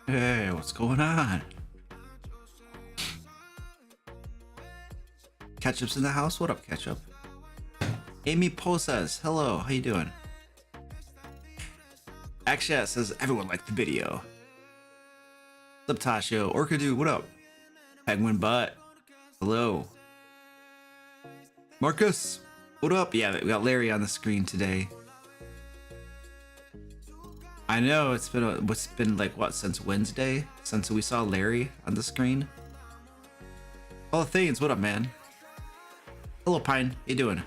Hey, what's going on? Ketchup's in the house. What up, Ketchup? Amy Poe says, hello, how you doing? Akshat says, everyone liked the video. What's up, Tasha? Orchidoo, what up? Penguin Butt, hello. Marcus, what up? Yeah, we got Larry on the screen today. I know, it's been like, what, since Wednesday? Since we saw Larry on the screen? All the things, what up, man? Hello, Pine, how you doing?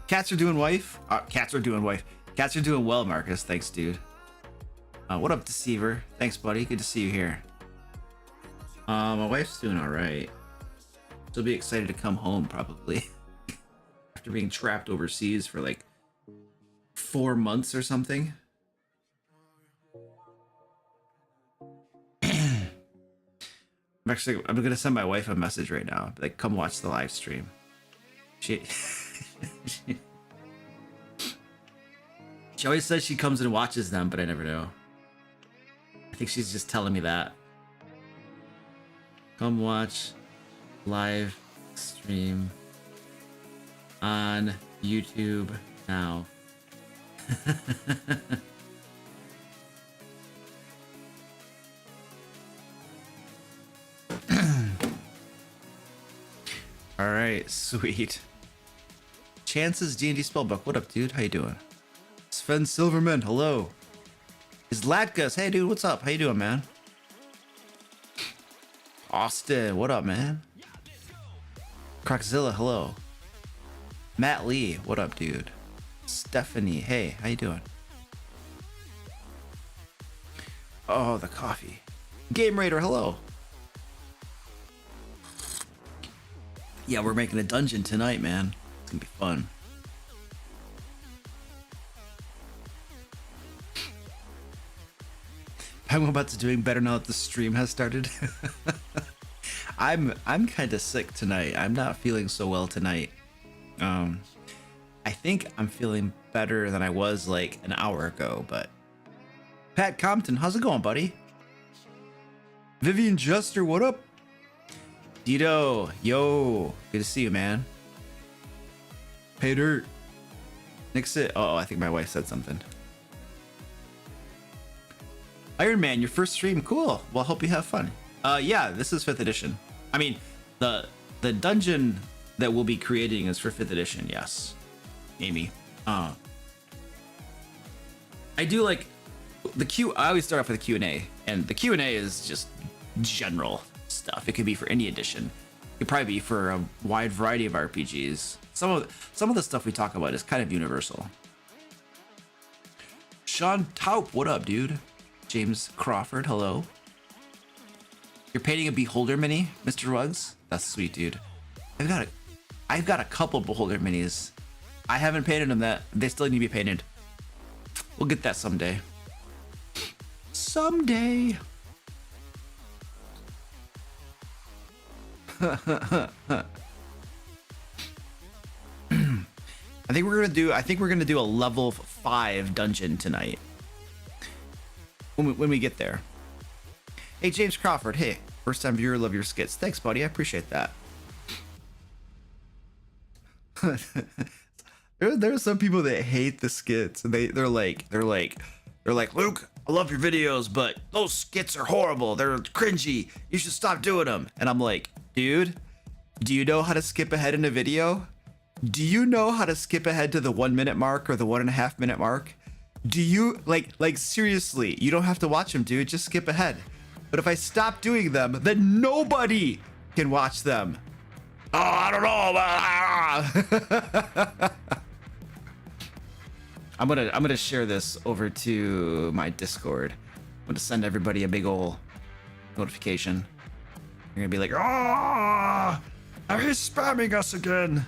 Cats are doing wife. Cats are doing wife. Cats are doing well, Marcus. Thanks, dude. What up, Deceiver? Thanks, buddy. Good to see you here. My wife's doing all right. She'll be excited to come home probably after being trapped overseas for like 4 months or something. I'm gonna send my wife a message right now. Like, come watch the live stream. She always says she comes and watches them, but I never know. I think she's just telling me that. Come watch live stream on YouTube now. All right, sweet. Chance's D&D Spellbook. What up, dude? How you doing? Sven Silverman, hello. Is Latkus? Hey, dude, what's up? How you doing, man? Austin, what up, man? Croczilla, hello. Matt Lee, what up, dude? Stephanie, hey, how you doing? Oh, the coffee. Game Raider, hello. Yeah, we're making a dungeon tonight, man. It's gonna be fun. I'm about to doing better now that the stream has started. I'm kind of sick tonight. I'm not feeling so well tonight. I think I'm feeling better than I was like an hour ago, but Pat Compton, how's it going, buddy? Vivian Juster, what up? Dito, yo, good to see you, man. Hey, Dirt. Nixit. Oh, I think my wife said something. Iron Man, your first stream, cool. Well, hope you have fun. Yeah, this is 5th edition. I mean, the dungeon that we'll be creating is for 5th edition. Yes, Amy. I do like the Q. I always start off with a Q&A, and the Q&A is just general stuff. It could be for any edition. It could probably be for a wide variety of RPGs. Some of the stuff we talk about is kind of universal. Sean Taup, what up, dude? James Crawford, hello. You're painting a Beholder mini, Mr. Ruggs? That's sweet, dude. I've got a couple Beholder minis. I haven't painted them that. They still need to be painted. We'll get that someday. Someday. I think we're gonna do a level 5 dungeon tonight. When we get there. Hey, James Crawford. Hey, first time viewer, love your skits. Thanks, buddy. I appreciate that. there are some people that hate the skits, and they're like, Luke, I love your videos, but those skits are horrible. They're cringy. You should stop doing them. And I'm like, dude, do you know how to skip ahead in a video? Do you know how to skip ahead to the 1 minute mark or the 1.5 minute mark? Do you like seriously, you don't have to watch them, dude, just skip ahead. But if I stop doing them, then nobody can watch them. Oh, I don't know. I'm gonna share this over to my Discord. I'm gonna send everybody a big ol' notification. You're gonna be like, oh, he's spamming us again.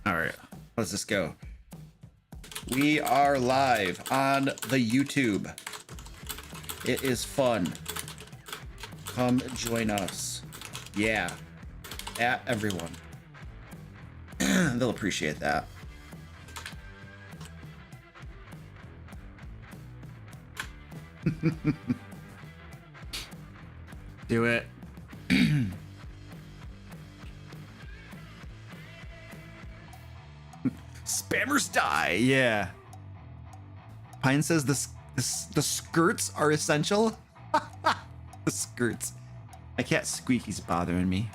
All right. How does this go? We are live on the YouTube. It is fun. Come join us. Yeah. At everyone. They'll appreciate that. Do it. Spammers die. Yeah. Pine says the skirts are essential. The skirts. I can't squeaky's bothering me.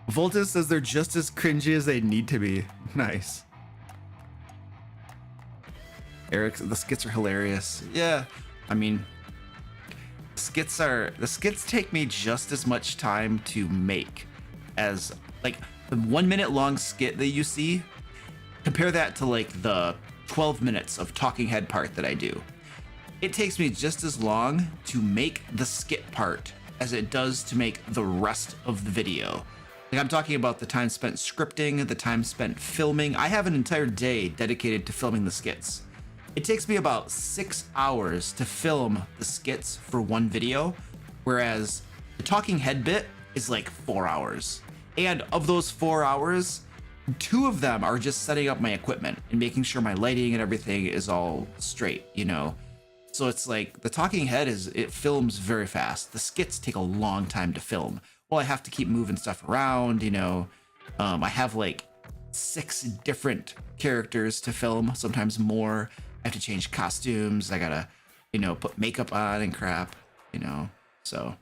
Voltus says they're just as cringy as they need to be. Nice. Eric, the skits are hilarious. Yeah. I mean, the skits take me just as much time to make as like the 1 minute long skit that you see. Compare that to like the 12 minutes of talking head part that I do. It takes me just as long to make the skit part as it does to make the rest of the video. Like I'm talking about the time spent scripting, the time spent filming. I have an entire day dedicated to filming the skits. It takes me about 6 hours to film the skits for one video, whereas the talking head bit is like 4 hours. And of those 4 hours, 2 of them are just setting up my equipment and making sure my lighting and everything is all straight, you know? So it's like the talking head it films very fast. The skits take a long time to film. Well, I have to keep moving stuff around, you know? I have like 6 different characters to film, sometimes more. I have to change costumes. I gotta, you know, put makeup on and crap, you know, so.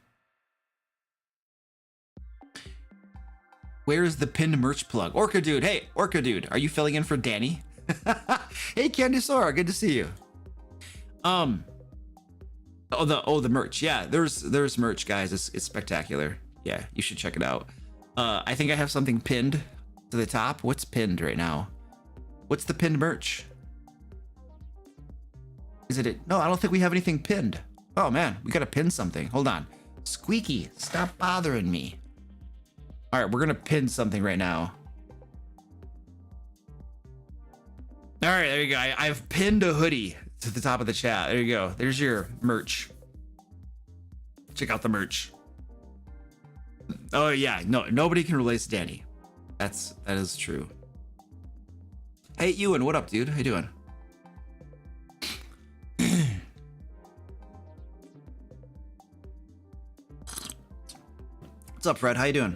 Where's the pinned merch plug? Orca Dude, hey, Orca Dude, are you filling in for Danny? Hey, Candy Sora, good to see you. The merch, yeah, there's merch, guys. It's spectacular. Yeah, you should check it out. I think I have something pinned to the top. What's pinned right now? What's the pinned merch? Is it? No, I don't think we have anything pinned. Oh man, we gotta pin something. Hold on. Squeaky, stop bothering me. All right, we're gonna pin something right now. All right, there you go. I've pinned a hoodie to the top of the chat. There you go. There's your merch. Check out the merch. Oh yeah, no, nobody can replace Danny. That is true. Hey Ewan, what up, dude? How you doing? What's up, Fred? How you doing?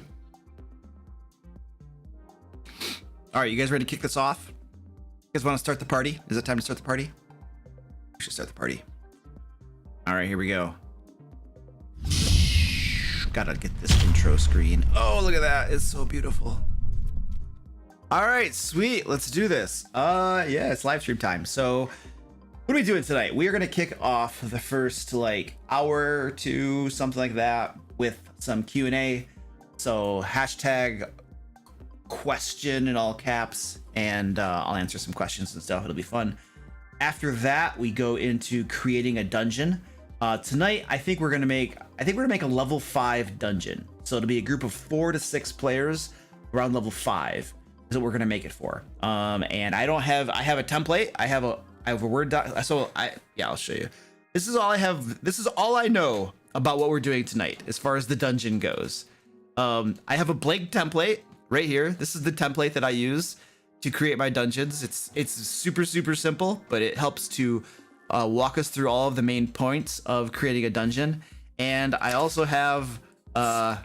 All right, you guys ready to kick this off? You guys want to start the party? Is it time to start the party? We should start the party. All right, here we go. Gotta get this intro screen. Oh, look at that. It's so beautiful. All right, sweet. Let's do this. Yeah, it's live stream time. So what are we doing tonight? We are going to kick off the first like hour or two, something like that, with some Q&A. So hashtag question in all caps, and I'll answer some questions and stuff. It'll be fun. After that, we go into creating a dungeon. Tonight, I think we're gonna make a level 5 dungeon. So it'll be a group of 4 to 6 players around level 5 is what we're gonna make it for. And I have a template. I have a Word doc. So I'll show you. This is all I have. This is all I know about what we're doing tonight as far as the dungeon goes. I have a blank template right here. This is the template that I use to create my dungeons. It's super simple, but it helps to walk us through all of the main points of creating a dungeon. And I also have I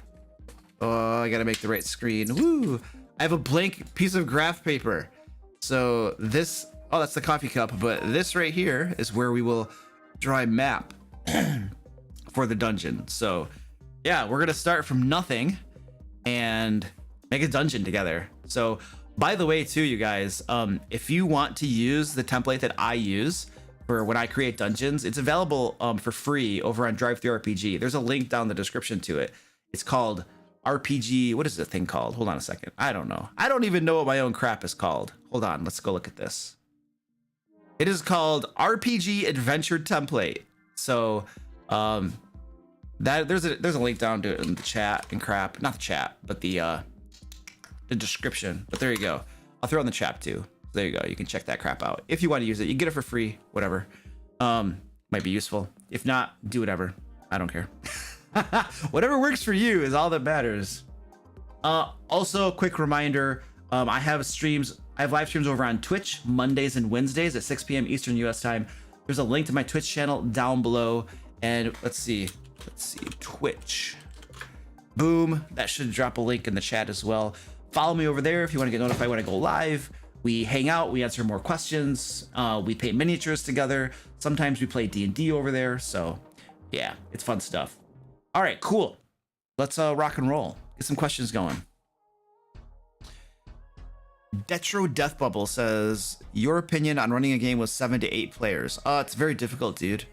gotta make the right screen. Woo! I have a blank piece of graph paper. So this, that's the coffee cup, but this right here is where we will draw a map for the dungeon. So yeah, we're gonna start from nothing and make a dungeon together. So by the way, too, you guys, if you want to use the template that I use for when I create dungeons, it's available for free over on DriveThruRPG. There's a link down in the description to it. It's called RPG. What is the thing called? Hold on a second. I don't know. I don't even know what my own crap is called. Hold on. Let's go look at this. It is called RPG Adventure Template. So there's a link down to it in the chat and crap. Not the chat, but the description. But there you go. I'll throw it in the chat too. There you go. You can check that crap out. If you want to use it, you get it for free, whatever. Might be useful. If not, do whatever. I don't care. Whatever works for you is all that matters. Also, a quick reminder, I have live streams over on Twitch Mondays and Wednesdays at 6 p.m. Eastern US time. There's a link to my Twitch channel down below. And let's see, Twitch. Boom, that should drop a link in the chat as well. Follow me over there if you want to get notified when I go live. We hang out, we answer more questions, we paint miniatures together. Sometimes we play D&D over there. So yeah, it's fun stuff. All right, cool. Let's rock and roll. Get some questions going. Detro Death Bubble says, your opinion on running a game with 7 to 8 players? It's very difficult, dude.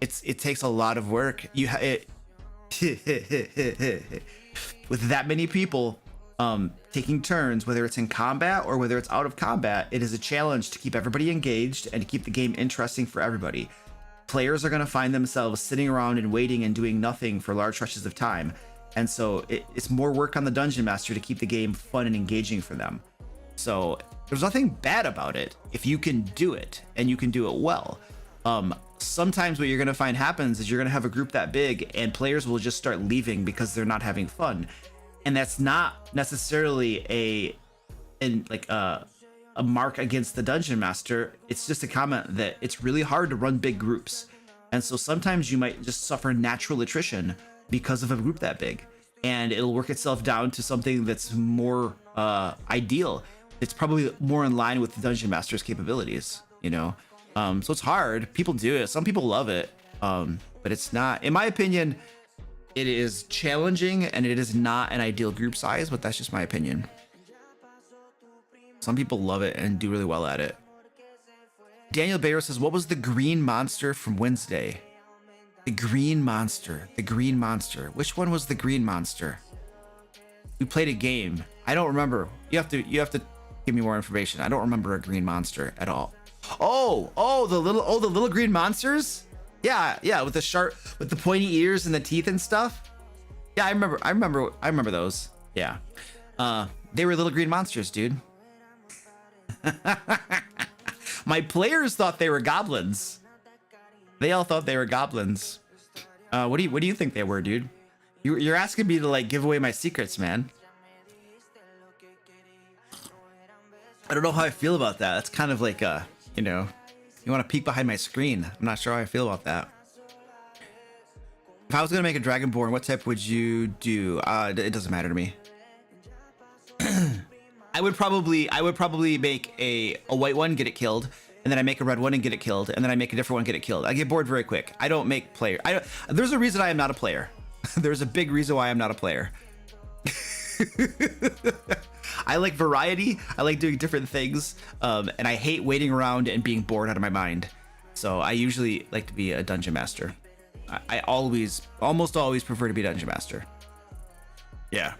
It takes a lot of work. With that many people taking turns, whether it's in combat or whether it's out of combat, it is a challenge to keep everybody engaged and to keep the game interesting for everybody. Players are going to find themselves sitting around and waiting and doing nothing for large stretches of time. And so it's more work on the dungeon master to keep the game fun and engaging for them. So there's nothing bad about it if you can do it and you can do it well. Sometimes what you're going to find happens is you're going to have a group that big and players will just start leaving because they're not having fun. And that's not necessarily a mark against the dungeon master. It's just a comment that it's really hard to run big groups. And so sometimes you might just suffer natural attrition because of a group that big, and it'll work itself down to something that's more ideal. It's probably more in line with the dungeon master's capabilities, you know? So it's hard. People do it. Some people love it. But it's not, in my opinion, it is challenging and it is not an ideal group size, but that's just my opinion. Some people love it and do really well at it. Daniel Bayer says, what was the green monster from Wednesday? The green monster. The green monster. Which one was the green monster? We played a game. I don't remember. You have to give me more information. I don't remember a green monster at all. Oh, the little green monsters? Yeah, with the pointy ears and the teeth and stuff. Yeah, I remember those. Yeah. They were little green monsters, dude. My players thought they were goblins. They all thought they were goblins. What do you think they were, dude? You're asking me to like give away my secrets, man. I don't know how I feel about that. That's kind of like you know, you want to peek behind my screen. I'm not sure how I feel about that. If I was gonna make a Dragonborn, what type would you do? It doesn't matter to me. I would probably make a white one, get it killed, and then I make a red one and get it killed, and then I make a different one, get it killed. I get bored very quick. I don't make player. There's a reason I am not a player. There's a big reason why I'm not a player. I like variety. I like doing different things, and I hate waiting around and being bored out of my mind. So I usually like to be a dungeon master. I almost always prefer to be a dungeon master. Yeah.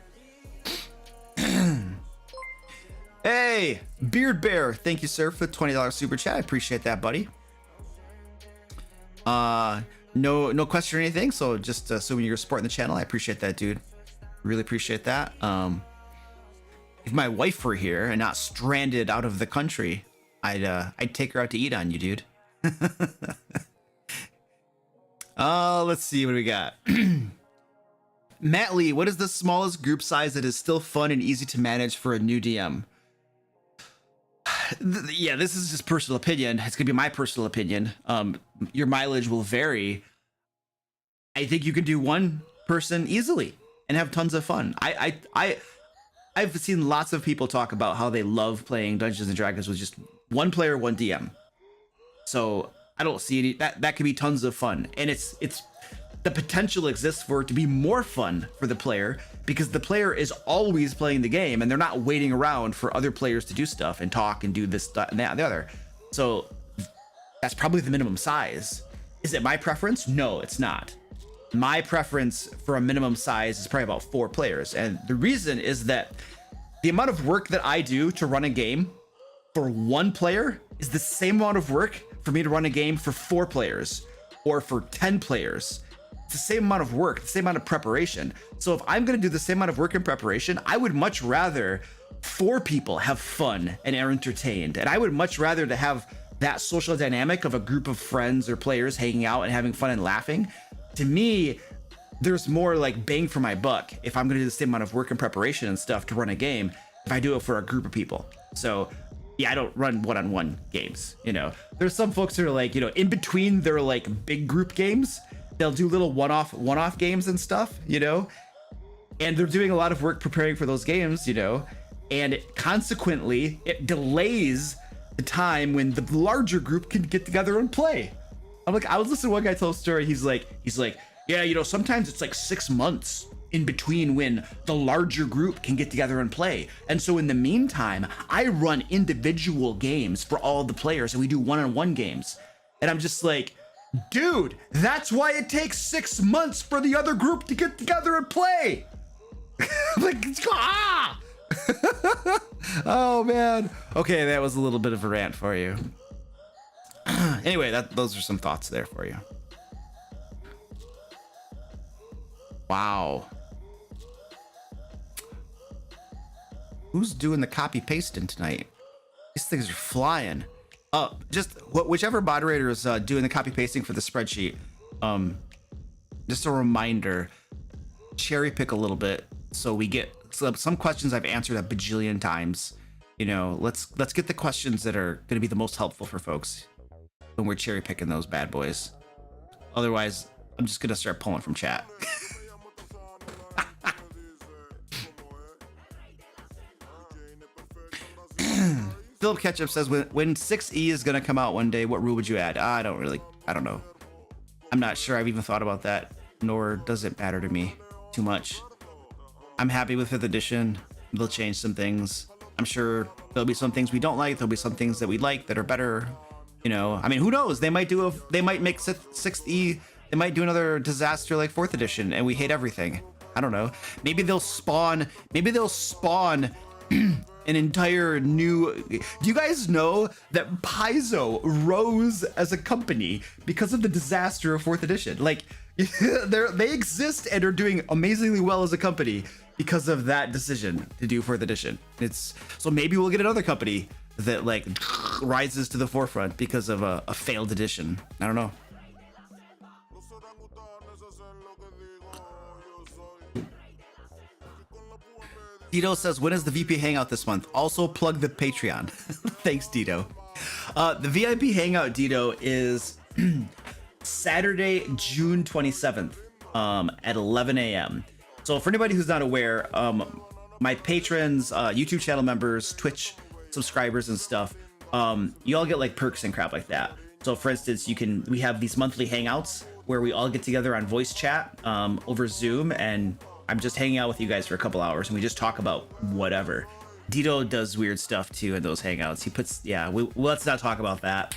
Hey, Beard Bear, thank you, sir, for the $20 super chat. I appreciate that, buddy. No question or anything, so just assuming you're supporting the channel, I appreciate that, dude. Really appreciate that. If my wife were here and not stranded out of the country, I'd take her out to eat on you, dude. Let's see what do we got. Matt Lee, what is the smallest group size that is still fun and easy to manage for a new DM? Yeah, this is just personal opinion. It's gonna be my personal opinion. Your mileage will vary. I think you can do one person easily and have tons of fun. I've seen lots of people talk about how they love playing Dungeons and Dragons with just one player, one DM. So I don't see any that could be tons of fun, and it's the potential exists for it to be more fun for the player because the player is always playing the game and they're not waiting around for other players to do stuff and talk and do this, that, and that, and the other. So that's probably the minimum size. Is it my preference? No, it's not. My preference for a minimum size is probably about 4 players. And the reason is that the amount of work that I do to run a game for 1 player is the same amount of work for me to run a game for 4 players or for 10 players. It's the same amount of work, the same amount of preparation. So if I'm going to do the same amount of work and preparation, I would much rather 4 people have fun and are entertained. And I would much rather to have that social dynamic of a group of friends or players hanging out and having fun and laughing. To me, there's more like bang for my buck if I'm going to do the same amount of work and preparation and stuff to run a game if I do it for a group of people. So yeah, I don't run one-on-one games. You know, there's some folks who are like, you know, in between their like big group games, they'll do little one-off games and stuff, you know, and they're doing a lot of work preparing for those games, you know, and consequently it delays the time when the larger group can get together and play. I'm like, I was listening to one guy tell a story. He's like, yeah, you know, sometimes it's like 6 months in between when the larger group can get together and play. And so in the meantime, I run individual games for all the players and we do one-on-one games. And I'm just like, dude, that's why it takes 6 months for the other group to get together and play. Like, ah! Oh man. Okay, that was a little bit of a rant for you. Anyway, those are some thoughts there for you. Wow. Who's doing the copy pasting tonight? These things are flying. Just whichever moderator is doing the copy pasting for the spreadsheet. Just a reminder, cherry pick a little bit so we get some questions I've answered a bajillion times. You know, let's get the questions that are going to be the most helpful for folks when we're cherry picking those bad boys. Otherwise, I'm just gonna start pulling from chat. Philip Ketchup says, when 6E is gonna come out one day, what rule would you add? I don't know. I'm not sure I've even thought about that, nor does it matter to me too much. I'm happy with 5th edition. They'll change some things. I'm sure there'll be some things we don't like. There'll be some things that we like that are better. You know, I mean, who knows? They might make 6th E. They might do another disaster like 4th edition, and we hate everything. I don't know. Maybe they'll spawn an entire new. Do you guys know that Paizo rose as a company because of the disaster of 4th edition? Like, they exist and are doing amazingly well as a company because of that decision to do 4th edition. So maybe we'll get another company that like rises to the forefront because of a failed edition. I don't know. Dito says, when is the VP Hangout this month? Also plug the Patreon. Thanks, Dito. The VIP Hangout, Dito, is Saturday, June 27th at 11 a.m. So for anybody who's not aware, my patrons, YouTube channel members, Twitch subscribers and stuff, you all get like perks and crap like that. So for instance, we have these monthly hangouts where we all get together on voice chat over Zoom, and I'm just hanging out with you guys for a couple hours and we just talk about whatever. Dito does weird stuff too in those hangouts. He puts, let's not talk about that.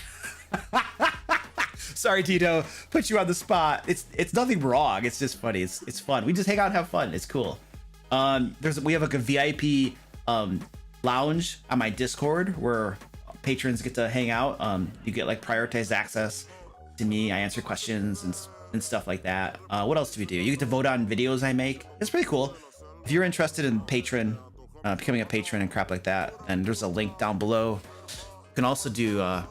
Sorry, Tito, put you on the spot. It's nothing wrong. It's just funny. It's fun. We just hang out and have fun. It's cool. We have like a VIP lounge on my Discord where patrons get to hang out. You get like prioritized access to me. I answer questions and stuff like that. What else do we do? You get to vote on videos I make. It's pretty cool. If you're interested in becoming a patron and crap like that, and there's a link down below. You can also do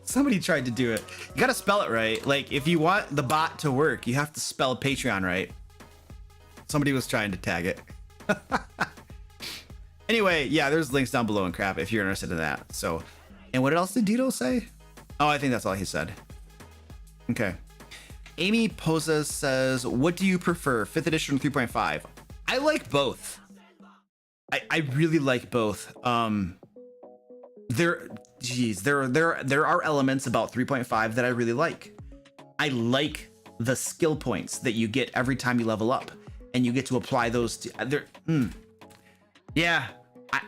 somebody tried to do it. You gotta spell it right. Like, if you want the bot to work, you have to spell Patreon right. Somebody was trying to tag it. Anyway, yeah, there's links down below and crap if you're interested in that. So, and what else did Dito say? Oh, I think that's all he said. Okay. Amy Posa says, what do you prefer, 5th edition or 3.5? I like both. I really like both. There are elements about 3.5 that I really like. I like the skill points that you get every time you level up, and you get to apply those to yeah,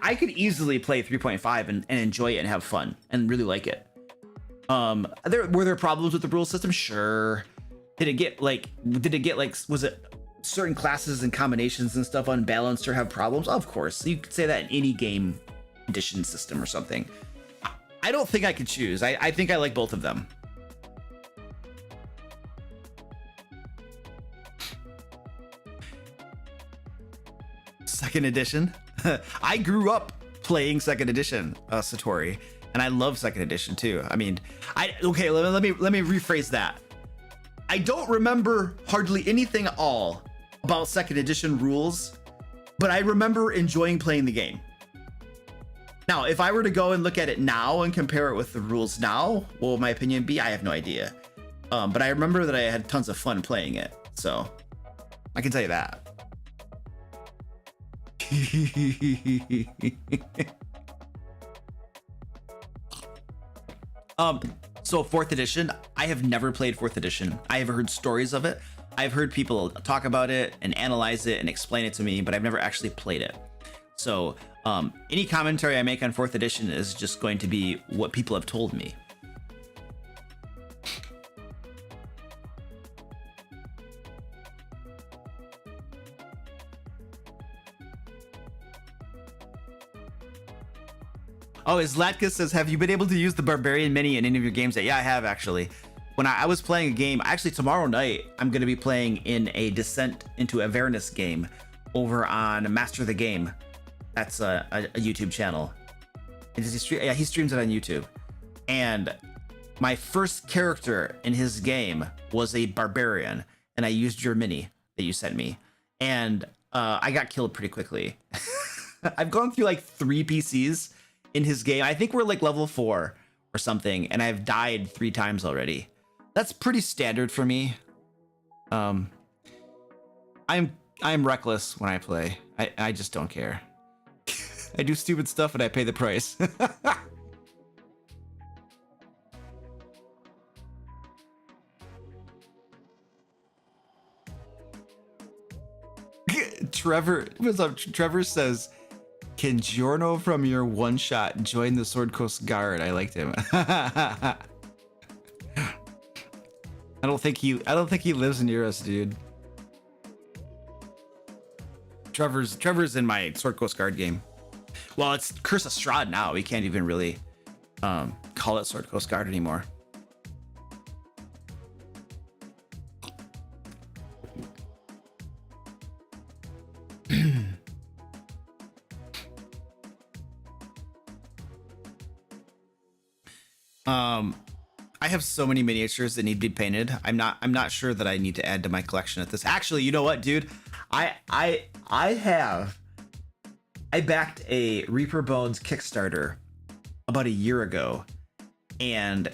I could easily play 3.5 and enjoy it and have fun and really like it. Were there problems with the rule system? Sure. Did it get like was it certain classes and combinations and stuff unbalanced or have problems? Of course, you could say that in any game edition system or something. I don't think I could choose. I think I like both of them. Second edition. I grew up playing second edition, Satori, and I love second edition too. I mean, okay, let me rephrase that. I don't remember hardly anything at all about second edition rules, but I remember enjoying playing the game. Now, if I were to go and look at it now and compare it with the rules now, what would my opinion be? I have no idea. But I remember that I had tons of fun playing it, so I can tell you that. So 4th edition, I have never played 4th edition. I have heard stories of it. I've heard people talk about it and analyze it and explain it to me, but I've never actually played it. So any commentary I make on 4th edition is just going to be what people have told me. Oh, Zlatka says, have you been able to use the Barbarian Mini in any of your games yet? Yeah, I have actually. When I was playing a game, actually tomorrow night, I'm going to be playing in a Descent into Avernus game over on Master the Game. That's a YouTube channel. Yeah, he streams it on YouTube. And my first character in his game was a Barbarian, and I used your mini that you sent me. And I got killed pretty quickly. I've gone through like 3 PCs in his game. I think we're like level 4 or something, and I've died 3 times already. That's pretty standard for me. I'm reckless when I play. I just don't care. I do stupid stuff and I pay the price. Trevor, what's up? Trevor says, can Giorno from your one shot join the Sword Coast Guard? I liked him. I don't think he lives near us, dude. Trevor's in my Sword Coast Guard game. Well, it's Curse of Strahd now. We can't even really call it Sword Coast Guard anymore. I have so many miniatures that need to be painted. I'm not sure that I need to add to my collection at this. Actually, you know what, dude? I backed a Reaper Bones Kickstarter about a year ago, and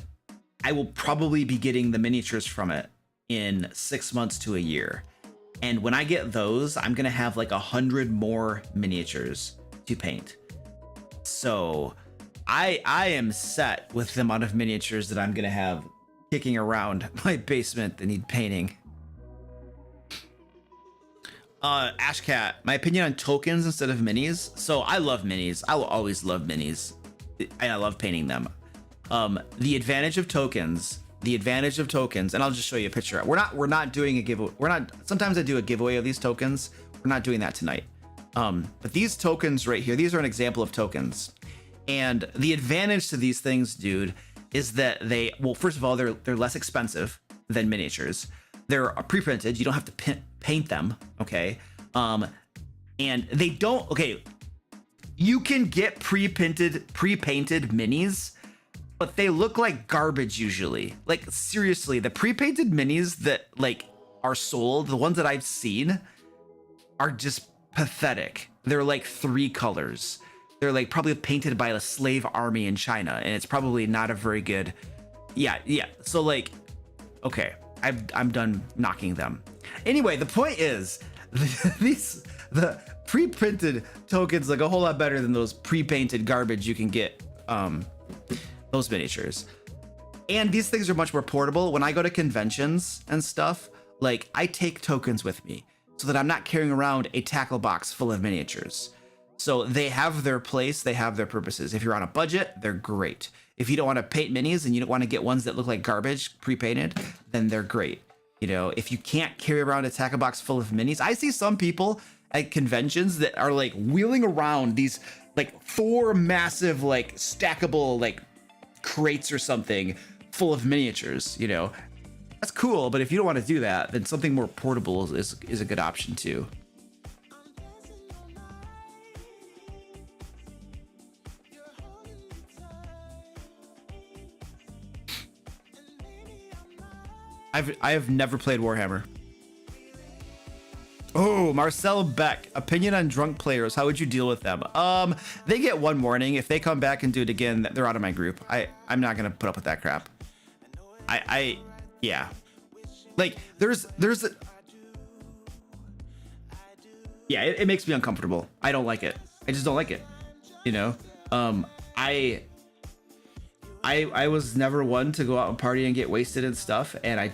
I will probably be getting the miniatures from it in 6 months to a year. And when I get those, I'm gonna have like 100 more miniatures to paint. So I am set with the amount of miniatures that I'm gonna have kicking around my basement that need painting. Ashcat, my opinion on tokens instead of minis. So I love minis. I will always love minis, and I love painting them. The advantage of tokens, and I'll just show you a picture. We're not doing a giveaway. Sometimes I do a giveaway of these tokens. We're not doing that tonight. But these tokens right here, these are an example of tokens. And the advantage to these things, dude, is that well, first of all, they're less expensive than miniatures. They're pre-printed. You don't have to paint them, okay? And they don't, okay, you can get pre-painted minis, but they look like garbage usually. Like, seriously, the pre-painted minis that like are sold, the ones that I've seen, are just pathetic. They're like 3 colors. They're like probably painted by a slave army in China, and it's probably not a very good. Yeah. So like, okay, I'm done knocking them. Anyway, the point is, the pre-printed tokens look a whole lot better than those pre-painted garbage you can get. Those miniatures, and these things are much more portable. When I go to conventions and stuff, like I take tokens with me so that I'm not carrying around a tackle box full of miniatures. So they have their place, they have their purposes. If you're on a budget, they're great. If you don't want to paint minis and you don't want to get ones that look like garbage pre-painted, then they're great. You know, if you can't carry around a tackle box full of minis, I see some people at conventions that are like wheeling around these like 4 massive like stackable like crates or something full of miniatures. You know, that's cool, but if you don't want to do that, then something more portable is a good option too. I have never played Warhammer. Oh, Ooh, Marcel Beck, opinion on drunk players. How would you deal with them? They get one warning. If they come back and do it again, they're out of my group. I'm not gonna put up with that crap. Yeah. Like yeah, it makes me uncomfortable. I don't like it. I just don't like it. You know? I was never one to go out and party and get wasted and stuff, and I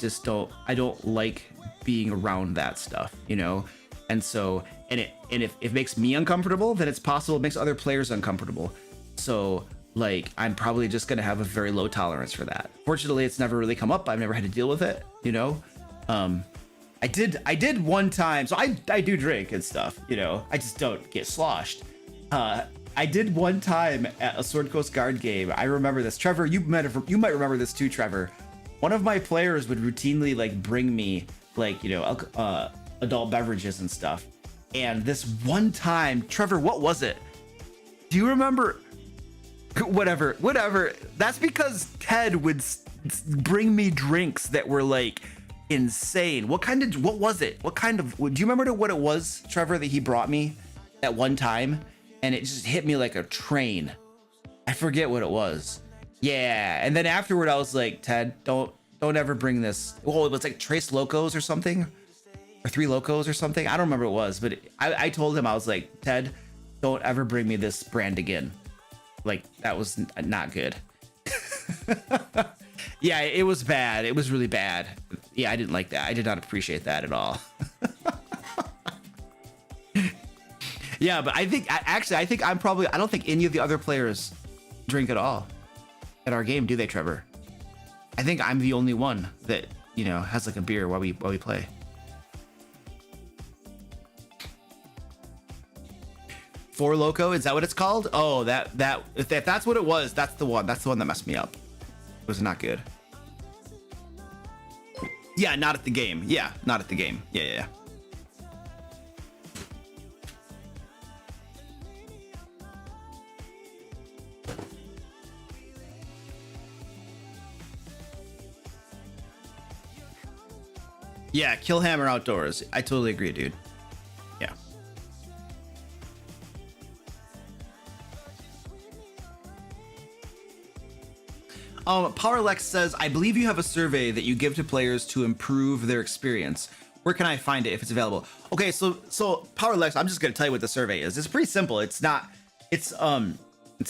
don't like being around that stuff, you know? And so, if it makes me uncomfortable, then it's possible it makes other players uncomfortable. So like, I'm probably just gonna have a very low tolerance for that. Fortunately, it's never really come up. I've never had to deal with it, you know? I did one time, so I do drink and stuff, you know? I just don't get sloshed. I did one time at a Sword Coast Guard game. I remember this. Trevor, you might remember this too, Trevor. One of my players would routinely like bring me like, you know, adult beverages and stuff. And this one time, Trevor, what was it? Do you remember? Whatever. That's because Ted would bring me drinks that were like insane. What was it? Do you remember what it was, Trevor, that he brought me at one time? And it just hit me like a train. I forget what it was. Yeah, and then afterward I was like, Ted, don't ever bring this. Oh, it was like Trace Locos or something, or 3 Locos or something. I don't remember what it was, but I told him, I was like, Ted, don't ever bring me this brand again. Like, that was not good. Yeah, it was bad. It was really bad. Yeah, I didn't like that. I did not appreciate that at all. Yeah, but I think I don't think any of the other players drink at all at our game, do they, Trevor? I think I'm the only one that, you know, has like a beer while we play. Four Loco, is that what it's called? Oh, if that's what it was, that's the one that messed me up. It was not good. Yeah, not at the game. Yeah, not at the game. Yeah. Yeah, Killhammer outdoors. I totally agree, dude. Yeah. Powerlex says, I believe you have a survey that you give to players to improve their experience. Where can I find it if it's available? Okay, so Powerlex, I'm just gonna tell you what the survey is. It's pretty simple. It's not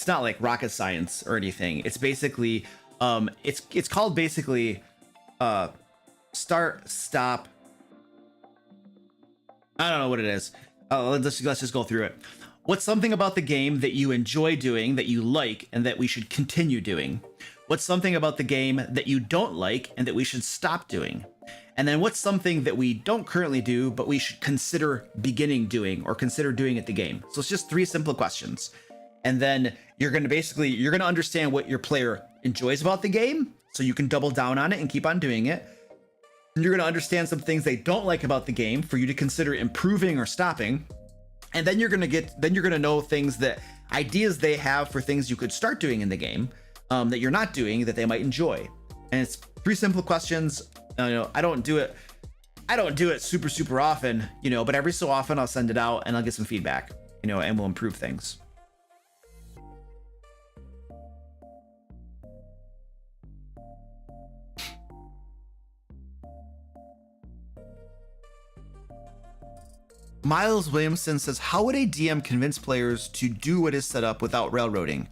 like rocket science or anything. It's basically it's called basically start, stop. I don't know what it is. Let's just go through it. What's something about the game that you enjoy doing, that you like, and that we should continue doing? What's something about the game that you don't like and that we should stop doing? And then what's something that we don't currently do, but we should consider beginning doing or consider doing at the game? So it's just 3 simple questions. And then you're going to understand what your player enjoys about the game, so you can double down on it and keep on doing it. You're going to understand some things they don't like about the game for you to consider improving or stopping. And then you're going to know things ideas they have for things you could start doing in the game that you're not doing that they might enjoy. And it's 3 simple questions. You know, I don't do it super often, you know, but every so often I'll send it out and I'll get some feedback, you know, and we'll improve things. Miles Williamson says, how would a DM convince players to do what is set up without railroading?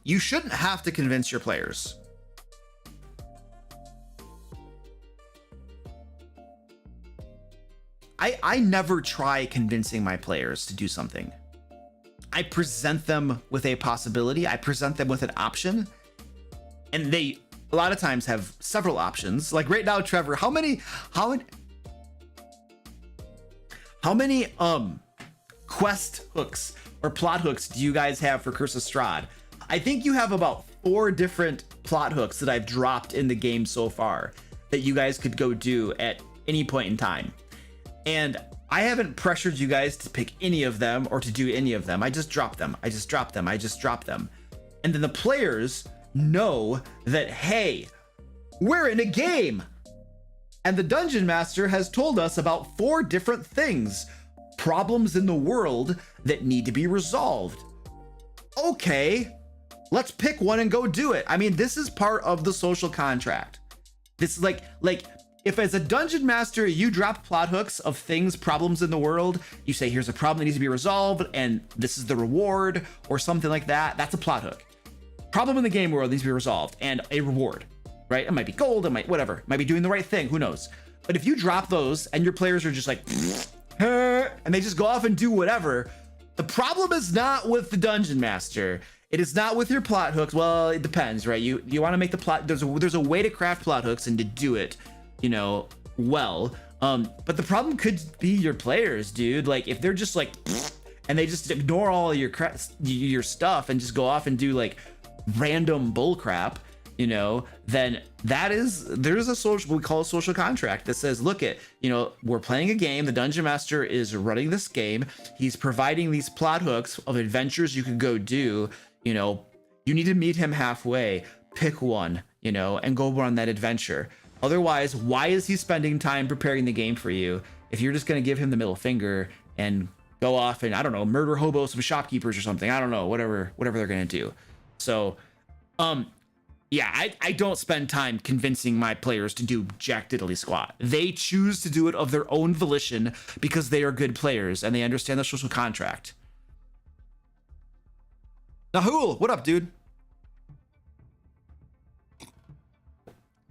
You shouldn't have to convince your players. I never try convincing my players to do something. I present them with a possibility. I present them with an option, and they a lot of times have several options. Like right now, Trevor, how many quest hooks or plot hooks do you guys have for Curse of Strahd? I think you have about 4 different plot hooks that I've dropped in the game so far that you guys could go do at any point in time. And I haven't pressured you guys to pick any of them or to do any of them. I just drop them. I just drop them. And then the players know that, hey, we're in a game. And the Dungeon Master has told us about 4 different things, problems in the world that need to be resolved. Okay, let's pick one and go do it. I mean, this is part of the social contract. This is like if as a Dungeon Master, you drop plot hooks of things, problems in the world, you say, here's a problem that needs to be resolved, and this is the reward, or something like that. That's a plot hook. Problem in the game world needs to be resolved, and a reward, right? It might be gold, it might, whatever. It might be doing the right thing, who knows? But if you drop those and your players are just like, and they just go off and do whatever, the problem is not with the Dungeon Master. It is not with your plot hooks. Well, it depends, right? You want to make the plot, there's a way to craft plot hooks and to do it, you know, well. But the problem could be your players, dude. Like if they're just like, and they just ignore all your stuff and just go off and do like random bull crap, you know, then there's a social, we call a social contract that says, look at, you know, we're playing a game. The Dungeon Master is running this game. He's providing these plot hooks of adventures you can go do. You know, you need to meet him halfway, pick one, you know, and go on that adventure. Otherwise, why is he spending time preparing the game for you if you're just going to give him the middle finger and go off and, I don't know, murder hobo some shopkeepers or something? I don't know, whatever they're going to do. So, yeah, I don't spend time convincing my players to do jack diddly squat. They choose to do it of their own volition because they are good players and they understand the social contract. Nahul, what up, dude?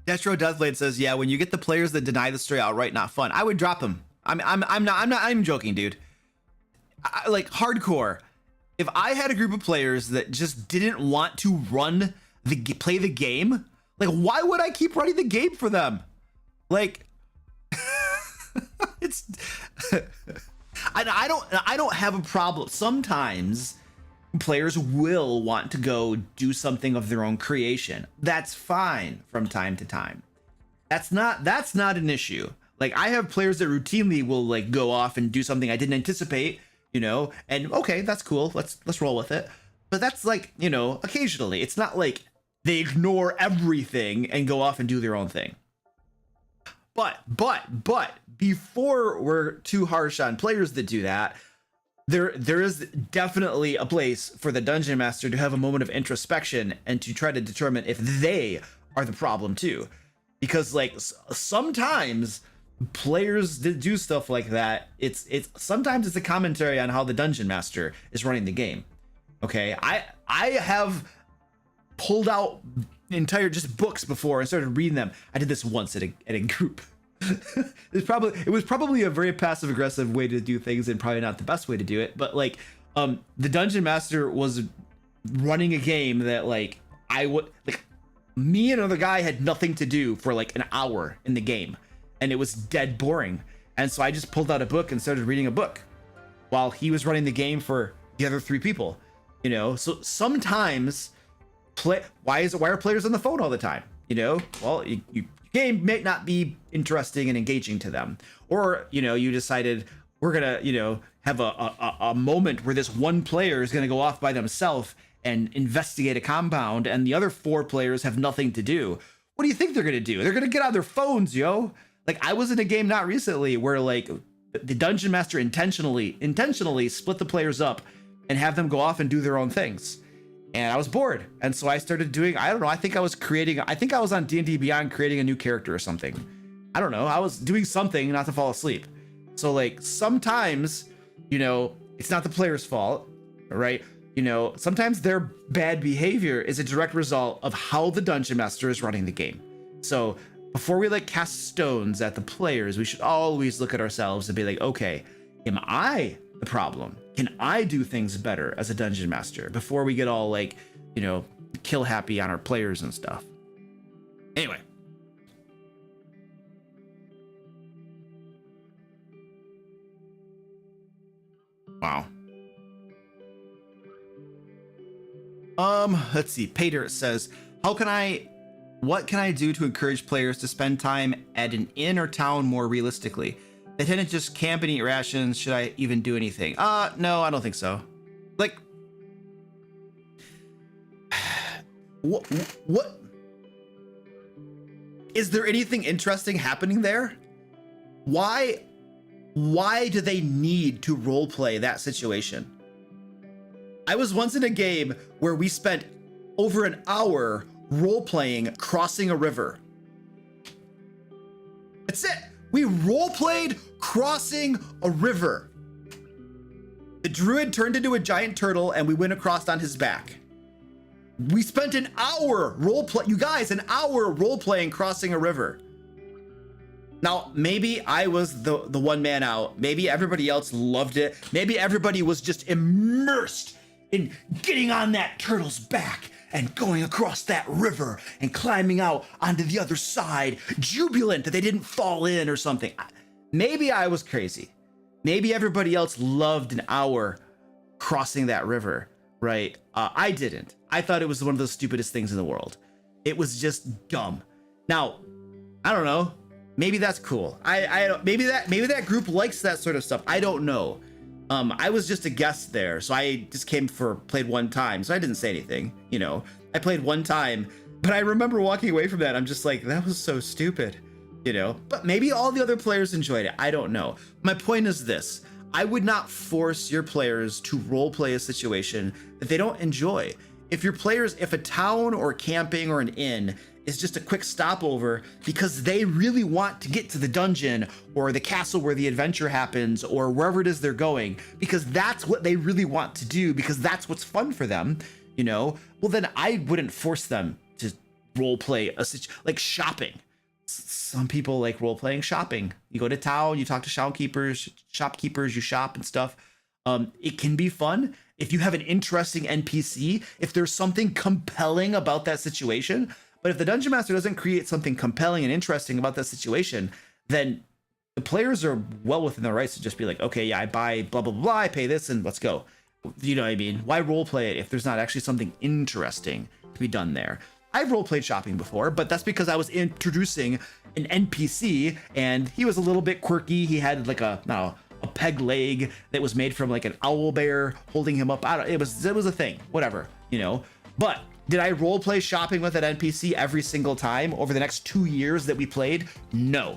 Destro Deathblade says, yeah, when you get the players that deny the story outright, not fun. I would drop them. I'm joking, dude. Like hardcore. If I had a group of players that just didn't want to play the game, like why would I keep running the game for them? Like it's I don't have a problem. Sometimes players will want to go do something of their own creation. That's fine from time to time. That's not an issue. Like I have players that routinely will like go off and do something I didn't anticipate, you know, and okay, that's cool. Let's roll with it. But that's like, you know, occasionally. It's not like they ignore everything and go off and do their own thing. But before we're too harsh on players that do that, there is definitely a place for the Dungeon Master to have a moment of introspection and to try to determine if they are the problem too. Because like sometimes players that do stuff like that, it's sometimes it's a commentary on how the Dungeon Master is running the game. Okay, I have pulled out entire just books before and started reading them. I did this once at a group. It was probably a very passive aggressive way to do things and probably not the best way to do it, but like the Dungeon Master was running a game that like me and another guy had nothing to do for like an hour in the game, and it was dead boring. And so I just pulled out a book and started reading a book while he was running the game for the other 3 people, you know. So sometimes why are players on the phone all the time? You know, well, you game may not be interesting and engaging to them, or you know, you decided we're gonna, you know, have a moment where this one player is gonna go off by themselves and investigate a compound, and the other 4 players have nothing to do. What do you think they're gonna do? They're gonna get on their phones, yo. Like I was in a game not recently where like the Dungeon Master intentionally split the players up and have them go off and do their own things. And I was bored. And so I started doing, I don't know, I think I was on D&D Beyond creating a new character or something. I don't know. I was doing something not to fall asleep. So like sometimes, you know, it's not the player's fault, right? You know, sometimes their bad behavior is a direct result of how the Dungeon Master is running the game. So before we like cast stones at the players, we should always look at ourselves and be like, okay, am I the problem? Can I do things better as a Dungeon Master before we get all like, you know, kill happy on our players and stuff? Anyway. Wow. Let's see. Pater says, what can I do to encourage players to spend time at an inn or town more realistically? They tend to just camp and eat rations. Should I even do anything? No, I don't think so. Like, what? Is there anything interesting happening there? Why do they need to roleplay that situation? I was once in a game where we spent over an hour role-playing crossing a river. That's it. We role-played crossing a river. The druid turned into a giant turtle and we went across on his back. We spent an hour you guys, an hour role-playing crossing a river. Now, maybe I was the one man out. Maybe everybody else loved it. Maybe everybody was just immersed in getting on that turtle's back and going across that river and climbing out onto the other side, jubilant that they didn't fall in or something. Maybe I was crazy. Maybe everybody else loved an hour crossing that river, right? I didn't. I thought it was one of the stupidest things in the world. It was just dumb. Now, I don't know. Maybe that's cool. Maybe that group likes that sort of stuff. I don't know. I was just a guest there, so I just played one time, so I didn't say anything. You know, I played one time, but I remember walking away from that. I'm just like, that was so stupid, you know. But maybe all the other players enjoyed it. I don't know. My point is this: I would not force your players to role play a situation that they don't enjoy. If a town or camping or an inn is just a quick stopover because they really want to get to the dungeon or the castle where the adventure happens or wherever it is they're going, because that's what they really want to do, because that's what's fun for them, you know, well, then I wouldn't force them to role play like shopping. Some people like role playing shopping. You go to town, you talk to shopkeepers, you shop and stuff. It can be fun. If you have an interesting NPC, if there's something compelling about that situation. But if the Dungeon Master doesn't create something compelling and interesting about that situation, then the players are well within their rights to just be like, okay, yeah, I buy blah, blah, blah, I pay this and let's go. You know what I mean? Why role play it if there's not actually something interesting to be done there? I've role played shopping before, but that's because I was introducing an NPC and he was a little bit quirky. He had like a peg leg that was made from like an owl bear holding him up. It was a thing, whatever, you know. But did I role play shopping with an NPC every single time over the next 2 years that we played? No.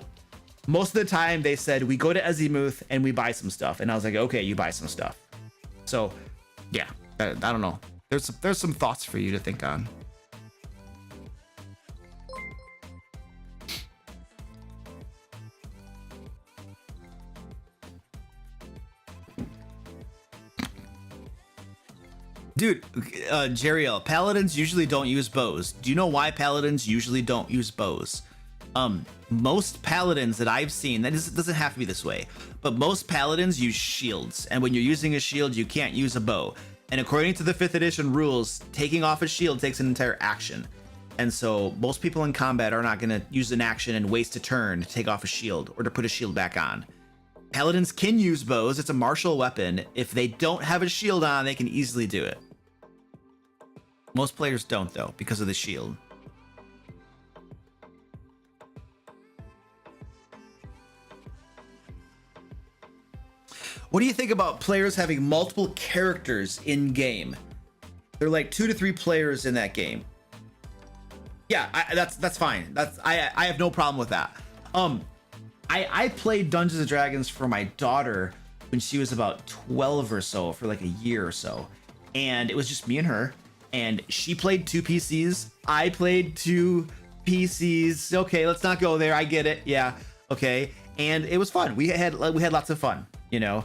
Most of the time they said, we go to Azimuth and we buy some stuff. And I was like, okay, you buy some stuff. So yeah, I don't know. There's some thoughts for you to think on. Dude, Jeriel, paladins usually don't use bows. Do you know why paladins usually don't use bows? Most paladins that I've seen, that doesn't have to be this way, but most paladins use shields. And when you're using a shield, you can't use a bow. And according to the 5th edition rules, taking off a shield takes an entire action. And so most people in combat are not going to use an action and waste a turn to take off a shield or to put a shield back on. Paladins can use bows. It's a martial weapon. If they don't have a shield on, they can easily do it. Most players don't, though, because of the shield. What do you think about players having multiple characters in game? They're like 2 to 3 players in that game. Yeah, that's fine. I have no problem with that. I played Dungeons and Dragons for my daughter when she was about 12 or so, for like a year or so, and it was just me and her. And she played 2 PCs. I played 2 PCs. Okay, let's not go there. I get it. Yeah. Okay. And it was fun. We had lots of fun, you know.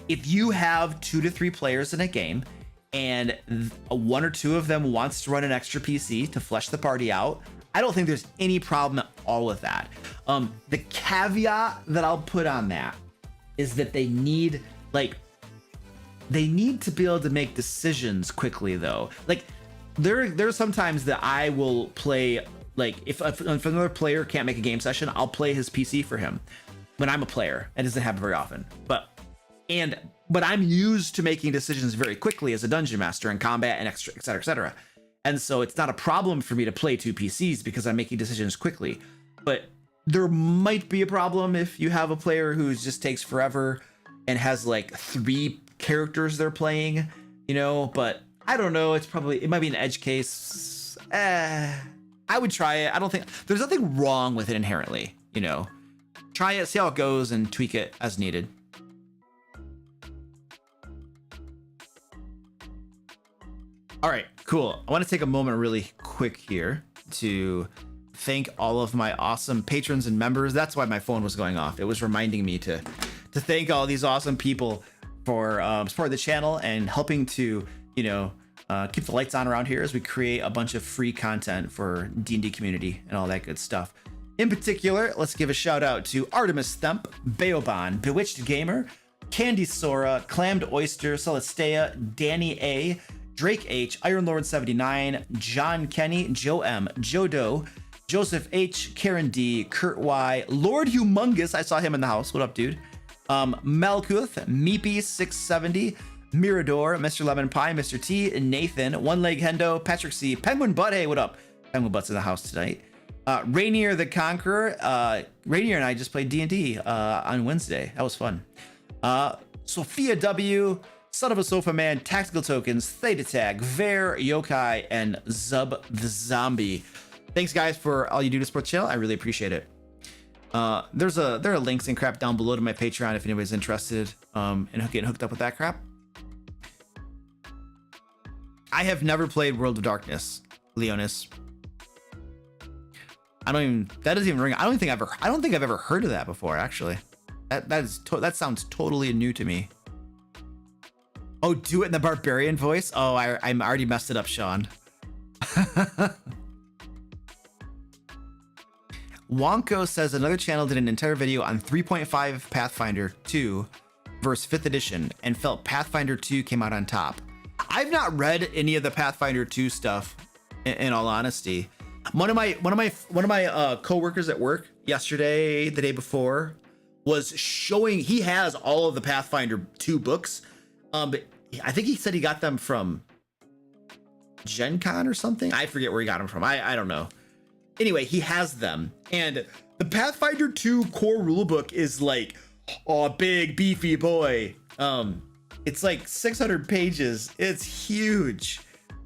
If you have 2 to 3 players in a game and 1 or 2 of them wants to run an extra PC to flesh the party out, I don't think there's any problem at all with that. The caveat that I'll put on that is that they need to be able to make decisions quickly, though. Like there's sometimes that I will play, like if another player can't make a game session, I'll play his PC for him when I'm a player. It doesn't happen very often, but I'm used to making decisions very quickly as a dungeon master in combat and et cetera, et cetera. And so it's not a problem for me to play 2 PCs because I'm making decisions quickly. But there might be a problem if you have a player who just takes forever and has like 3 characters they're playing, you know. But I don't know. It might be an edge case. I I would try it. I don't think there's nothing wrong with it inherently, you know. Try it, see how it goes, and tweak it as needed. All right, cool. I want to take a moment really quick here to thank all of my awesome patrons and members. That's why my phone was going off. It was reminding me to thank all these awesome people for supporting the channel and helping to, you know, keep the lights on around here as we create a bunch of free content for D&D community and all that good stuff. In particular, let's give a shout out to Artemis Themp, Beoban, Bewitched Gamer, Candy Sora, Clammed Oyster, Celestea, Danny A, Drake H, Iron Lord 79, John Kenny, Joe M, Joe Doe, Joseph H, Karen D, Kurt Y, Lord Humongous, I saw him in the house. What up, dude? Malkuth, Meepy 670, Mirador, Mr. Lemon Pie, Mr. T, Nathan, One Leg Hendo, Patrick C, Penguin Butt, hey, what up? Penguin Butt's in the house tonight. Rainier the Conqueror, Rainier and I just played D&D on Wednesday. That was fun. Sophia W, Son of a Sofa Man, Tactical Tokens, Theta Tag, Ver, Yokai, and Zub the Zombie. Thanks, guys, for all you do to support the channel. I really appreciate it. There are links and crap down below to my Patreon if anybody's interested in getting hooked up with that crap. I have never played World of Darkness, Leonis. That doesn't even ring. I don't think I've ever heard of that before, actually. That sounds totally new to me. Oh, do it in the barbarian voice? Oh, I'm already messed it up, Sean. Wonko says another channel did an entire video on 3.5 Pathfinder 2 versus 5th edition and felt Pathfinder 2 came out on top. I've not read any of the Pathfinder 2 stuff, in all honesty. One of my coworkers at work yesterday, the day before, was showing he has all of the Pathfinder 2 books. But I think he said he got them from Gen Con or something. I forget where he got them from. I don't know. Anyway, he has them, and the Pathfinder 2 core rulebook is like, oh, big beefy boy. It's like 600 pages. It's huge.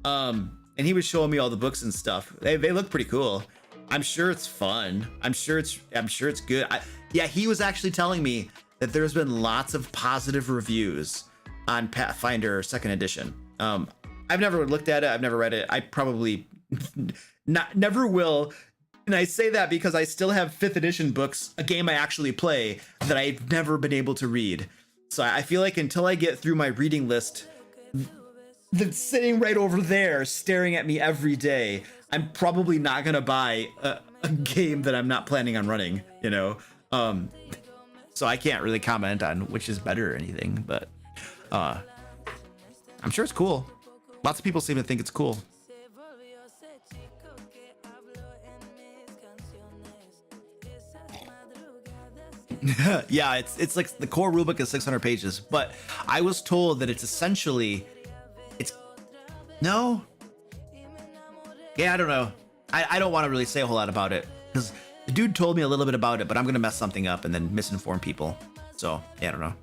And he was showing me all the books and stuff. They look pretty cool. I'm sure it's fun. I'm sure it's good. Yeah, he was actually telling me that there's been lots of positive reviews on Pathfinder 2nd edition. I've never looked at it. I've never read it. I probably never will. And I say that because I still have 5th edition books, a game I actually play, that I've never been able to read. So I feel like until I get through my reading list that's sitting right over there staring at me every day, I'm probably not going to buy a game that I'm not planning on running, you know? So I can't really comment on which is better or anything, but I'm sure it's cool. Lots of people seem to think it's cool. Yeah, it's like the core rulebook is 600 pages, but I was told that it's essentially, no? Yeah, I don't know. I don't want to really say a whole lot about it because the dude told me a little bit about it, but I'm going to mess something up and then misinform people. So, yeah, I don't know.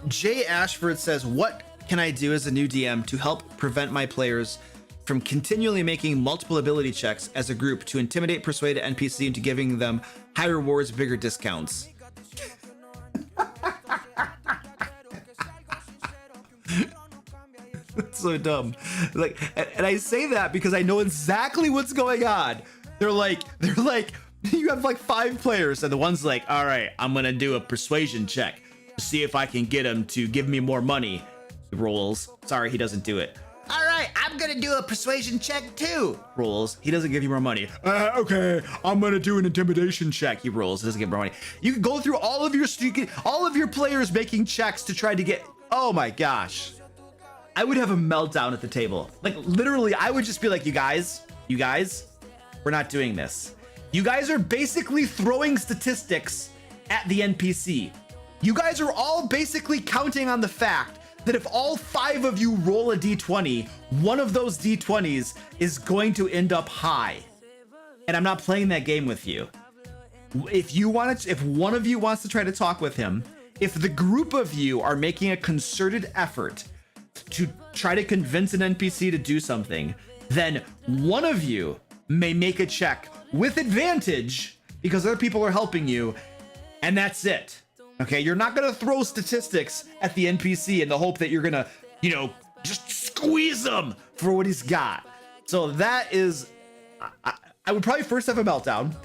Jay Ashford says, what can I do as a new DM to help prevent my players from continually making multiple ability checks as a group to intimidate, persuade an NPC into giving them high rewards, bigger discounts? That's so dumb. Like, and I say that because I know exactly what's going on. They're like, you have like 5 players, and the one's like, all right, I'm gonna do a persuasion check to see if I can get him to give me more money. He rolls. Sorry, he doesn't do it. All right, I'm gonna do a persuasion check too. Rolls. He doesn't give you more money. Okay, I'm gonna do an intimidation check. He rolls. He doesn't give more money. You can go through all of your players making checks to try to get. Oh my gosh, I would have a meltdown at the table. Like literally, I would just be like, you guys, we're not doing this. You guys are basically throwing statistics at the NPC. You guys are all basically counting on the fact that if all 5 of you roll a d20, one of those d20s is going to end up high. And I'm not playing that game with you. If one of you wants to try to talk with him if the group of you are making a concerted effort to try to convince an NPC to do something, then one of you may make a check with advantage because other people are helping you, and that's it. Okay, you're not gonna throw statistics at the NPC in the hope that you're gonna, you know, just squeeze him for what he's got. So that is, I would probably first have a meltdown.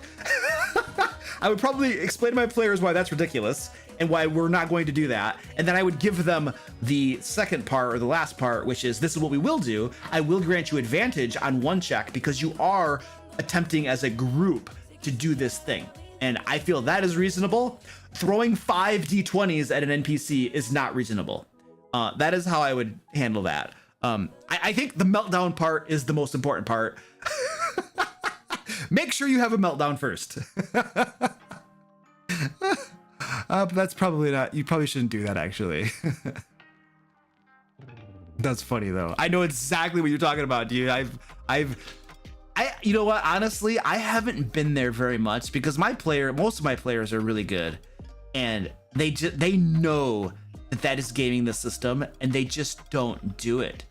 I would probably explain to my players why that's ridiculous and why we're not going to do that. And then I would give them the second part, or the last part, which is, this is what we will do. I will grant you advantage on one check because you are attempting as a group to do this thing. And I feel that is reasonable. Throwing 5 D20s at an NPC is not reasonable. That is how I would handle that. I think the meltdown part is the most important part. Make sure you have a meltdown first. But that's probably not, you probably shouldn't do that actually. That's funny though. I know exactly what you're talking about, dude. You know what? Honestly, I haven't been there very much because most of my players are really good, and they know that is gaming the system, and they just don't do it.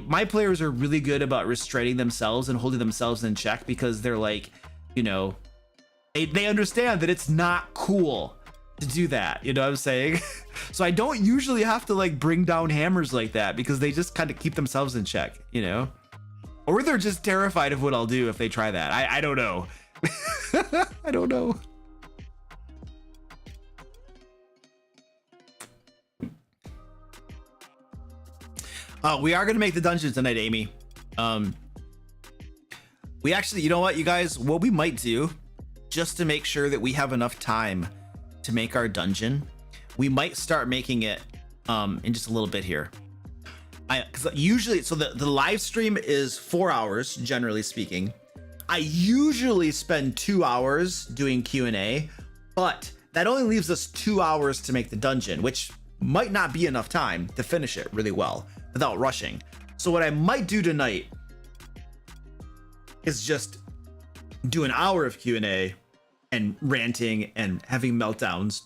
My players are really good about restraining themselves and holding themselves in check because they're like, you know, they understand that it's not cool to do that. You know what I'm saying? So I don't usually have to like bring down hammers like that because they just kind of keep themselves in check, you know? Or they're just terrified of what I'll do if they try that. I don't know. I don't know. We are going to make the dungeon tonight, Amy. We actually, you know what, you guys, what we might do, just to make sure that we have enough time to make our dungeon, we might start making it in just a little bit here. Because usually, so the live stream is 4 hours, generally speaking. I usually spend 2 hours doing Q&A, but that only leaves us 2 hours to make the dungeon, which might not be enough time to finish it really well without rushing. So what I might do tonight is just do an hour of Q&A and ranting and having meltdowns,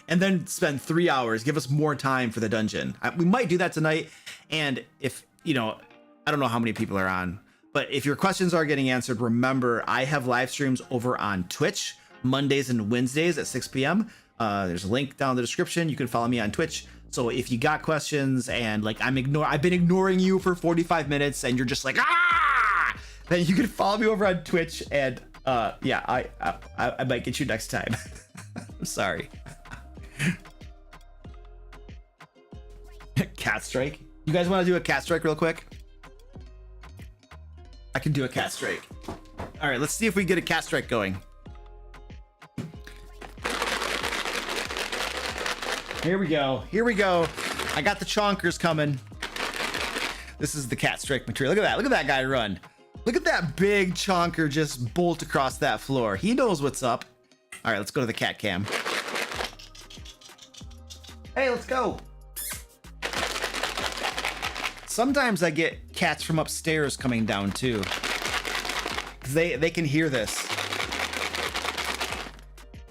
and then spend 3 hours, give us more time for the dungeon. We might do that tonight. And if, you know, I don't know how many people are on, but if your questions are getting answered, remember, I have live streams over on Twitch, Mondays and Wednesdays at 6 p.m. There's a link down in the description. You can follow me on Twitch. So if you got questions and like I've been ignoring you for 45 minutes and you're just like, ah, then you can follow me over on Twitch, and yeah, I might get you next time. I'm sorry. Cat strike. You guys want to do a cat strike real quick? I can do a cat strike. All right, let's see if we get a cat strike going. Here we go. Here we go. I got the chonkers coming. This is the cat strike material. Look at that. Look at that guy run. Look at that big chonker just bolt across that floor. He knows what's up. All right, let's go to the cat cam. Hey, let's go. Sometimes I get cats from upstairs coming down too. They can hear this.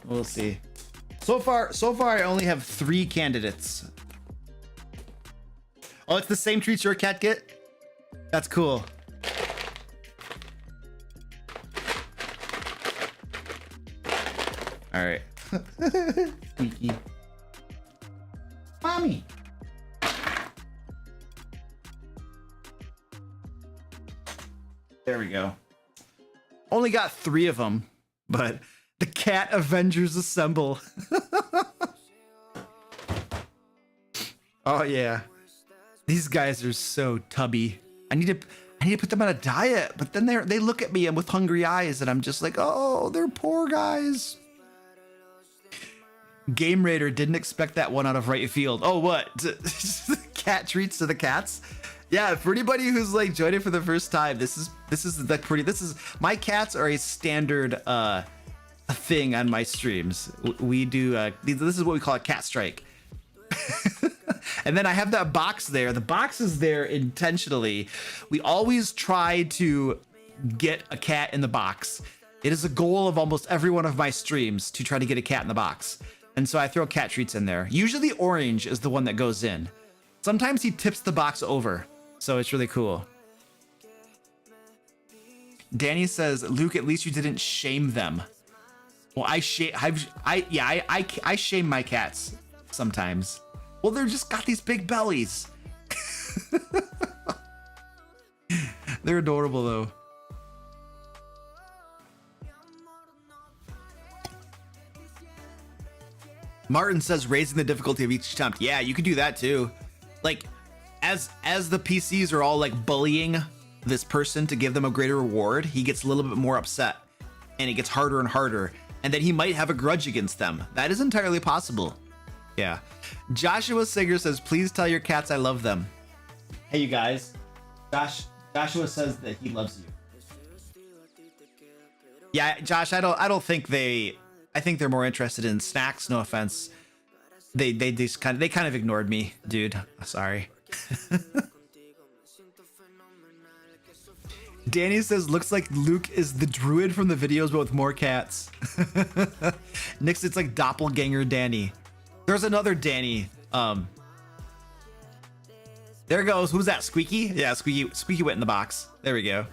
We'll see. So far I only have 3 candidates. Oh, it's the same treats your cat get? That's cool. All right. Sneaky. Mommy. There we go. Only got 3 of them, but the cat Avengers assemble. Oh yeah. These guys are so tubby. I need to put them on a diet, but then they look at me and with hungry eyes, and I'm just like, oh, they're poor guys. Game Raider didn't expect that one out of right field. Oh, what? Cat treats to the cats? Yeah, for anybody who's like joining for the first time, this is my cats are a standard thing on my streams. We do this is what we call a cat strike. And then I have that box there. The box is there intentionally. We always try to get a cat in the box. It is a goal of almost every one of my streams to try to get a cat in the box. And so I throw cat treats in there. Usually orange is the one that goes in. Sometimes he tips the box over. So it's really cool. Danny says, Luke, at least you didn't shame them. Well, I shame my cats sometimes. Well, they're just got these big bellies. They're adorable though. Martin says raising the difficulty of each attempt. Yeah, you could do that too. Like as the PCs are all like bullying this person to give them a greater reward, he gets a little bit more upset and it gets harder and harder. And then he might have a grudge against them. That is entirely possible. Yeah. Joshua Singer says, please tell your cats I love them. Hey, you guys. Joshua says that he loves you. Yeah, Josh, I don't think I think they're more interested in snacks. No offense. They just kind of ignored me, dude. Sorry. Danny says, looks like Luke is the druid from the videos, but with more cats. Nick, it's like doppelganger Danny. There's another Danny. There goes. Who's that? Squeaky? Yeah, Squeaky went in the box. There we go.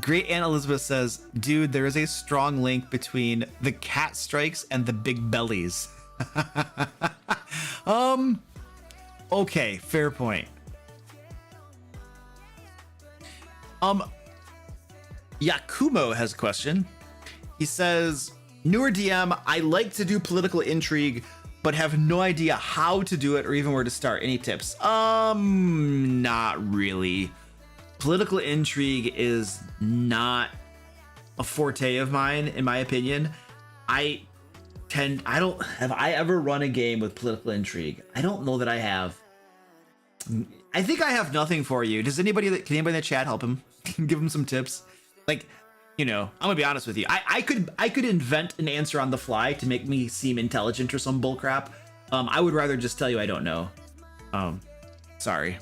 Great Aunt Elizabeth says, dude, there is a strong link between the cat strikes and the big bellies. Okay, fair point. Yakumo has a question. He says, newer DM, I like to do political intrigue, but have no idea how to do it or even where to start. Any tips? Not really. Political intrigue is not a forte of mine, in my opinion. Have I ever run a game with political intrigue? I don't know that I have. I think I have nothing for you. Can anybody in the chat help him? Give him some tips. Like, you know, I'm gonna be honest with you. I could invent an answer on the fly to make me seem intelligent or some bullcrap. I would rather just tell you I don't know. Sorry.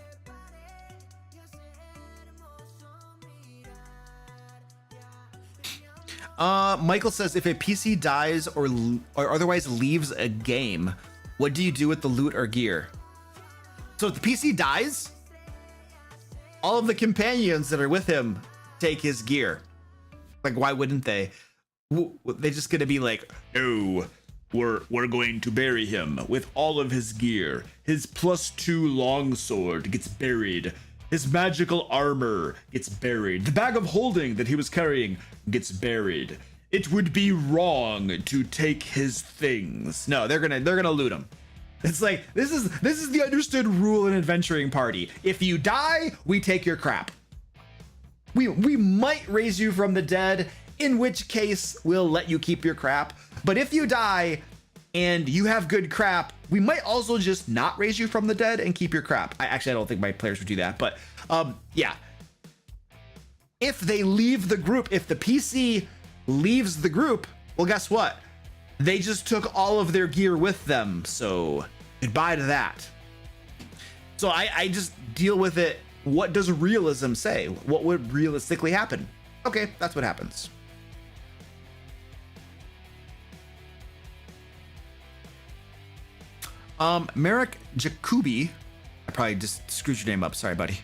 Michael says, if a PC dies or otherwise leaves a game, what do you do with the loot or gear? So if the PC dies, all of the companions that are with him take his gear. Like, why wouldn't they? They're just gonna be like, oh, we're going to bury him with all of his gear. His +2 longsword gets buried. His magical armor gets buried. The bag of holding that he was carrying gets buried. It would be wrong to take his things. No, they're gonna loot him. It's like, this is the understood rule in adventuring party. If you die, we take your crap. We might raise you from the dead, in which case we'll let you keep your crap. But if you die and you have good crap, we might also just not raise you from the dead and keep your crap. I don't think my players would do that, but yeah. If they leave the group, if the PC leaves the group, well, guess what? They just took all of their gear with them, so goodbye to that. So I just deal with it. What does realism say? What would realistically happen? Okay, that's what happens. Merrick Jacoby, I probably just screwed your name up. Sorry, buddy.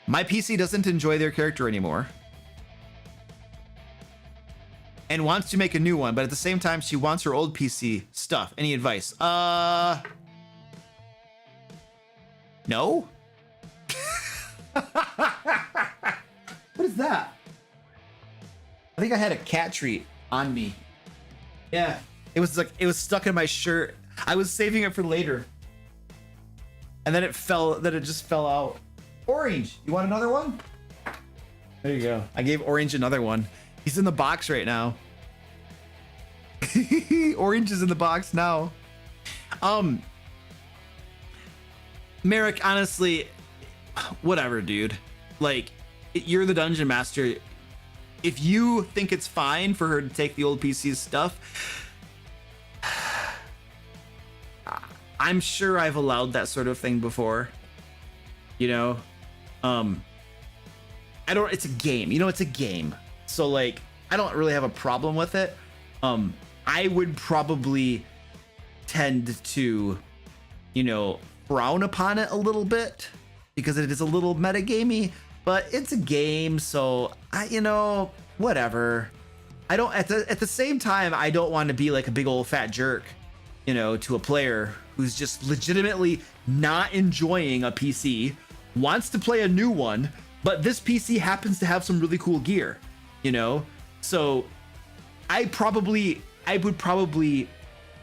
My PC doesn't enjoy their character anymore and wants to make a new one, but at the same time, she wants her old PC stuff. Any advice? No? What is that? I think I had a cat treat on me. Yeah, it was stuck in my shirt. I was saving it for later. And then it just fell out. Orange, you want another one? There you go. I gave Orange another one. He's in the box right now. Orange is in the box now. Merrick, honestly, whatever, dude. Like, you're the dungeon master. If you think it's fine for her to take the old PC's stuff, I'm sure I've allowed that sort of thing before. You know? It's a game. You know, it's a game. So, like, I don't really have a problem with it. I would probably tend to, you know, frown upon it a little bit because it is a little metagamey, but it's a game, so you know, whatever. I don't at the same time, I don't want to be like a big old fat jerk, you know, to a player who's just legitimately not enjoying a PC, wants to play a new one, but this PC happens to have some really cool gear, you know? So I would probably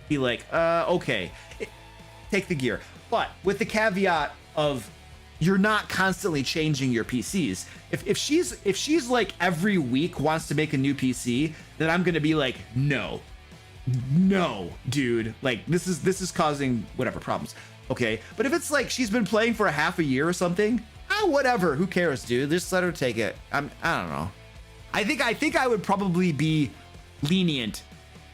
be like, okay, take the gear. But with the caveat of you're not constantly changing your PCs. If she's like every week wants to make a new PC, then I'm gonna be like, no, dude, like this is causing whatever problems. Okay, but if it's like she's been playing for a half a year or something, whatever, who cares, dude? Just let her take it. I don't know. I think I would probably be lenient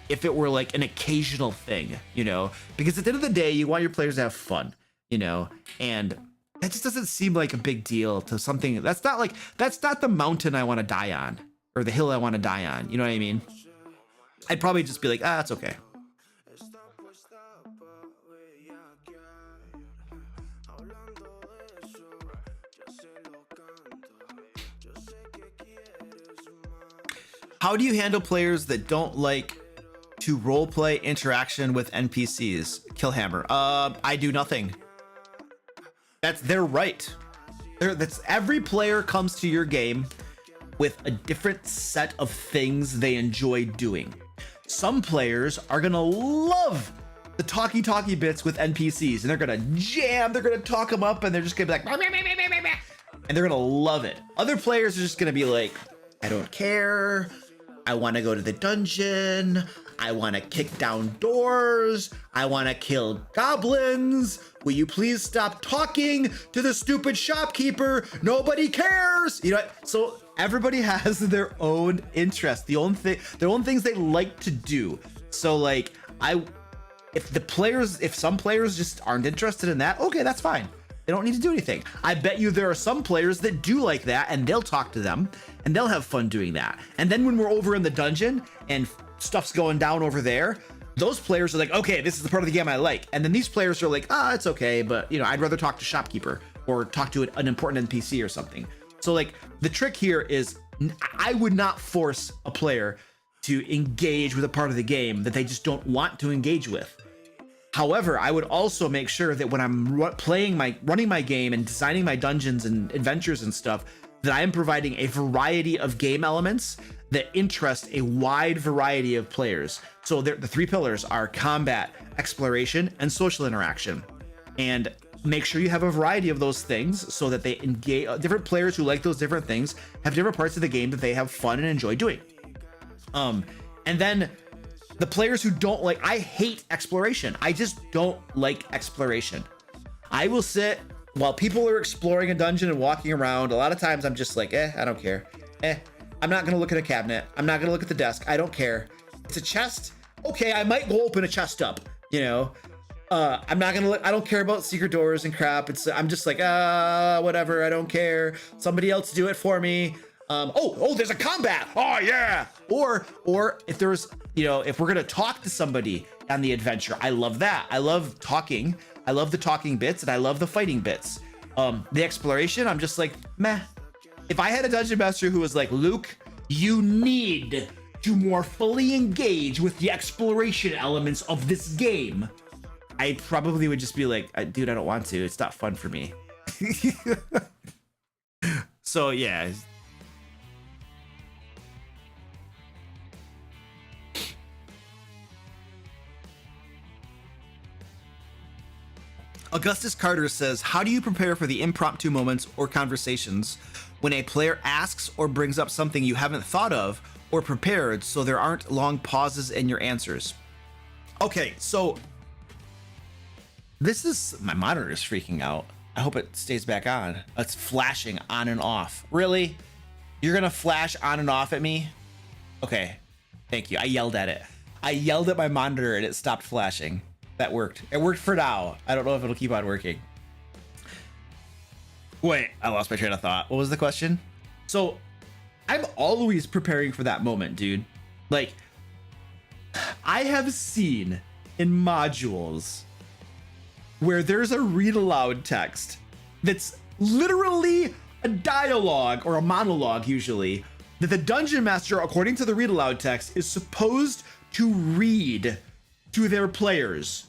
if it were like an occasional thing, you know, because at the end of the day, you want your players to have fun, you know, and that just doesn't seem like a big deal to something that's not the mountain I want to die on or the hill I want to die on. You know what I mean? I'd probably just be like, it's okay. How do you handle players that don't like to roleplay interaction with NPCs? Killhammer. I do nothing. That's their right. That's every player comes to your game with a different set of things they enjoy doing. Some players are gonna love the talky bits with NPCs, and they're gonna jam. They're gonna talk them up, and they're just gonna be like, and they're gonna love it. Other players are just gonna be like, I don't care. I want to go to the dungeon. I want to kick down doors. I want to kill goblins. Will you please stop talking to the stupid shopkeeper? Nobody cares. You know, so everybody has their own interest, their own things they like to do. So like, if some players just aren't interested in that, okay, that's fine. They don't need to do anything. I bet you there are some players that do like that, and they'll talk to them and they'll have fun doing that. And then when we're over in the dungeon and stuff's going down over there, those players are like, okay, this is the part of the game I like. And then these players are like, it's okay, but you know, I'd rather talk to shopkeeper or talk to an important NPC or something. So like the trick here is I would not force a player to engage with a part of the game that they just don't want to engage with. However, I would also make sure that when I'm running my game and designing my dungeons and adventures and stuff, that I am providing a variety of game elements that interest a wide variety of players. So the three pillars are combat, exploration, and social interaction. And make sure you have a variety of those things so that they engage. Different players who like those different things have different parts of the game that they have fun and enjoy doing. And then the players who don't like, I hate exploration. I just don't like exploration. I will sit while people are exploring a dungeon and walking around. A lot of times I'm just like, I don't care. I'm not gonna look at a cabinet. I'm not gonna look at the desk. I don't care. It's a chest. Okay, I might go open a chest up, you know. I'm not gonna look. I don't care about secret doors and crap. I'm just like, whatever. I don't care. Somebody else do it for me. There's a combat. Oh yeah. Or if there's, you know, if we're gonna talk to somebody on the adventure, I love that. I love talking. I love the talking bits and I love the fighting bits. The exploration, I'm just like, meh. If I had a dungeon master who was like, Luke, you need to more fully engage with the exploration elements of this game, I probably would just be like, dude, I don't want to. It's not fun for me. So yeah. Augustus Carter says, how do you prepare for the impromptu moments or conversations when a player asks or brings up something you haven't thought of or prepared so there aren't long pauses in your answers? Okay, so my monitor is freaking out. I hope it stays back on. It's flashing on and off. Really? You're gonna flash on and off at me? Okay, thank you. I yelled at it. I yelled at my monitor and it stopped flashing. That worked. It worked for now. I don't know if it'll keep on working. Wait, I lost my train of thought. What was the question? So I'm always preparing for that moment, dude. Like, I have seen in modules where there's a read aloud text that's literally a dialogue or a monologue usually that the dungeon master, according to the read aloud text, is supposed to read to their players.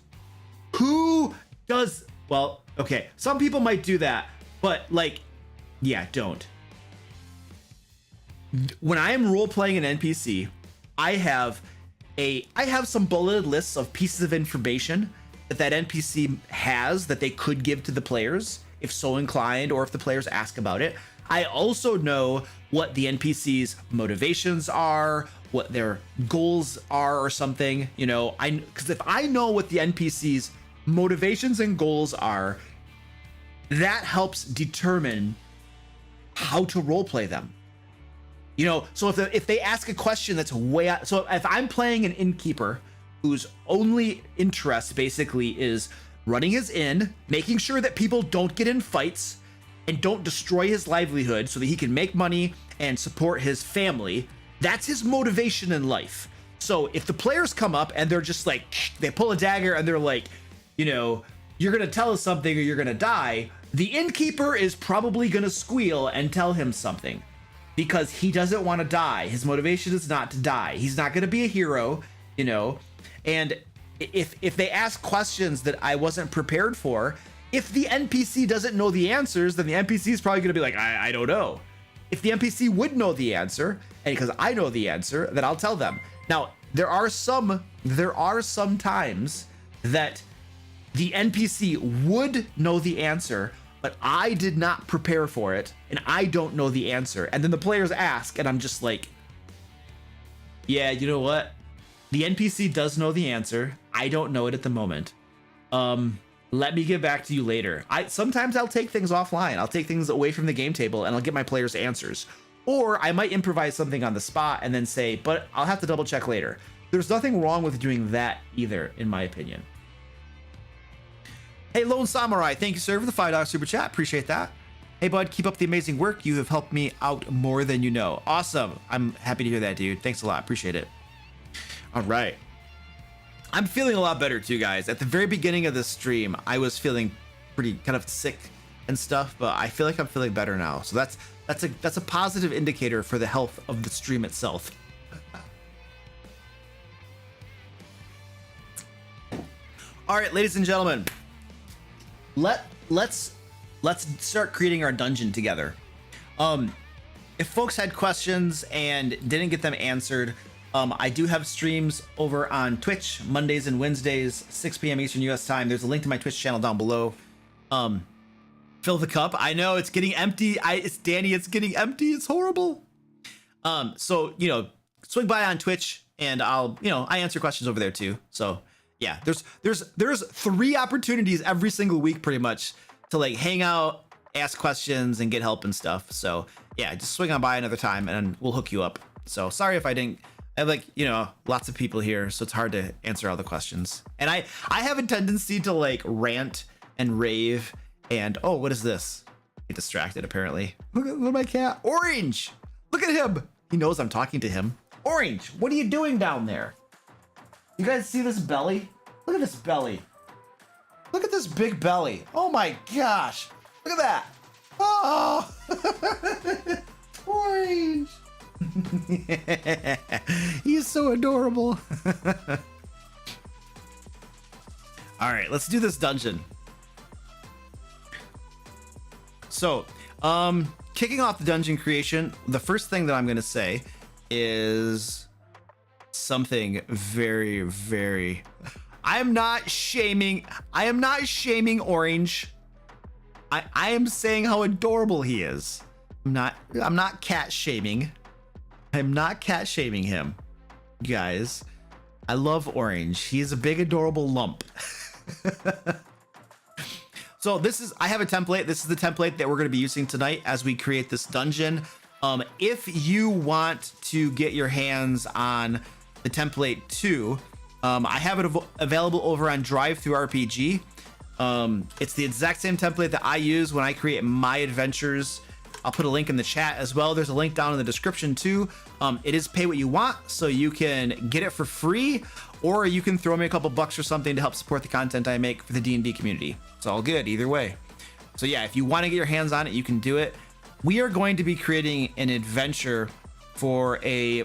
Who does, well, okay, some people might do that, but like, yeah, don't. When I am role playing an NPC, I have some bulleted lists of pieces of information that NPC has that they could give to the players if so inclined, or if the players ask about it. I also know what the NPC's motivations are, what their goals are or something, you know, because if I know what the NPC's motivations and goals are, that helps determine how to roleplay them. You know, so if they ask a question that's way out, so if I'm playing an innkeeper whose only interest basically is running his inn, making sure that people don't get in fights and don't destroy his livelihood so that he can make money and support his family, that's his motivation in life. So if the players come up and they're just like, they pull a dagger and they're like, you know, you're gonna tell us something or you're gonna die, the innkeeper is probably gonna squeal and tell him something because he doesn't want to die. His motivation is not to die. He's not gonna be a hero, you know. And if they ask questions that I wasn't prepared for, if the NPC doesn't know the answers, then the NPC is probably gonna be like, I don't know. If the NPC would know the answer, and because I know the answer, then I'll tell them. Now, there are some times that the NPC would know the answer, but I did not prepare for it, and I don't know the answer. And then the players ask, and I'm just like, yeah, you know what? The NPC does know the answer. I don't know it at the moment. Let me get back to you later. Sometimes I'll take things offline. I'll take things away from the game table and I'll get my players answers. Or I might improvise something on the spot and then say, but I'll have to double check later. There's nothing wrong with doing that either, in my opinion. Hey, Lone Samurai, thank you, sir, for the $5 super chat. Appreciate that. Hey, bud, keep up the amazing work. You have helped me out more than you know. Awesome. I'm happy to hear that, dude. Thanks a lot. Appreciate it. All right. I'm feeling a lot better too, guys. At the very beginning of this stream, I was feeling pretty kind of sick and stuff, but I feel like I'm feeling better now. So that's a positive indicator for the health of the stream itself. All right, ladies and gentlemen, let's start creating our dungeon together. If folks had questions and didn't get them answered, I do have streams over on Twitch Mondays and Wednesdays, 6 p.m. Eastern US time. There's a link to my Twitch channel down below. Fill the cup. I know it's getting empty. It's Danny. It's getting empty. It's horrible. So, you know, swing by on Twitch and I'll, you know, I answer questions over there too. So yeah, there's 3 opportunities every single week pretty much to like hang out, ask questions and get help and stuff. So yeah, just swing on by another time and we'll hook you up. So sorry if I didn't. I have, like, you know, lots of people here, so it's hard to answer all the questions. And I have a tendency to like rant and rave and, oh, what is this? Get distracted apparently. Look at my cat, Orange. Look at him. He knows I'm talking to him. Orange, what are you doing down there? You guys see this belly? Look at this belly. Look at this big belly. Oh my gosh. Look at that. Oh, Orange. He's so adorable. All right, let's do this dungeon. So, kicking off the dungeon creation, the first thing that I'm going to say is something very, very... I am not shaming Orange. I am saying how adorable he is. I'm not cat shaming. I'm not cat shaming him, guys. I love Orange. He's a big adorable lump. So I have a template. This is the template that we're going to be using tonight as we create this dungeon. If you want to get your hands on the template too, I have it available over on Drive-Thru RPG. It's the exact same template that I use when I create my adventures I'll put a link in the chat as well. There's a link down in the description too. It is pay what you want, so you can get it for free, or you can throw me a couple bucks or something to help support the content I make for the D&D community. It's all good either way. So yeah, if you want to get your hands on it, you can do it. We are going to be creating an adventure for a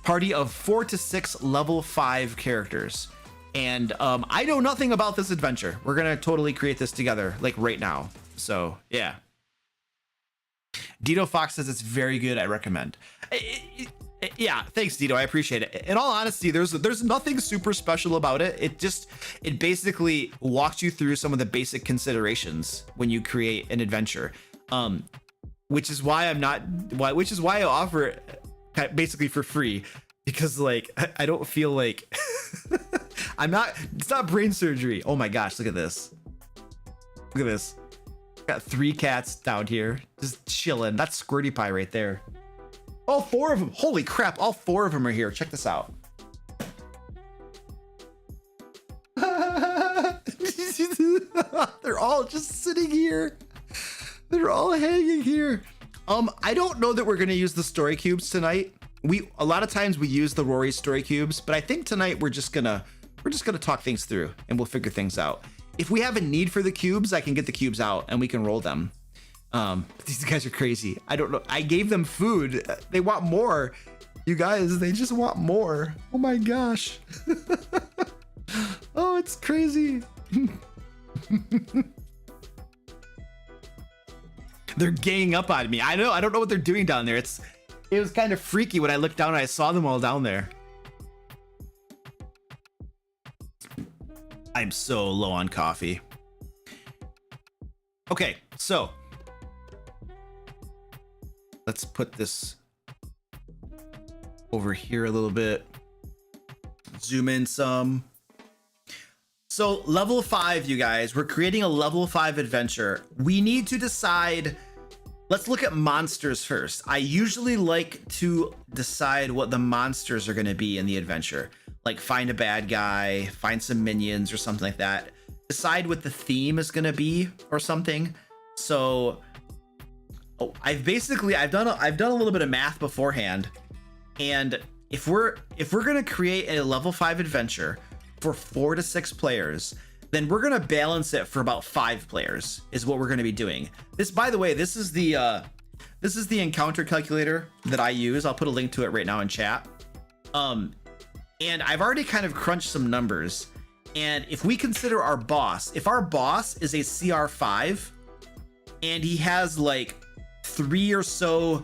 party of 4 to 6 level 5 characters. And I know nothing about this adventure. We're going to totally create this together, like right now. So yeah. Dito Fox says it's very good. I recommend. Yeah, thanks, Dito. I appreciate it. In all honesty, there's nothing super special about it. It basically walks you through some of the basic considerations when you create an adventure. Which is why I offer it basically for free, because like I don't feel like it's not brain surgery. Oh my gosh, look at this. Look at this. Got 3 cats down here just chilling. That's Squirty Pie right there. All 4 of them. Holy crap, all 4 of them are here. Check this out. They're all just sitting here. They're all hanging here. I don't know that we're gonna use the story cubes tonight. A lot of times we use the Rory story cubes, but I think tonight we're just gonna talk things through and we'll figure things out. If we have a need for the cubes, I can get the cubes out and we can roll them. These guys are crazy. I don't know. I gave them food. They want more. You guys, they just want more. Oh my gosh. Oh, it's crazy. They're ganging up on me. I don't know what they're doing down there. It was kind of freaky when I looked down and I saw them all down there. I'm so low on coffee. Okay, so let's put this over here a little bit. Zoom in some. So level 5, you guys, we're creating a level 5 adventure. We need to decide. Let's look at monsters first. I usually like to decide what the monsters are going to be in the adventure. Like find a bad guy, find some minions or something like that. Decide what the theme is going to be or something. So I've done a little bit of math beforehand. And if we're going to create a level 5 adventure for 4 to 6 players, then we're going to balance it for about 5 players is what we're going to be doing. This, by the way, this is the encounter calculator that I use. I'll put a link to it right now in chat. And I've already kind of crunched some numbers. And if we consider our boss, if our boss is a CR5 and he has like 3 or so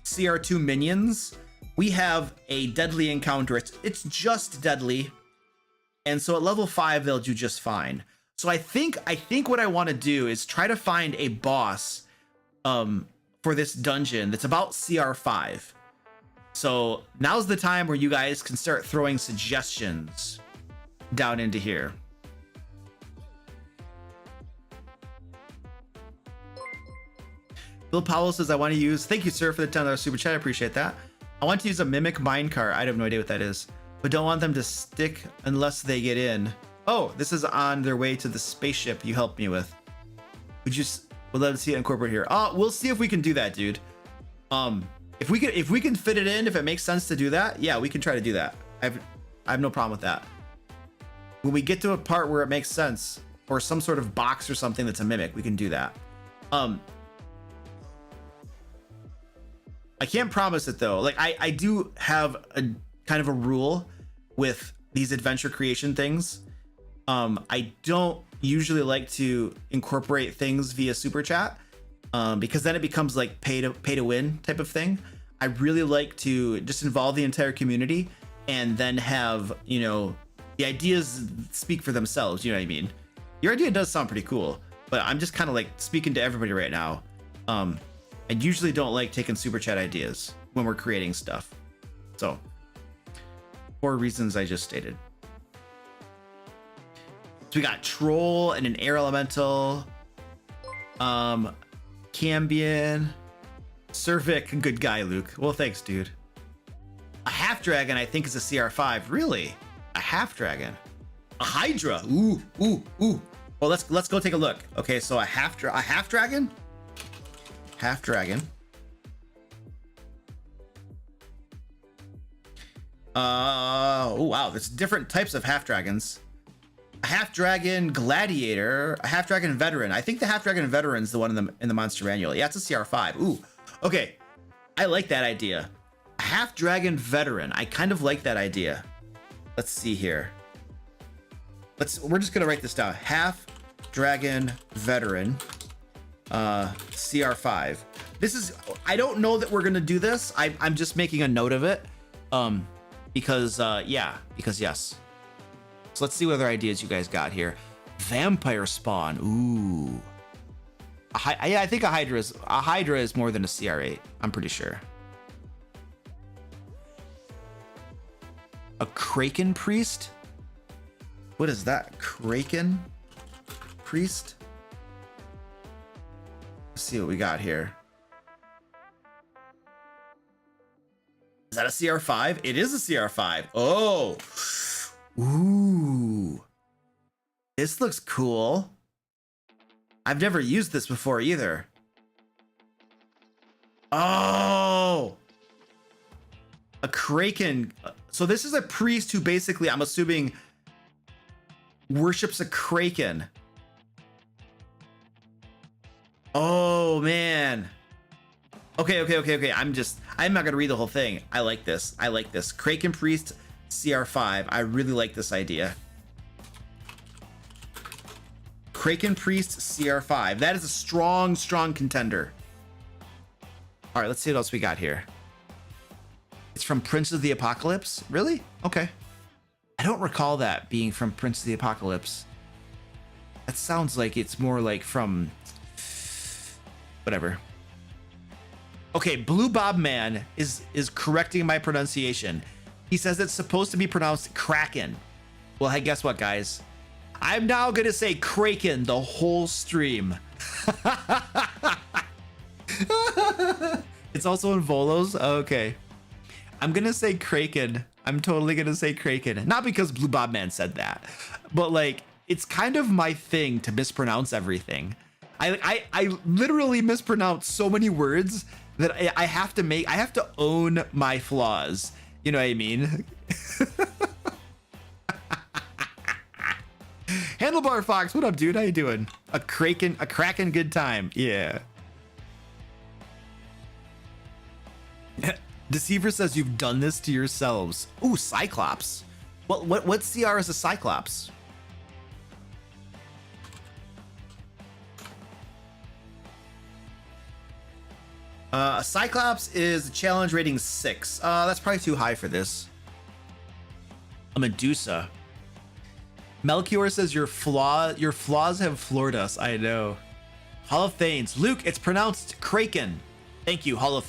CR2 minions, we have a deadly encounter. It's just deadly. And so at level 5, they'll do just fine. So I think what I want to do is try to find a boss for this dungeon that's about CR5. So now's the time where you guys can start throwing suggestions down into here. Bill Powell says, I want to use, thank you, sir, for the $10 super chat. I appreciate that. I want to use a mimic minecart. I have no idea what that is, but don't want them to stick unless they get in. Oh, this is on their way to the spaceship you helped me with. We'll let us see it incorporate here. We'll see if we can do that, dude. If we can fit it in, if it makes sense to do that, yeah, we can try to do that. I have no problem with that. When we get to a part where it makes sense, or some sort of box or something that's a mimic, we can do that. I can't promise it though. Like I do have a kind of a rule with these adventure creation things. I don't usually like to incorporate things via super chat, because then it becomes like pay to win type of thing. I really like to just involve the entire community and then have, you know, the ideas speak for themselves. You know what I mean? Your idea does sound pretty cool, but I'm just kind of like speaking to everybody right now. I usually don't like taking super chat ideas when we're creating stuff. So, for reasons I just stated. So we got Troll and an Air Elemental. Cambion. Cervic, good guy, Luke. Well, thanks, dude. A half dragon, I think, is a CR5. Really? A half dragon. A Hydra. Ooh, ooh, ooh. Well, let's go take a look. Okay, so a half dragon. Half dragon. Oh wow, there's different types of half dragons. A half dragon gladiator, a half dragon veteran. I think the half dragon veteran is the one in the monster manual. Yeah, it's a CR5. Ooh, okay. I like that idea. A half dragon veteran. I kind of like that idea. Let's see here. We're just gonna write this down. Half dragon veteran, CR5. This is, I don't know that we're gonna do this. I'm just making a note of it. Because yes. So let's see what other ideas you guys got here. Vampire spawn. Ooh. I think a Hydra is more than a CR8. I'm pretty sure. A Kraken priest? What is that? Kraken priest? Let's see what we got here. Is that a CR5? It is a CR5. Oh. Ooh. This looks cool. I've never used this before either. Oh. A Kraken. So this is a priest who basically, I'm assuming, worships a Kraken. Oh, man. Okay. I'm not gonna read the whole thing. I like this. Kraken priest, CR5. I really like this idea. Kraken priest, CR5. That is a strong contender. All right, let's see what else we got here. It's from Prince of the Apocalypse. Really? Okay. I don't recall that being from Prince of the Apocalypse. That sounds like it's more like from whatever. Okay, Blue Bob Man is correcting my pronunciation. He says it's supposed to be pronounced Kraken. Well, hey, guess what, guys? I'm now gonna say Kraken the whole stream. It's also in Volos. Okay. I'm gonna say Kraken. I'm totally gonna say Kraken. Not because Blue Bob Man said that, but like, it's kind of my thing to mispronounce everything. I literally mispronounce so many words that I have to own my flaws. You know what I mean? Handlebar Fox, what up, dude? How you doing? A Kraken good time. Yeah. Deceiver says you've done this to yourselves. Ooh, Cyclops. What CR is a Cyclops? A Cyclops is challenge rating 6. That's probably too high for this. A Medusa. Melchior says your flaws have floored us. I know. Hall of Thanes. Luke, it's pronounced Kraken. Thank you, Hall of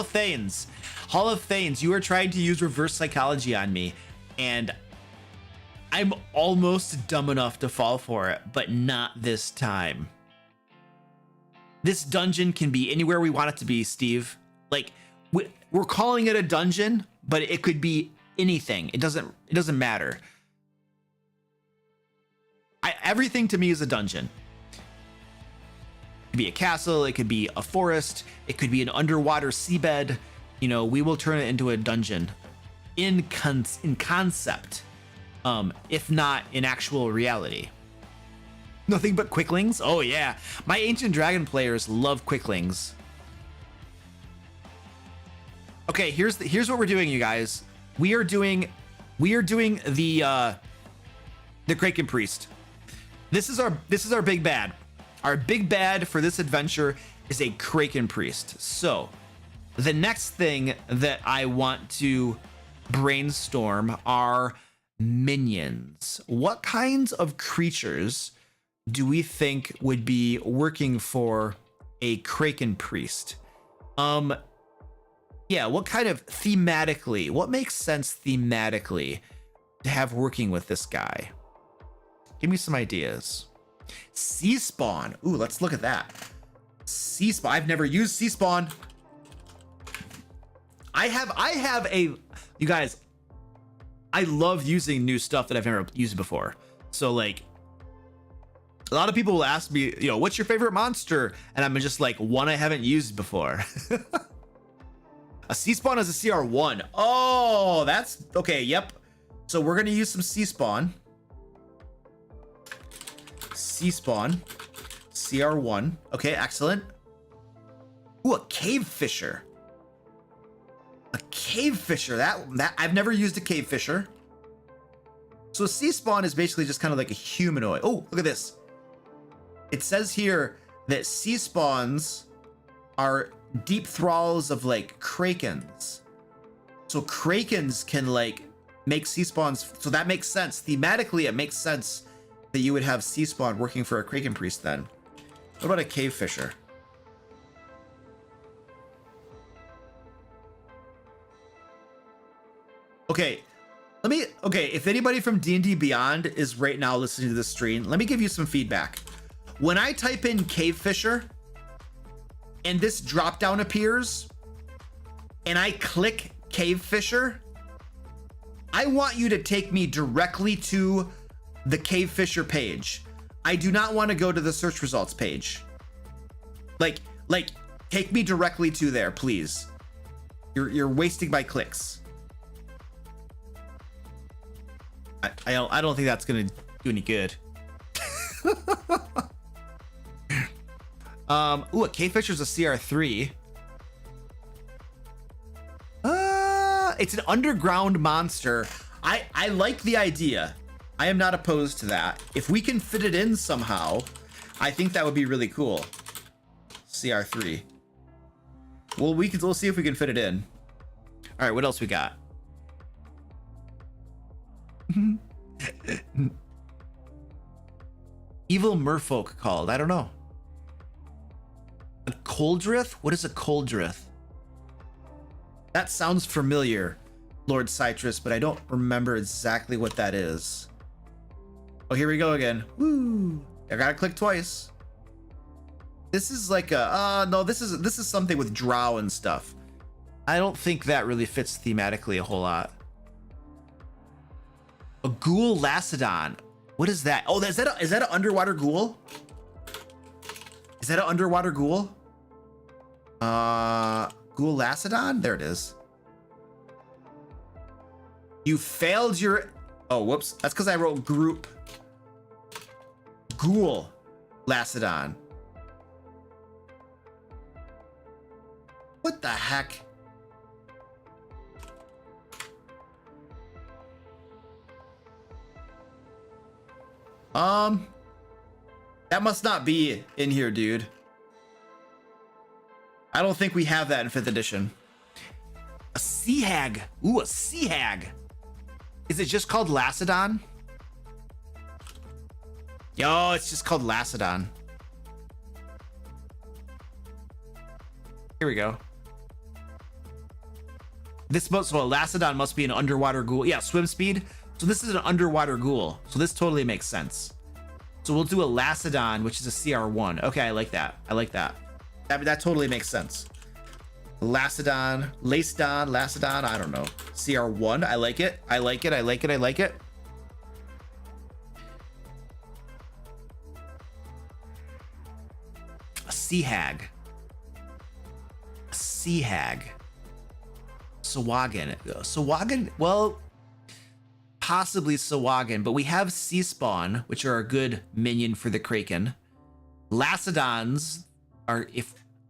Thanes. Hall of Thanes, you are trying to use reverse psychology on me, and I'm almost dumb enough to fall for it, but not this time. This dungeon can be anywhere we want it to be, Steve. Like, we're calling it a dungeon, but it could be anything. It doesn't matter. Everything to me is a dungeon. It could be a castle, it could be a forest, it could be an underwater seabed. You know, we will turn it into a dungeon in concept, if not in actual reality. Nothing but quicklings. Oh yeah, my Ancient Dragon players love quicklings. Okay, here's what we're doing, you guys. We are doing the Kraken Priest. This is our big bad. Our big bad for this adventure is a Kraken Priest. So the next thing that I want to brainstorm are minions. What kinds of creatures do we think would be working for a Kraken Priest? Yeah, what kind of thematically, what makes sense thematically to have working with this guy? Give me some ideas. Sea Spawn. Ooh, let's look at that. Sea Spawn. I've never used Sea Spawn. I have a, you guys, I love using new stuff that I've never used before. So like, A lot of people will ask me, you know, what's your favorite monster? And I'm just like, one I haven't used before. A C-spawn is a CR1. Oh, that's okay. Yep. So we're going to use some C-spawn. C-spawn. CR1. Okay, excellent. Ooh, a cave fisher. A cave fisher. That I've never used a cave fisher. So a C-spawn is basically just kind of like a humanoid. Oh, look at this. It says here that C-spawns are deep thralls of like krakens. So krakens can like make C-spawns. So that makes sense. Thematically, it makes sense that you would have C-spawn working for a kraken priest then. What about a cave fisher? Okay, if anybody from D&D Beyond is right now listening to this stream, let me give you some feedback. When I type in cave fisher and this drop down appears and I click cave fisher, I want you to take me directly to the cave fisher page. I do not want to go to the search results page. Like take me directly to there, please. You're wasting my clicks. I don't think that's gonna do any good. Ooh, a cave fisher's a CR3. It's an underground monster. I like the idea. I am not opposed to that. If we can fit it in somehow, I think that would be really cool. CR3. Well, we'll see if we can fit it in. All right, what else we got? Evil merfolk called. I don't know. A coldrith? What is a coldrith? That sounds familiar, Lord Citrus, but I don't remember exactly what that is. Oh, here we go again. Woo! I gotta click twice. This is like a no, this is something with drow and stuff. I don't think that really fits thematically a whole lot. A ghoul lacedon. What is that? Oh, is that an underwater ghoul? Is that an underwater ghoul? Ghoul lacedon? There it is. You failed your... Oh, whoops. That's because I wrote group. Ghoul lacedon. What the heck? That must not be in here, dude. I don't think we have that in 5th edition. A sea hag. Ooh, a sea hag. Is it just called Lacedon? Yo, it's just called Lacedon. Here we go. So Lacedon must be an underwater ghoul. Yeah, swim speed. So this is an underwater ghoul. So this totally makes sense. So we'll do a Lacedon, which is a CR1. Okay, I like that. I like that. That totally makes sense. Lacedon, Lacedon, I don't know. CR1, I like it. I like it, I like it, I like it. A sea hag. A sea hag. Sawagan. Sawagan, well, possibly Sawagan, but we have Sea Spawn, which are a good minion for the Kraken. Lacedons are,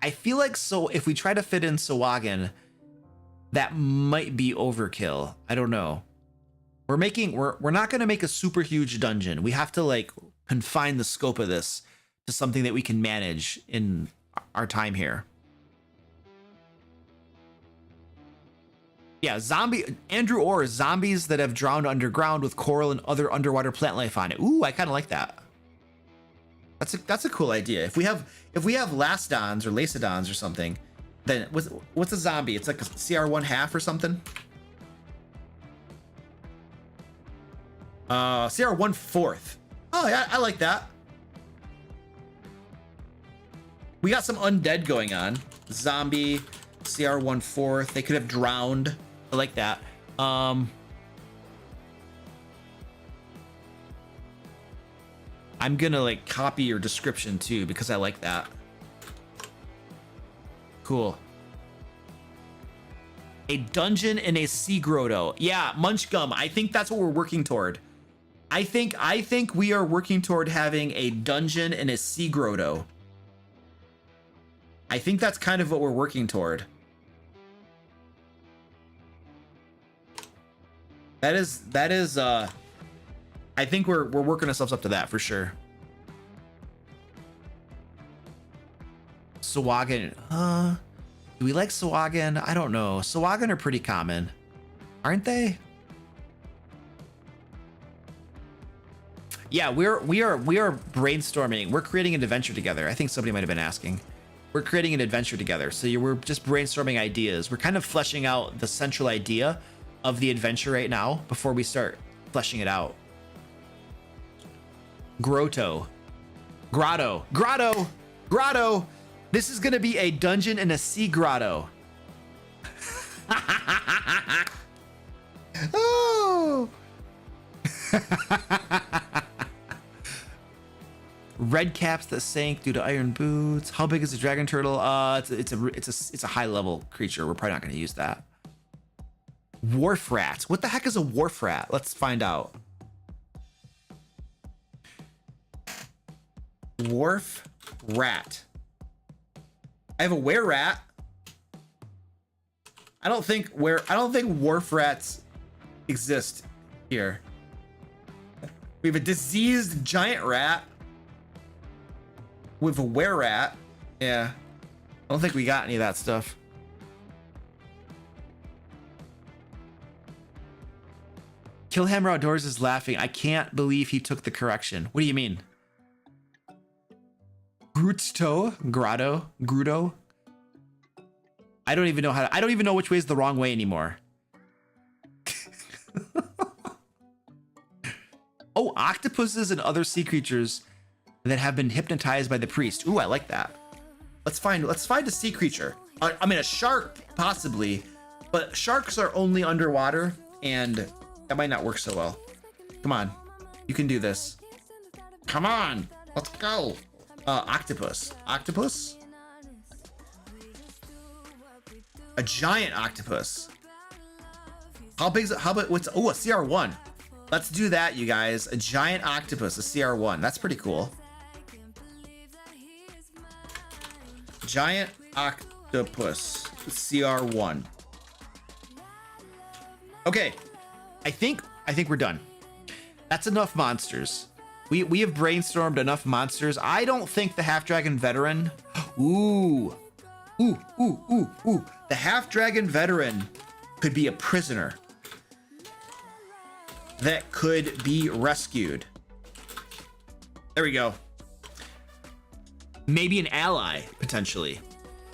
I feel like if we try to fit in Sawagan, that might be overkill. I don't know. We're not going to make a super huge dungeon. We have to like confine the scope of this to something that we can manage in our time here. Yeah, Andrew Orr, zombies that have drowned underground with coral and other underwater plant life on it. Ooh, I kind of like that. That's a cool idea. If we have Lacedons or Lacedons or something, then what's a zombie? It's like a CR1 half or something. CR1 fourth. Oh yeah, I like that. We got some undead going on. Zombie, CR1 fourth. They could have drowned. I like that. I'm gonna like copy your description too because I like that. Cool. A dungeon in a sea grotto. Yeah, Munchgum. I think that's what we're working toward. I think we are working toward having a dungeon in a sea grotto. I think that's kind of what we're working toward. That is I think we're working ourselves up to that for sure. Sawagan. Do we like Sawagan? I don't know. Sawagan are pretty common, aren't they? Yeah, we are brainstorming. We're creating an adventure together. I think somebody might have been asking. We're creating an adventure together. So we're just brainstorming ideas. We're kind of fleshing out the central idea of the adventure right now before we start fleshing it out. Grotto. Grotto. Grotto. Grotto. This is going to be a dungeon in a sea grotto. Oh. Red caps that sank due to iron boots. How big is a dragon turtle? It's a high level creature. We're probably not going to use that. Wharf rat. What the heck is a wharf rat? Let's find out. Wharf rat. I have a were rat. I don't think wharf rats exist here. We have a diseased giant rat. We have a were rat. Yeah. I don't think we got any of that stuff. Killhammer Outdoors is laughing. I can't believe he took the correction. What do you mean? Grutto? Grotto? Grudo? I don't even know how to, I don't even know which way is the wrong way anymore. Oh, octopuses and other sea creatures that have been hypnotized by the priest. Ooh, I like that. Let's find a sea creature. I mean, a shark, possibly, but sharks are only underwater, and that might not work so well. Come on, you can do this. Come on, let's go. Octopus. Octopus? A giant octopus. How big is it? How about what's, oh, a CR1. Let's do that, you guys. A giant octopus, a CR1. That's pretty cool. Giant octopus, CR1. Okay. I think we're done. That's enough monsters. We have brainstormed enough monsters. I don't think the half dragon veteran. Ooh. The half dragon veteran could be a prisoner that could be rescued. There we go. Maybe an ally potentially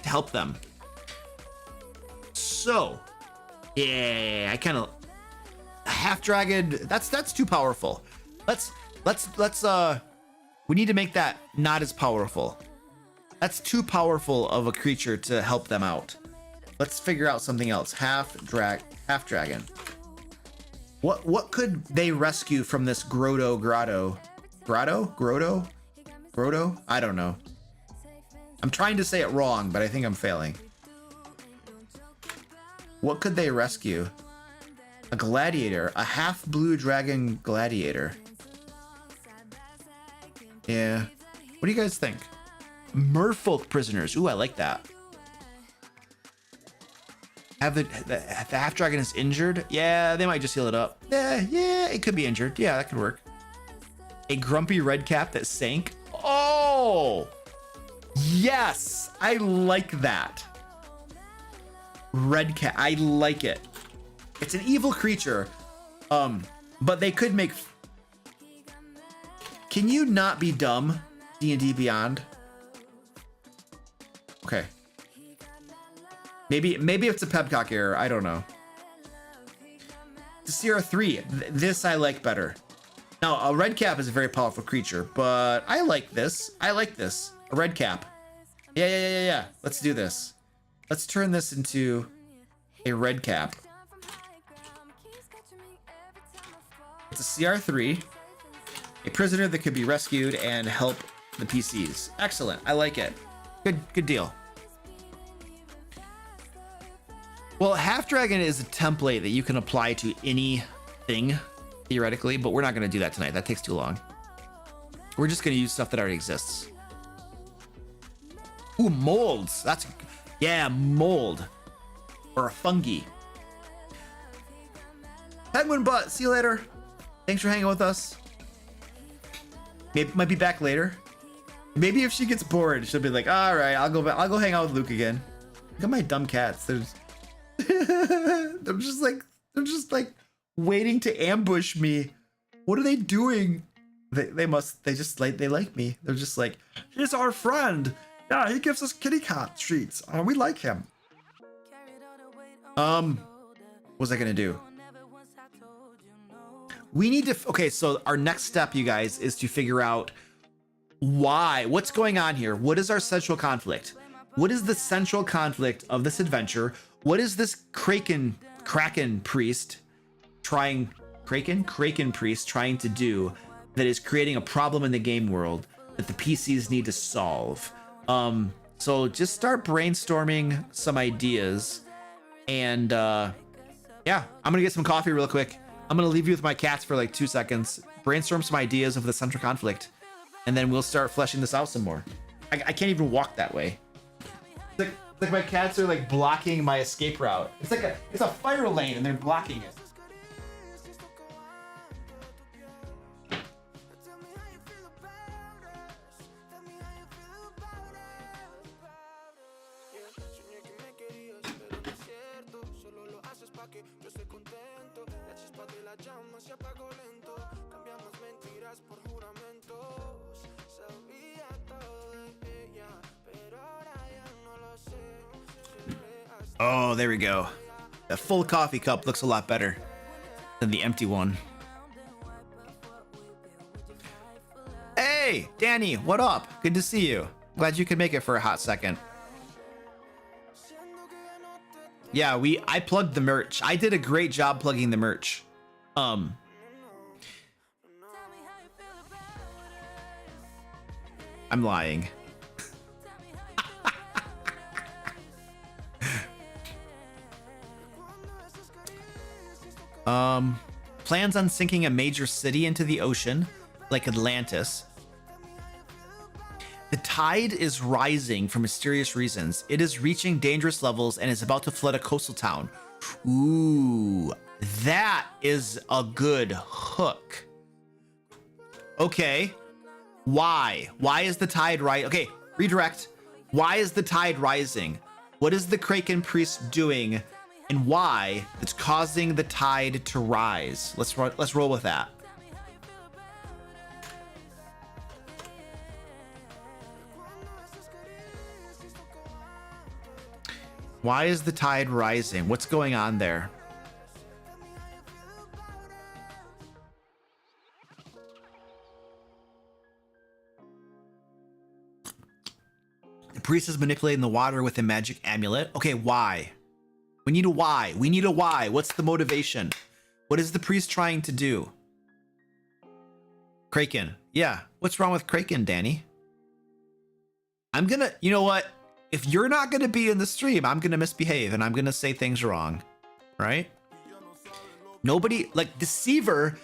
to help them. So, yeah, I kind of half dragon. That's too powerful. Let's we need to make that not as powerful. That's too powerful of a creature to help them out. Let's figure out something else. Half dragon. What could they rescue from this grotto? I don't know. I'm trying to say it wrong, but I think I'm failing. What could they rescue? A gladiator, a half blue dragon gladiator. Yeah. What do you guys think? Merfolk prisoners. Ooh, I like that. Have the half dragon is injured? Yeah, they might just heal it up. Yeah, it could be injured. Yeah, that could work. A grumpy red cap that sank. Oh, yes, I like that. Red cap, I like it. It's an evil creature, but they could make. Can you not be dumb, D&D Beyond? Okay. Maybe it's a Pepcock error. I don't know. The CR3. This I like better. Now, a red cap is a very powerful creature, but I like this. I like this. A red cap. Yeah. Let's do this. Let's turn this into a red cap. It's a CR3. A prisoner that could be rescued and help the PCs. Excellent. I like it. Good deal. Well, Half Dragon is a template that you can apply to anything, theoretically, but we're not going to do that tonight. That takes too long. We're just going to use stuff that already exists. Ooh, molds. That's, yeah, mold. Or a fungi. Penguin Butt, see you later. Thanks for hanging with us. Maybe might be back later. Maybe if she gets bored, she'll be like, all right, I'll go hang out with Luke again. Look at my dumb cats. They're just like waiting to ambush me. What are they doing? They like me. They're just like, he's our friend. Yeah, he gives us kitty cat treats. We like him. What was I gonna do? We need to, okay, so our next step, you guys, is to figure out what's going on here? What is our central conflict? What is the central conflict of this adventure? What is this Kraken priest trying to do that is creating a problem in the game world that the PCs need to solve? So just start brainstorming some ideas, and yeah, I'm gonna get some coffee real quick. I'm gonna leave you with my cats for like 2 seconds, brainstorm some ideas of the central conflict, and then we'll start fleshing this out some more. I can't even walk that way. It's like my cats are like blocking my escape route. It's a fire lane and they're blocking it. Oh, there we go. The full coffee cup looks a lot better than the empty one. Hey, Danny, what up? Good to see you. Glad you could make it for a hot second. Yeah, I plugged the merch. I did a great job plugging the merch. I'm lying. Plans on sinking a major city into the ocean, like Atlantis. The tide is rising for mysterious reasons. It is reaching dangerous levels and is about to flood a coastal town. Ooh, that is a good hook. Okay, why? Why is the tide rising? Okay, redirect. Why is the tide rising? What is the Kraken priest doing? And why it's causing the tide to rise? Let's roll with that. Why is the tide rising? What's going on there? The priest is manipulating the water with a magic amulet. Okay, why? We need a why. We need a why. What's the motivation? What is the priest trying to do? Kraken. Yeah. What's wrong with Kraken, Danny? You know what? If you're not gonna be in the stream, I'm gonna misbehave and I'm gonna say things wrong. Right? Nobody, like Deceiver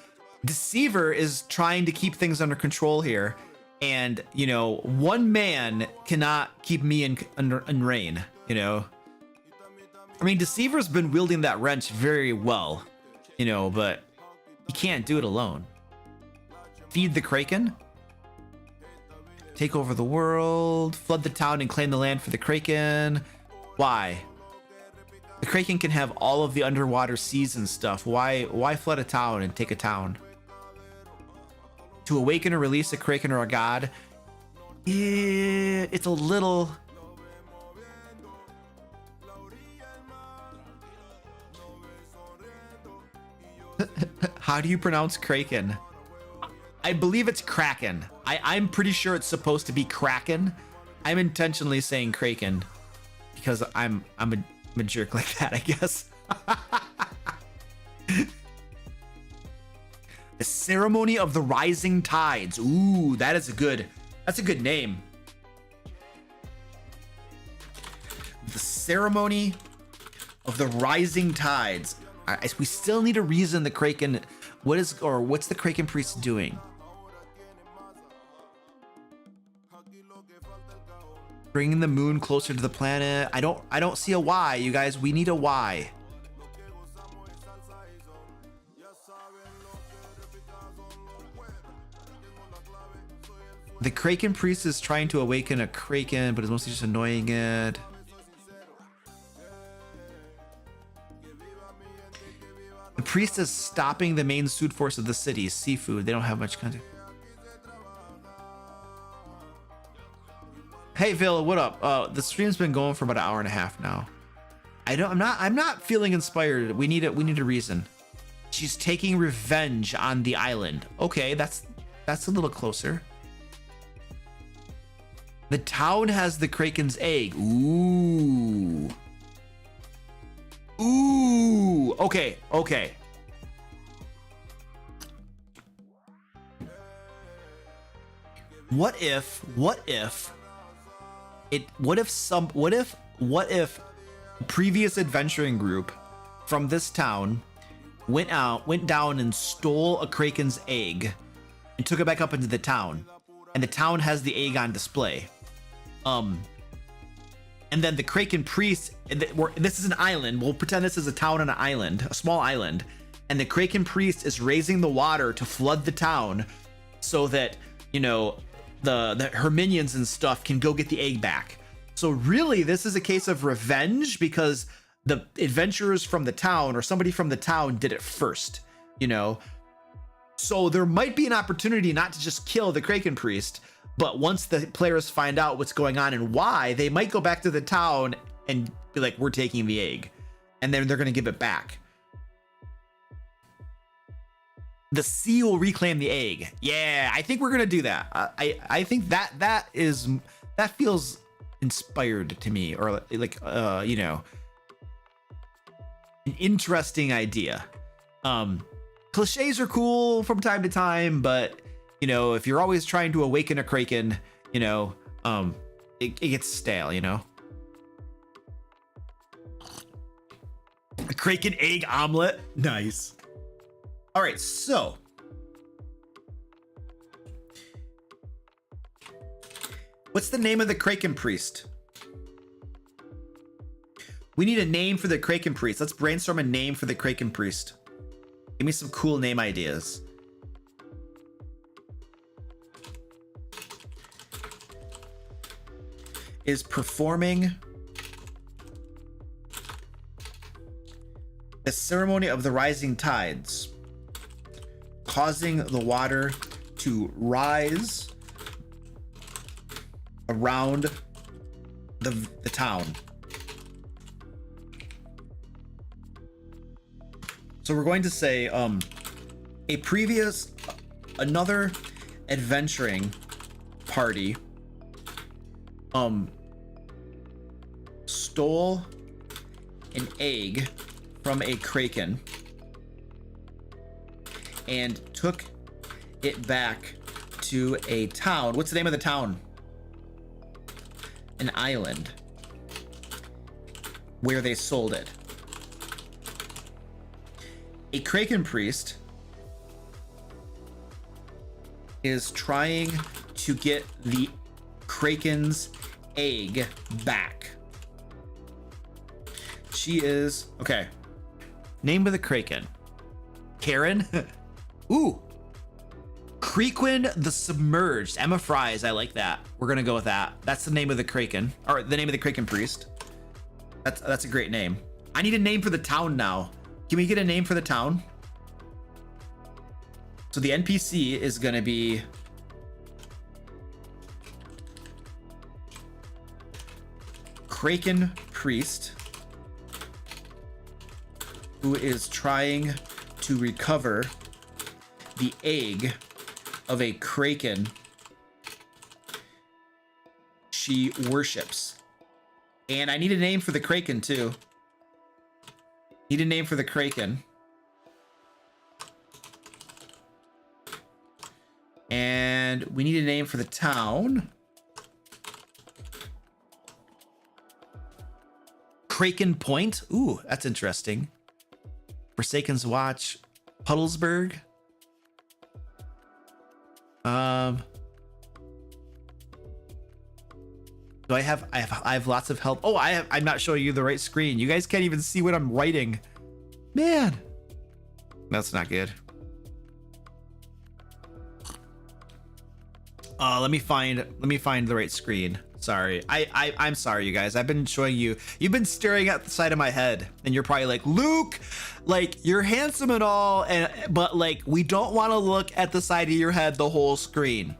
is trying to keep things under control here. And, you know, one man cannot keep me in reign, you know? I mean, Deceiver's been wielding that wrench very well, you know, but he can't do it alone. Feed the Kraken. Take over the world. Flood the town and claim the land for the Kraken. Why? The Kraken can have all of the underwater seas and stuff. Why flood a town and take a town? To awaken or release a Kraken or a god. Yeah, it's a little... How do you pronounce Kraken? I believe it's Kraken. I'm pretty sure it's supposed to be Kraken. I'm intentionally saying Kraken because I'm a jerk like that, I guess. The ceremony of the rising tides. Ooh, that's a good name. The ceremony of the rising tides. We still need a reason the Kraken, what's the Kraken priest doing? Bringing the moon closer to the planet. I don't see a why, you guys. We need a why. The Kraken priest is trying to awaken a Kraken, but is mostly just annoying it. The priest is stopping the main food force of the city. Seafood. They don't have much content. Hey Villa, what up? The stream's been going for about an hour and a half now. I'm not feeling inspired. We need a reason. She's taking revenge on the island. Okay, that's a little closer. The town has the Kraken's egg. Ooh. Ooh. Okay. What if previous adventuring group from this town went down and stole a Kraken's egg and took it back up into the town, and the town has the egg on display. And then the Kraken priest, this is an island. We'll pretend this is a town on an island, a small island. And the Kraken priest is raising the water to flood the town so that, you know, her minions and stuff can go get the egg back. So really, this is a case of revenge because the adventurers from the town or somebody from the town did it first, you know? So there might be an opportunity not to just kill the Kraken priest, but once the players find out what's going on and why, they might go back to the town and be like, we're taking the egg. And then they're going to give it back. The sea will reclaim the egg. Yeah, I think we're going to do that. I think that feels inspired to me, or like, you know, an interesting idea. Cliches are cool from time to time, but you know, if you're always trying to awaken a Kraken, you know, it gets stale, you know. A Kraken egg omelet. Nice. All right, so what's the name of the Kraken priest? We need a name for the Kraken priest. Let's brainstorm a name for the Kraken priest. Give me some cool name ideas. Is performing the ceremony of the rising tides, causing the water to rise around the town. So we're going to say another adventuring party stole an egg from a Kraken and took it back to a town. What's the name of the town? An island where they sold it. A Kraken priest is trying to get the Kraken's egg back. She is okay. Name of the Kraken. Karen. Ooh. Creequin the Submerged. Emma Fries. I like that. We're gonna go with that. That's the name of the Kraken, or the name of the Kraken priest. That's a great name. I need a name for the town now. Can we get a name for the town? So the NPC is gonna be Kraken priest, who is trying to recover the egg of a Kraken she worships. And I need a name for the Kraken too. Need a name for the Kraken. And we need a name for the town. Kraken Point. Ooh, that's interesting. Forsaken's Watch. Puddlesburg. Do I have lots of help? Oh, I'm not showing you the right screen. You guys can't even see what I'm writing. Man. That's not good. Let me find the right screen. Sorry. I'm sorry, you guys. I've been showing you. You've been staring at the side of my head, and you're probably like, Luke, like, you're handsome and all, but like, we don't want to look at the side of your head the whole stream.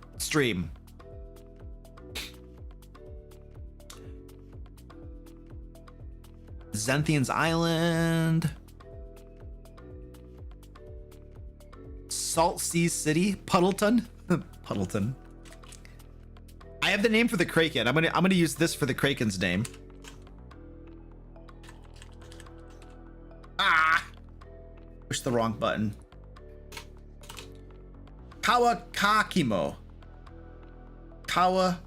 Zenthian's Island. Salt Sea City. Puddleton. Puddleton. I have the name for the Kraken. I'm gonna use this for the Kraken's name. Ah! Push the wrong button. Kawakakimo. Kawa.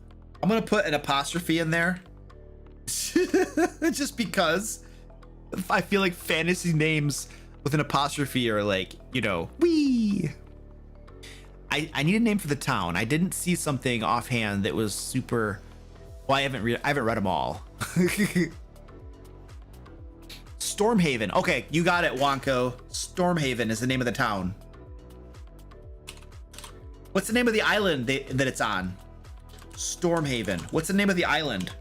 I'm gonna put an apostrophe in there. Just because I feel like fantasy names with an apostrophe are like, you know, wee. I need a name for the town. I didn't see something offhand that was super. Well, I haven't read them all. Stormhaven. Okay, you got it, Wonko. Stormhaven is the name of the town. What's the name of the island that it's on? Stormhaven. What's the name of the island?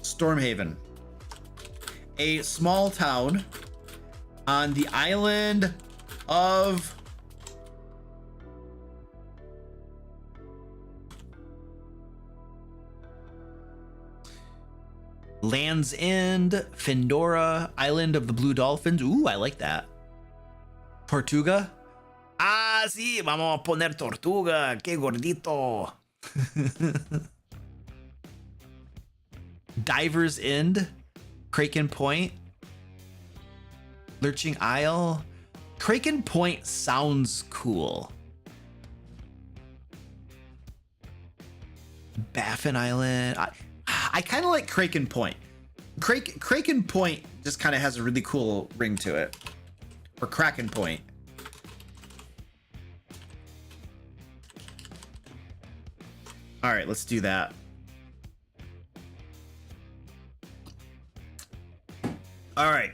Stormhaven. A small town on the island of Land's End, Findora, Island of the Blue Dolphins. Ooh, I like that. Tortuga. Ah, sí, vamos a poner Tortuga. Qué gordito. Diver's End. Kraken Point. Lurching Isle. Kraken Point sounds cool. Baffin Island. I kind of like Kraken Point. Kraken Point just kind of has a really cool ring to it. Or Kraken Point. All right, let's do that. All right,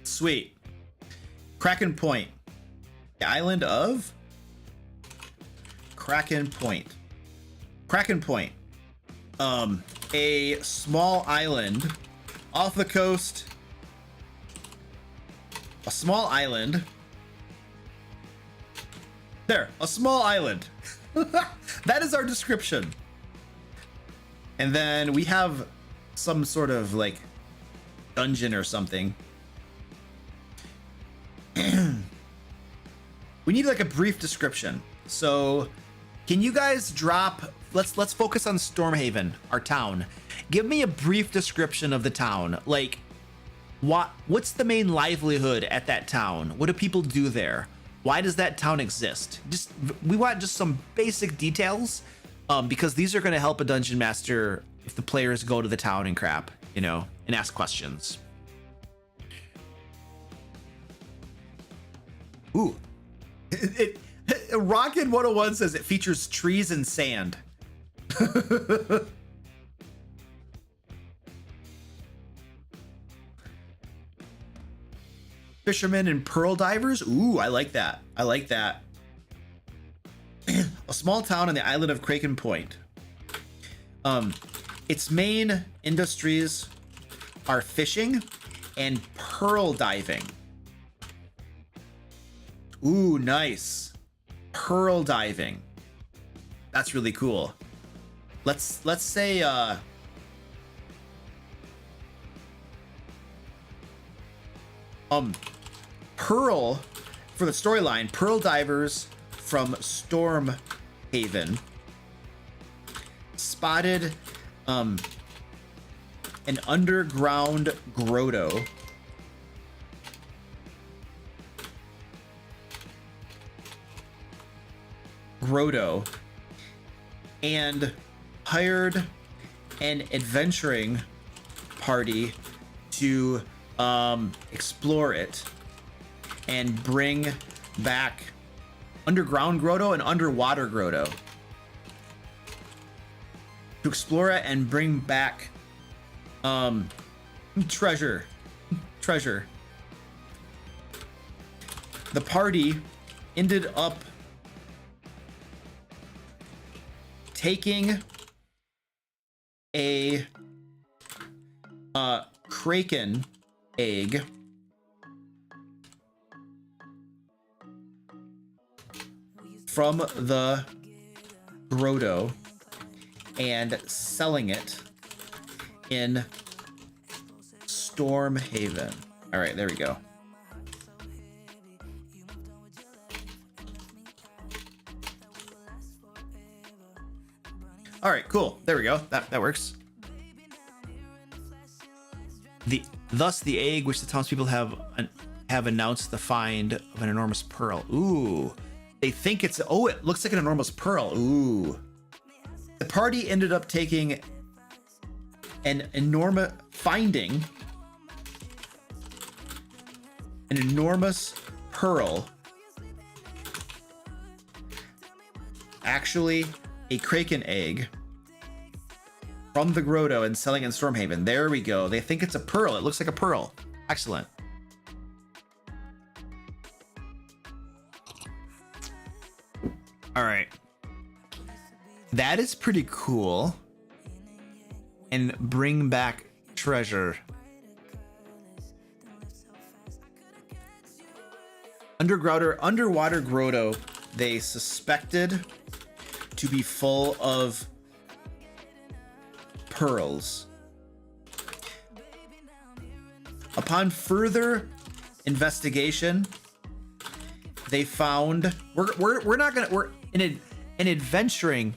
sweet. Kraken Point, the island of Kraken Point. Kraken Point, a small island off the coast. A small island. There, a small island. That is our description. And then we have some sort of like dungeon or something. We need like a brief description. So can you guys drop, let's focus on Stormhaven, our town. Give me a brief description of the town. Like what's the main livelihood at that town? What do people do there? Why does that town exist? We want just some basic details, because these are going to help a dungeon master if the players go to the town and crap, you know, and ask questions. Ooh, Rocket 101 says it features trees and sand. Fishermen and pearl divers. Ooh, I like that. I like that. A small town on the island of Kraken Point. Its main industries are fishing and pearl diving. Ooh, nice. Pearl diving. That's really cool. Let's say Pearl, for the storyline, pearl divers from Stormhaven spotted an underground grotto grotto and hired an adventuring party to explore it and bring back underground grotto and underwater grotto. To explore it and bring back treasure. The party ended up taking a kraken egg from the grotto and selling it in Stormhaven. All right, there we go. All right, cool. There we go. That works. Thus the egg which the townspeople have announced the find of an enormous pearl. Ooh, they think it's, oh, it looks like an enormous pearl. Ooh. The party ended up taking finding an enormous pearl, actually a kraken egg, from the grotto and selling in Stormhaven. There we go. They think it's a pearl. It looks like a pearl. Excellent. All right. That is pretty cool. And bring back treasure. Underwater grotto, they suspected to be full of pearls. Upon further investigation, they found we're in an adventuring.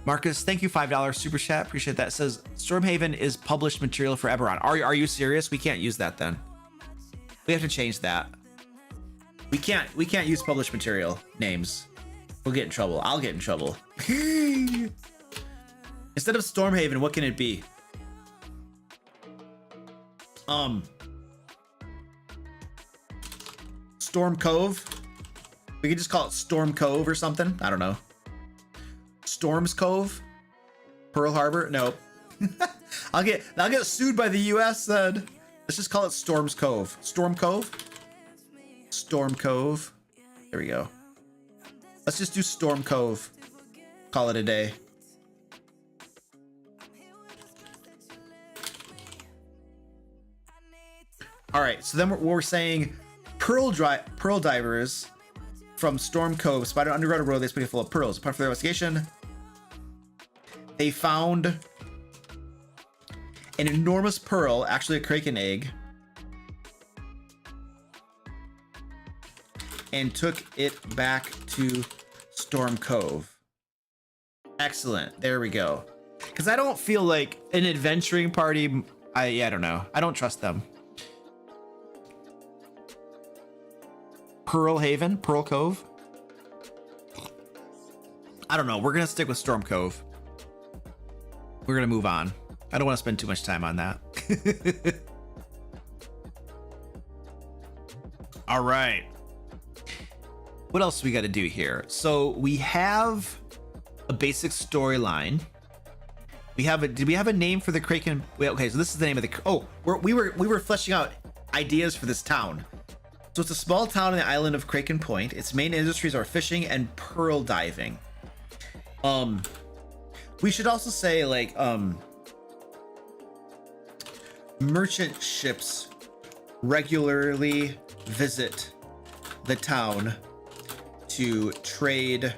Marcus, thank you, $5 super chat. Appreciate that. It says Stormhaven is published material for Eberron. Are you serious? We can't use that then. We have to change that. We can't use published material names. We'll get in trouble. I'll get in trouble. Instead of Stormhaven, what can it be? Storm Cove. We could just call it Storm Cove or something. I don't know. Storms Cove, Pearl Harbor. Nope. I'll get sued by the U.S. then. Let's just call it Storms Cove. Storm Cove. Storm Cove. There we go. Let's just do Storm Cove. Call it a day. All right. So then we're saying pearl divers from Storm Cove spotted an underground road that's pretty full of pearls. Apart from their investigation, they found an enormous pearl, actually a kraken egg, and took it back to Storm Cove. Excellent. There we go. Because I don't feel like an adventuring party. I don't know. I don't trust them. Pearl Haven, Pearl Cove. I don't know. We're gonna stick with Storm Cove. We're gonna move on. I don't want to spend too much time on that. All right. What else we got to do here? So we have a basic storyline. Did we have a name for the Kraken? Wait, okay, so this is the name of the. Oh, we were fleshing out ideas for this town. So it's a small town on the island of Kraken Point. Its main industries are fishing and pearl diving. We should also say like merchant ships regularly visit the town to trade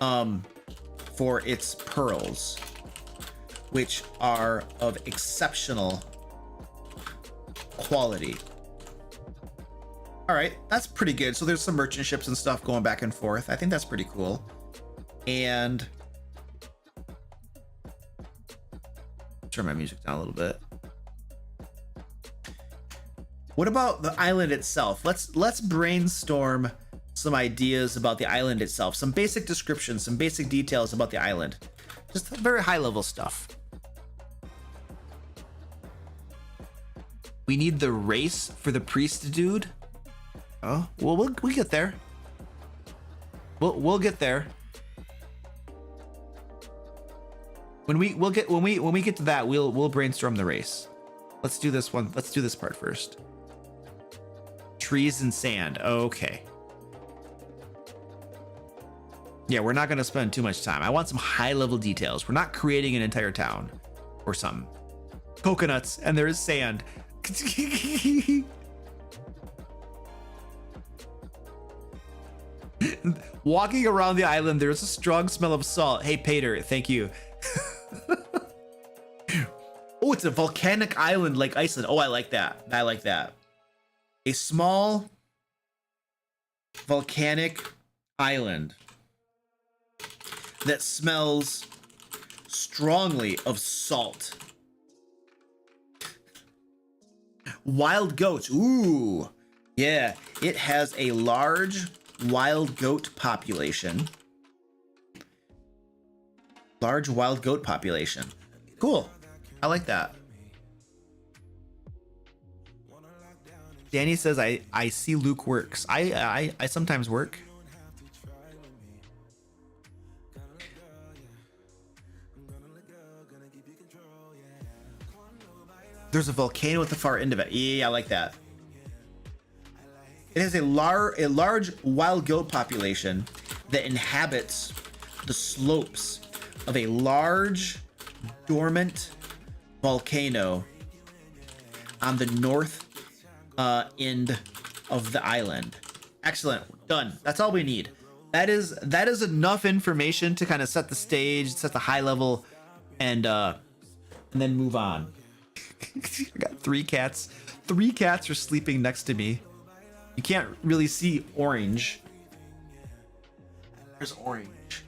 for its pearls, which are of exceptional quality. All right, that's pretty good. So there's some merchant ships and stuff going back and forth. I think that's pretty cool. And turn my music down a little bit. What about the island itself? Let's brainstorm some ideas about the island itself, some basic descriptions, some basic details about the island. Just very high level stuff. We need the race for the priest dude. Oh, well, we'll get there. We'll get there. When we get to that, we'll brainstorm the race. Let's do this one. Let's do this part first. Trees and sand. Okay. Yeah, we're not gonna spend too much time. I want some high level details. We're not creating an entire town or something. Coconuts, and there is sand. Walking around the island, there's a strong smell of salt. Hey, Pater, thank you. Oh, it's a volcanic island like Iceland. Oh, I like that. I like that. A small volcanic island that smells strongly of salt. Wild goats. Ooh, yeah. It has a large wild goat population. Large wild goat population. Cool. I like that. Danny says I see Luke works. I sometimes work. There's a volcano at the far end of it. Yeah, I like that. It has a large wild goat population that inhabits the slopes of a large dormant volcano on the north end of the island. Excellent. Done. That's all we need. That is enough information to kind of set the stage, set the high level, and then move on. I got 3 cats. 3 cats are sleeping next to me. You can't really see Orange. There's Orange.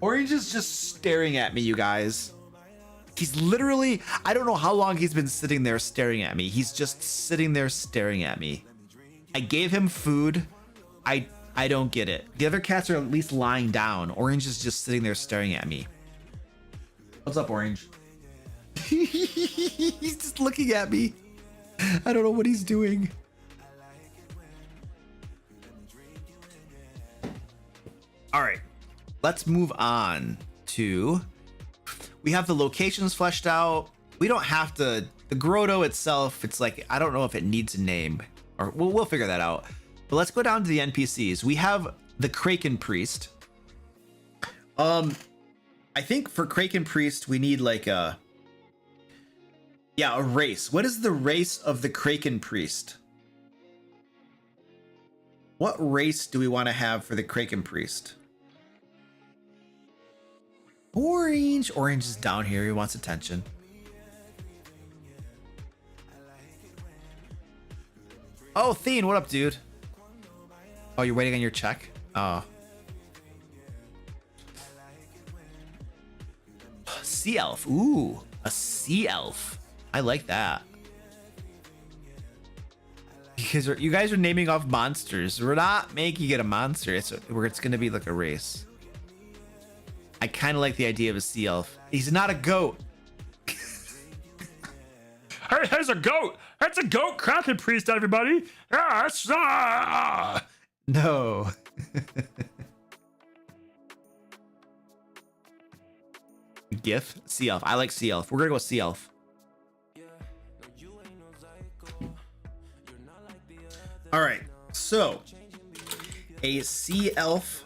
Orange is just staring at me, you guys. He's literally, I don't know how long he's been sitting there staring at me. He's just sitting there staring at me. I gave him food. I don't get it. The other cats are at least lying down. Orange is just sitting there staring at me. What's up, Orange? He's just looking at me. I don't know what he's doing. All right, let's move on to, we have the locations fleshed out. We don't have to, the grotto itself, it's like, I don't know if it needs a name, or we'll figure that out. But let's go down to the NPCs. We have the Kraken Priest. I think for Kraken Priest, we need like a race. What is the race of the Kraken Priest? What race do we want to have for the Kraken Priest? Orange. Orange is down here. He wants attention. Oh, Thien, what up, dude? Oh, you're waiting on your check? Oh. Sea elf. Ooh, a sea elf. I like that. Because you guys are naming off monsters. We're not making it a monster. It's going to be like a race. I kind of like the idea of a sea elf. He's not a goat. Hey, there's a goat. That's a goat Kraken Priest, everybody. Yeah, it's No. GIF? Sea elf. I like sea elf. We're gonna go sea elf. All right. So, a sea elf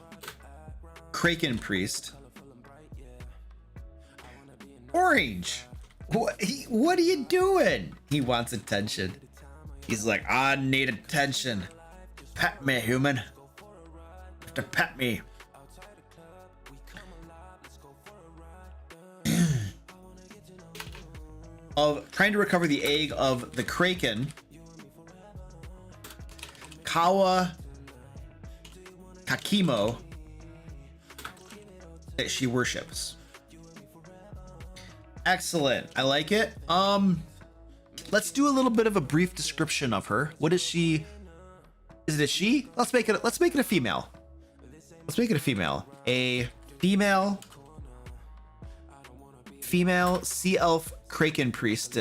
Kraken Priest. Orange. What are you doing? He wants attention. He's like, I need attention. Pet me, human. You have to pet me. Of trying to recover the egg of the Kraken. Kawa Kakimo that she worships. Excellent. I like it. Let's do a little bit of a brief description of her. What is she? Is it a she? Let's make it a female. Let's make it a female. A female sea elf kraken priest.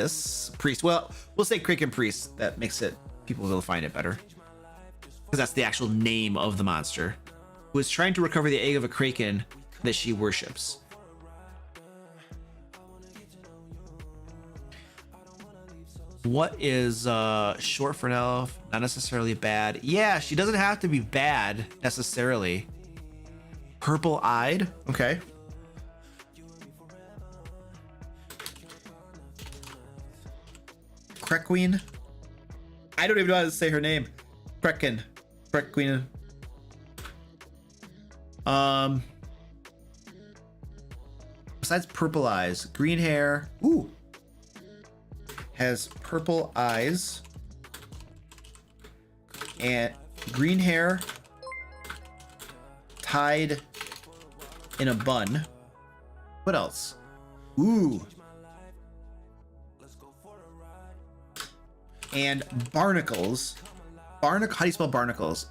Well, we'll say kraken priest. That makes it, people will find it better, because that's the actual name of the monster, who is trying to recover the egg of a kraken that she worships. What is short for an elf? Not necessarily bad. Yeah, she doesn't have to be bad necessarily. Purple-eyed. Okay. Krequeen. I don't even know how to say her name. Krequeen. Besides purple eyes, green hair. Ooh. Has purple eyes and green hair tied in a bun. What else? Ooh. And barnacles. How do you spell barnacles?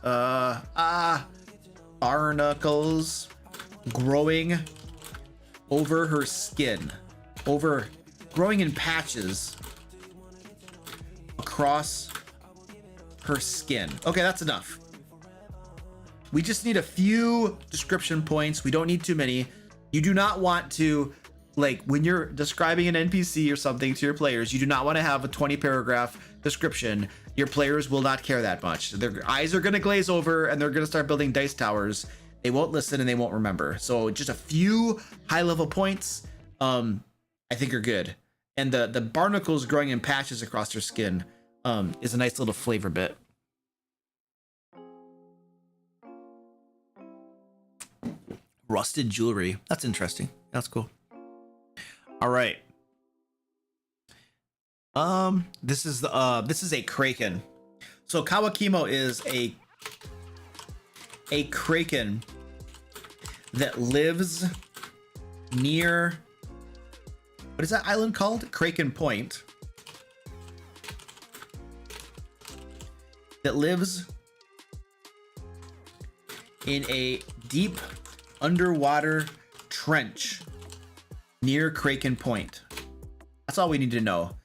Barnacles growing over her skin. Growing in patches across her skin. Okay, that's enough. We just need a few description points. We don't need too many. You do not want to, like, when you're describing an NPC or something to your players, you do not want to have a 20 paragraph description. Your players will not care that much. Their eyes are going to glaze over and they're going to start building dice towers. They won't listen and they won't remember. So just a few high level points, I think are good. And the barnacles growing in patches across her skin is a nice little flavor bit. Rusted jewelry. That's interesting. That's cool. All right. This is a kraken. So Kawakimo is a kraken that lives near, what is that island called? Kraken Point. That lives in a deep underwater trench near Kraken Point. That's all we need to know.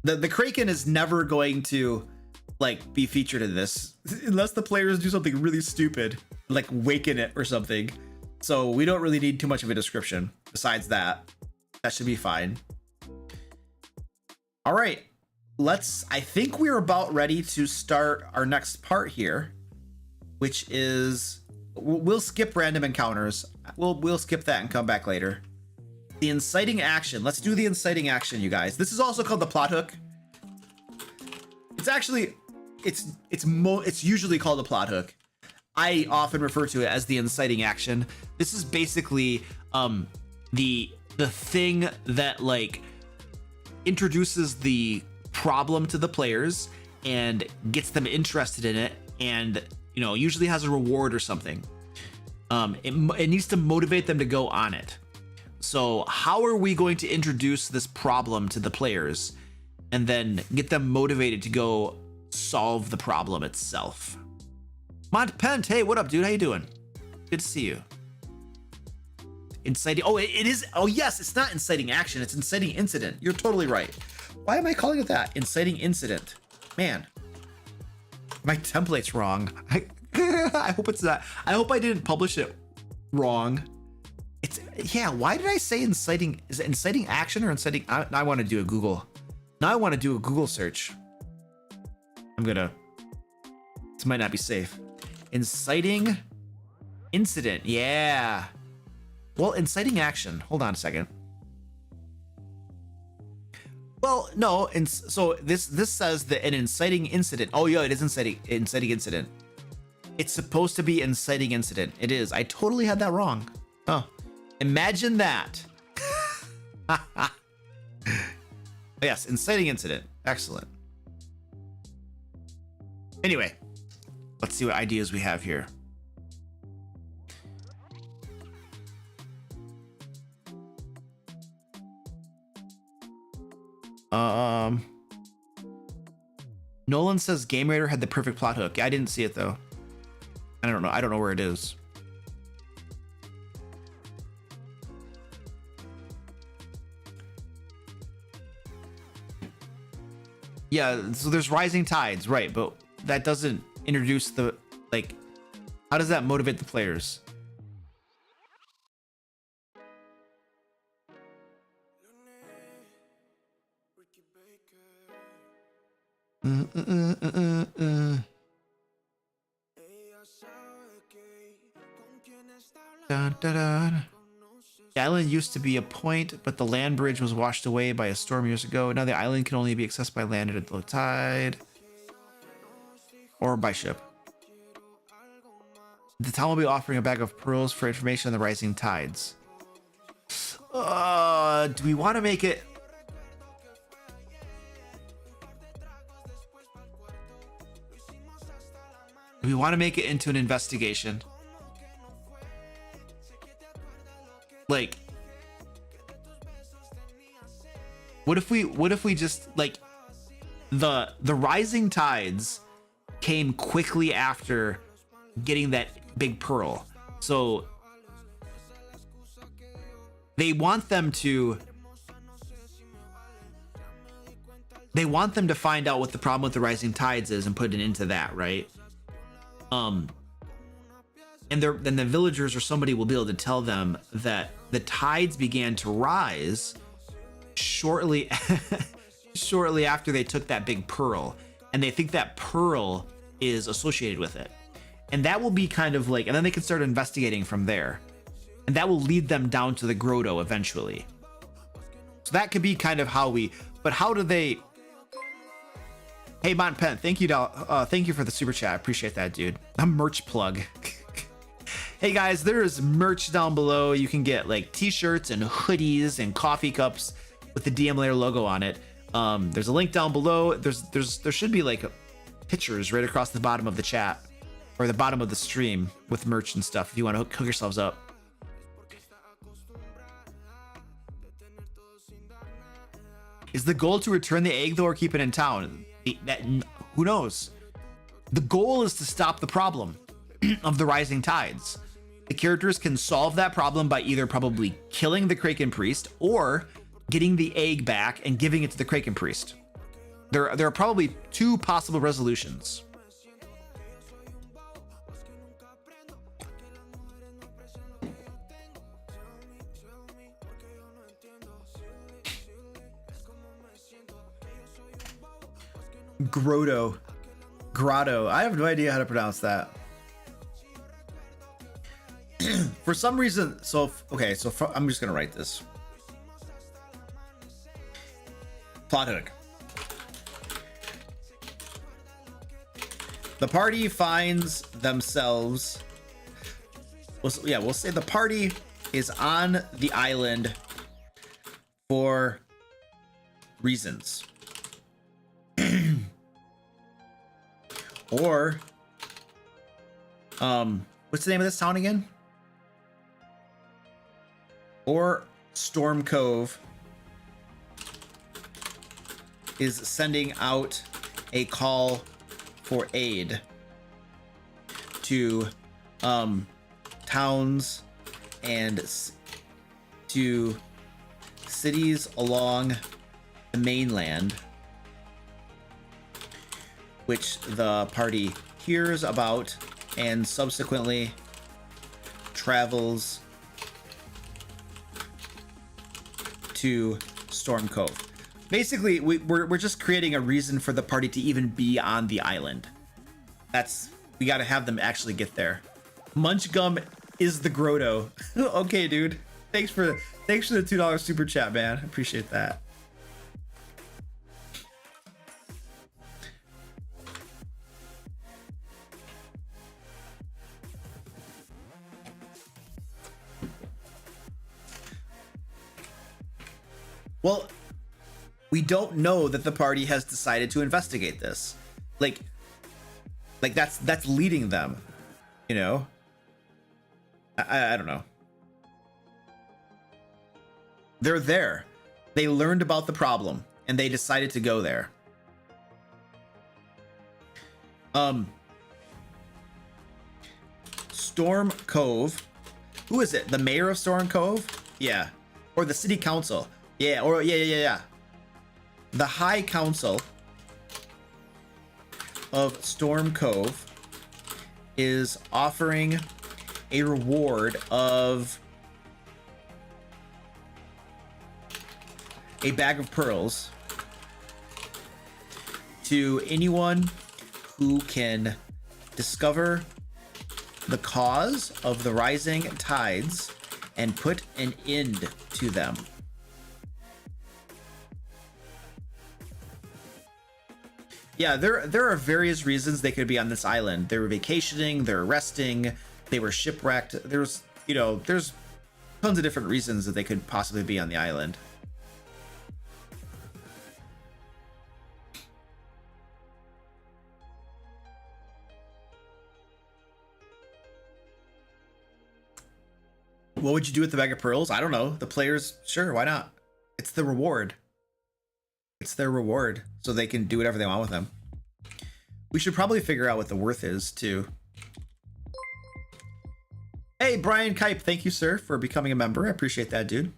The Kraken is never going to, like, be featured in this unless the players do something really stupid, like waken it or something. So we don't really need too much of a description. Besides that, that should be fine. All right, I think we're about ready to start our next part here, which is, we'll skip random encounters. We'll skip that and come back later. The inciting action. Let's do the inciting action, you guys. This is also called the plot hook. It's actually, it's usually called the plot hook. I often refer to it as the inciting action. This is basically the thing that, like, introduces the problem to the players and gets them interested in it, and, you know, usually has a reward or something. It needs to motivate them to go on it. So how are we going to introduce this problem to the players and then get them motivated to go solve the problem itself? Montpent, hey, what up, dude? How you doing? Good to see you. Inciting. Oh, it is. Oh, yes, it's not inciting action. It's inciting incident. You're totally right. Why am I calling it that? Inciting incident. Man, my template's wrong. I hope it's not. I hope I didn't publish it wrong. Yeah, why did I say inciting? Is it inciting action or inciting? I want to do a Google. Now I want to do a Google search. This might not be safe. Inciting incident. Yeah. Well, inciting action. Hold on a second. Well, no. So this says that an inciting incident. Oh, yeah, it is inciting incident. It's supposed to be inciting incident. It is. I totally had that wrong. Oh. Imagine that. Yes, inciting incident. Excellent. Anyway, let's see what ideas we have here. Nolan says Game Raider had the perfect plot hook. I didn't see it though. I don't know. I don't know where it is. Yeah, so there's rising tides, right? But that doesn't introduce the, like, how does that motivate the players? Dun, dun, dun. The island used to be a point, but the land bridge was washed away by a storm years ago. Now the island can only be accessed by land at low tide or by ship. The town will be offering a bag of pearls for information on the rising tides. Do we want to make it? Do we want to make it into an investigation? Like, what if we just, like, the rising tides came quickly after getting that big pearl, so they want them to find out what the problem with the rising tides is and put it into that, right? And then the villagers or somebody will be able to tell them that the tides began to rise shortly after they took that big pearl, and they think that pearl is associated with it. And that will be kind of like, and then they can start investigating from there. And that will lead them down to the grotto eventually. So that could be kind of how but how do they... Hey, Montpen, thank you for the super chat. I appreciate that, dude. A merch plug. Hey guys, there's merch down below. You can get like t-shirts and hoodies and coffee cups with the DM Lair logo on it. There's a link down below. There should be like pictures right across the bottom of the chat or the bottom of the stream with merch and stuff if you want to hook yourselves up. Is the goal to return the egg though, or keep it in town? Who knows? The goal is to stop the problem of the rising tides. The characters can solve that problem by either probably killing the Kraken Priest or getting the egg back and giving it to the Kraken Priest. There are probably two possible resolutions. Grotto. I have no idea how to pronounce that. For some reason, I'm just gonna write this. Plot hook. The party finds themselves. We'll say the party is on the island for reasons. Or, what's the name of this town again? Or Storm Cove is sending out a call for aid to towns and to cities along the mainland, which the party hears about and subsequently travels to Storm Cove. Basically, we're just creating a reason for the party to even be on the island. We got to have them actually get there. Munchgum is the grotto. Okay, dude. Thanks for the $2 super chat, man. Appreciate that. Well, we don't know that the party has decided to investigate this. Like that's leading them, you know? I don't know. They're there. They learned about the problem and they decided to go there. Storm Cove. Who is it? The mayor of Storm Cove? Yeah. Or the city council. Yeah, or yeah. The High Council of Storm Cove is offering a reward of a bag of pearls to anyone who can discover the cause of the rising tides and put an end to them. Yeah, there are various reasons they could be on this island. They were vacationing, they're resting, they were shipwrecked. There's tons of different reasons that they could possibly be on the island. What would you do with the bag of pearls? I don't know. The players, sure, why not? It's the reward. It's their reward, so they can do whatever they want with them. We should probably figure out what the worth is, too. Hey, Brian Kipe, thank you, sir, for becoming a member. I appreciate that, dude.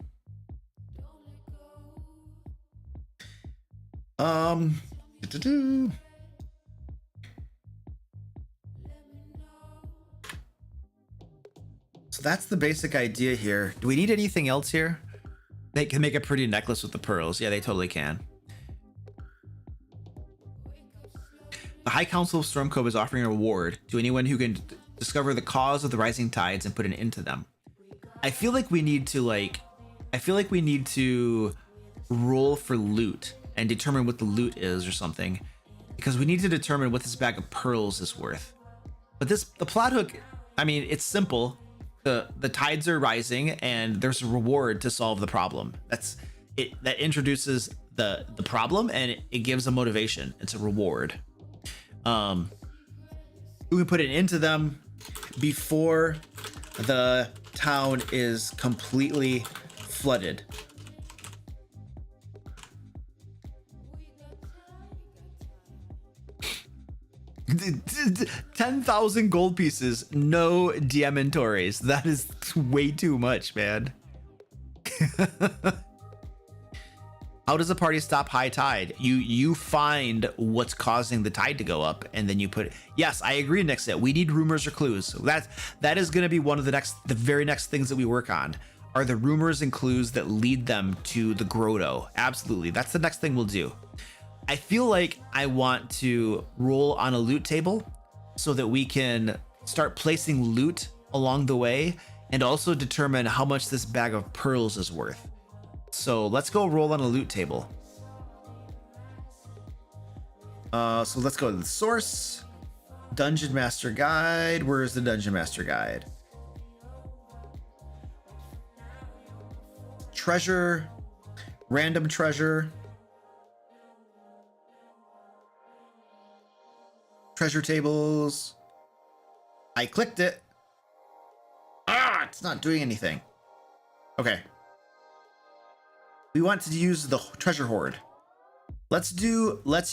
So that's the basic idea here. Do we need anything else here? They can make a pretty necklace with the pearls. Yeah, they totally can. The High Council of Storm Cove is offering a reward to anyone who can discover the cause of the rising tides and put an end to them. I feel like we need to roll for loot and determine what the loot is or something, because we need to determine what this bag of pearls is worth. But the plot hook, I mean, it's simple. The tides are rising and there's a reward to solve the problem. That's it. That introduces the problem and it gives a motivation. It's a reward. We can put it into them before the town is completely flooded. $10,000 gold pieces, no DM inventories. That is way too much, man. How does a party stop high tide? You find what's causing the tide to go up, and then you put it. Yes, I agree, Nixit. We need rumors or clues. That is going to be one of the very next things that we work on. Are the rumors and clues that lead them to the grotto? Absolutely, that's the next thing we'll do. I feel like I want to roll on a loot table so that we can start placing loot along the way and also determine how much this bag of pearls is worth. So let's go roll on a loot table. So let's go to the source. Dungeon Master Guide. Where is the Dungeon Master Guide? Treasure. Random treasure. Treasure tables. I clicked it. Ah, it's not doing anything. Okay. We want to use the treasure hoard. Let's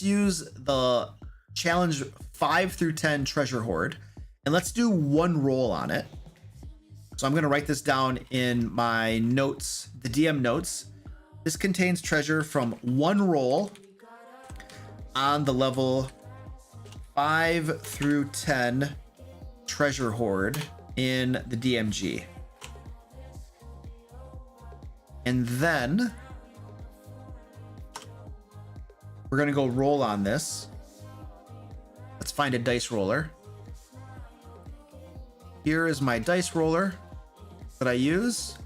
use the challenge 5 through 10 treasure hoard, and let's do one roll on it. So I'm going to write this down in my notes, the DM notes. This contains treasure from one roll on the level 5 through 10 treasure hoard in the DMG. And then we're going to go roll on this. Let's find a dice roller. Here is my dice roller that I use.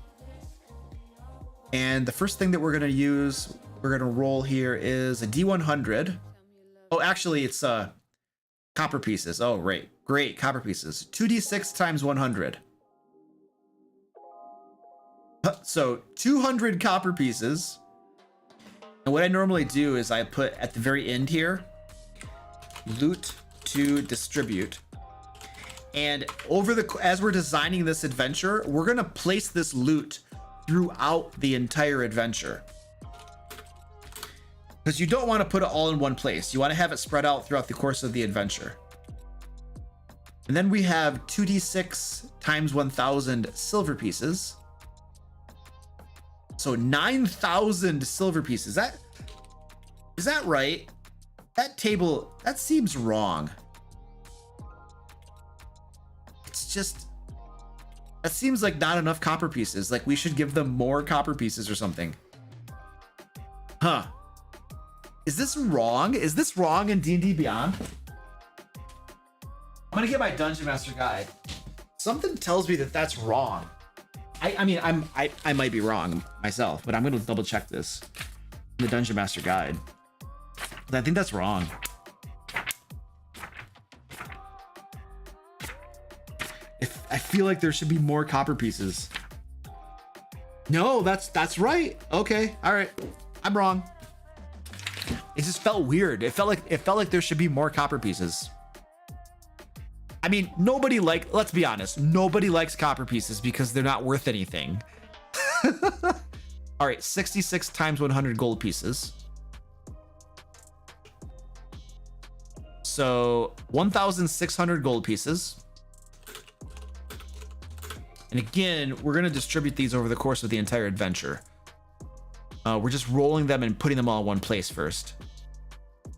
And the first thing that we're going to roll here is a D100. Oh, actually, it's copper pieces. Oh, right. Great. Copper pieces. 2d6 times 100. So 200 copper pieces. And what I normally do is I put at the very end here, loot to distribute. And as we're designing this adventure, we're going to place this loot throughout the entire adventure. Because you don't want to put it all in one place. You want to have it spread out throughout the course of the adventure. And then we have 2d6 times 1,000 silver pieces. So 9,000 silver pieces. Is that right? That table, that seems wrong. It's just, that seems like not enough copper pieces. Like we should give them more copper pieces or something. Huh. Is this wrong? Is this wrong in D&D Beyond? I'm gonna get my Dungeon Master guide. Something tells me that that's wrong. I mean, I might be wrong myself, but I'm gonna double check this in the Dungeon Master guide. I think that's wrong. I feel like there should be more copper pieces. No, that's right. Okay, all right. I'm wrong. It just felt weird. It felt like there should be more copper pieces. I mean, let's be honest, nobody likes copper pieces because they're not worth anything. All right, 66 times 100 gold pieces. So 1,600 gold pieces. And again, we're gonna distribute these over the course of the entire adventure. We're just rolling them and putting them all in one place first.